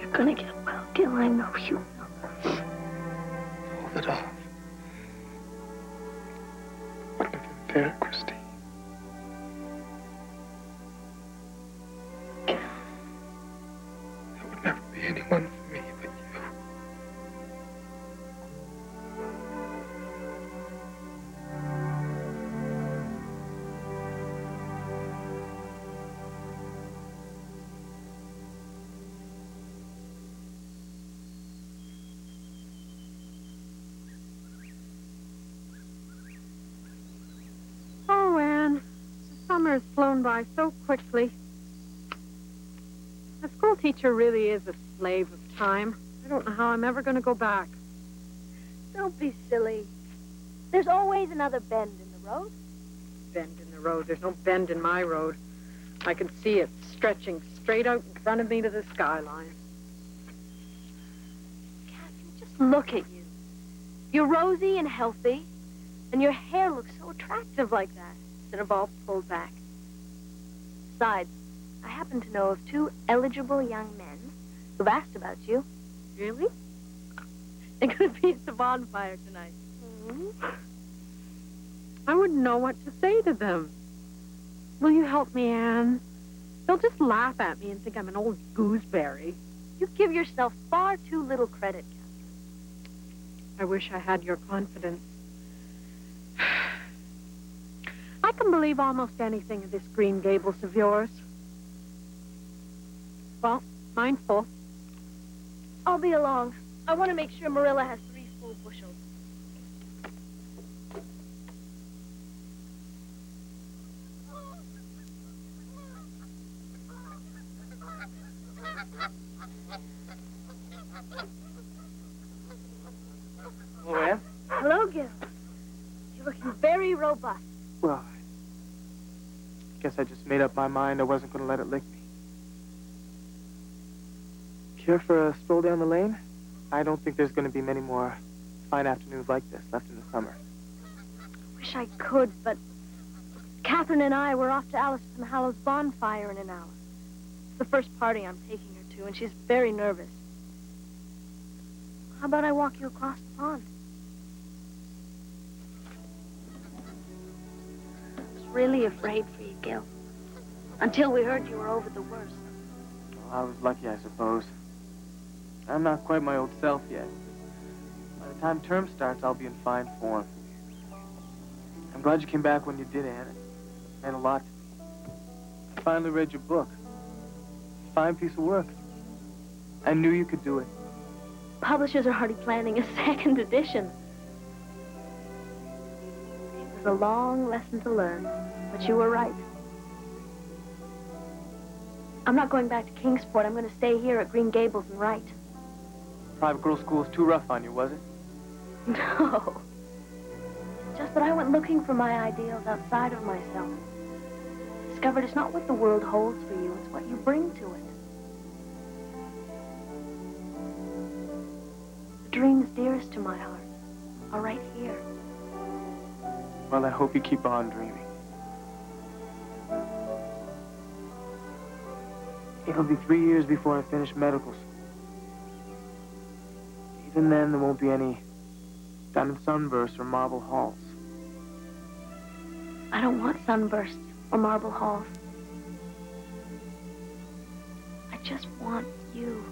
You're gonna get well, Gil. I know you will. Hold it off. Wouldn't have been fair, Christine. There would never be anyone for me but you. Oh, Anne, the summer has flown by so quickly. A school teacher really is a slave of time. I don't know how I'm ever going to go back. Don't be silly. There's always another bend in the road. Bend in the road. There's no bend in my road. I can see it stretching straight out in front of me to the skyline. Catherine, just look at you. You're rosy and healthy, and your hair looks so attractive like that, instead of all pulled back. Besides, I happen to know of 2 eligible young men who've asked about you. Really? They're going to be at the bonfire tonight. I wouldn't know what to say to them. Will you help me, Anne? They'll just laugh at me and think I'm an old gooseberry. You give yourself far too little credit, Catherine. I wish I had your confidence. I can believe almost anything of this Green Gables of yours. Well, mine's full. I'll be along. I want to make sure Marilla has 3 full bushels. Hello, Anne. Hello, Gil. You're looking very robust. Well, I guess I just made up my mind I wasn't going to let it lick me. Care for a stroll down the lane? I don't think there's going to be many more fine afternoons like this left in the summer. Wish I could, but Catherine and I were off to Alice Hallow's bonfire in an hour. It's the first party I'm taking her to, and she's very nervous. How about I walk you across the pond? I was really afraid for you, Gil. Until we heard you were over the worst. Well, I was lucky, I suppose. I'm not quite my old self yet. By the time term starts, I'll be in fine form. I'm glad you came back when you did, Anne. It meant a lot to me. I finally read your book. Fine piece of work. I knew you could do it. Publishers are already planning a 2nd edition. It was a long lesson to learn, but you were right. I'm not going back to Kingsport. I'm going to stay here at Green Gables and write. Private girls' school was too rough on you, was it? No. Just that I went looking for my ideals outside of myself. Discovered it's not what the world holds for you, it's what you bring to it. The dreams dearest to my heart are right here. Well, I hope you keep on dreaming. It'll be 3 years before I finish medical school. Even then, there won't be any diamond sunbursts or marble halls. I don't want sunbursts or marble halls. I just want you.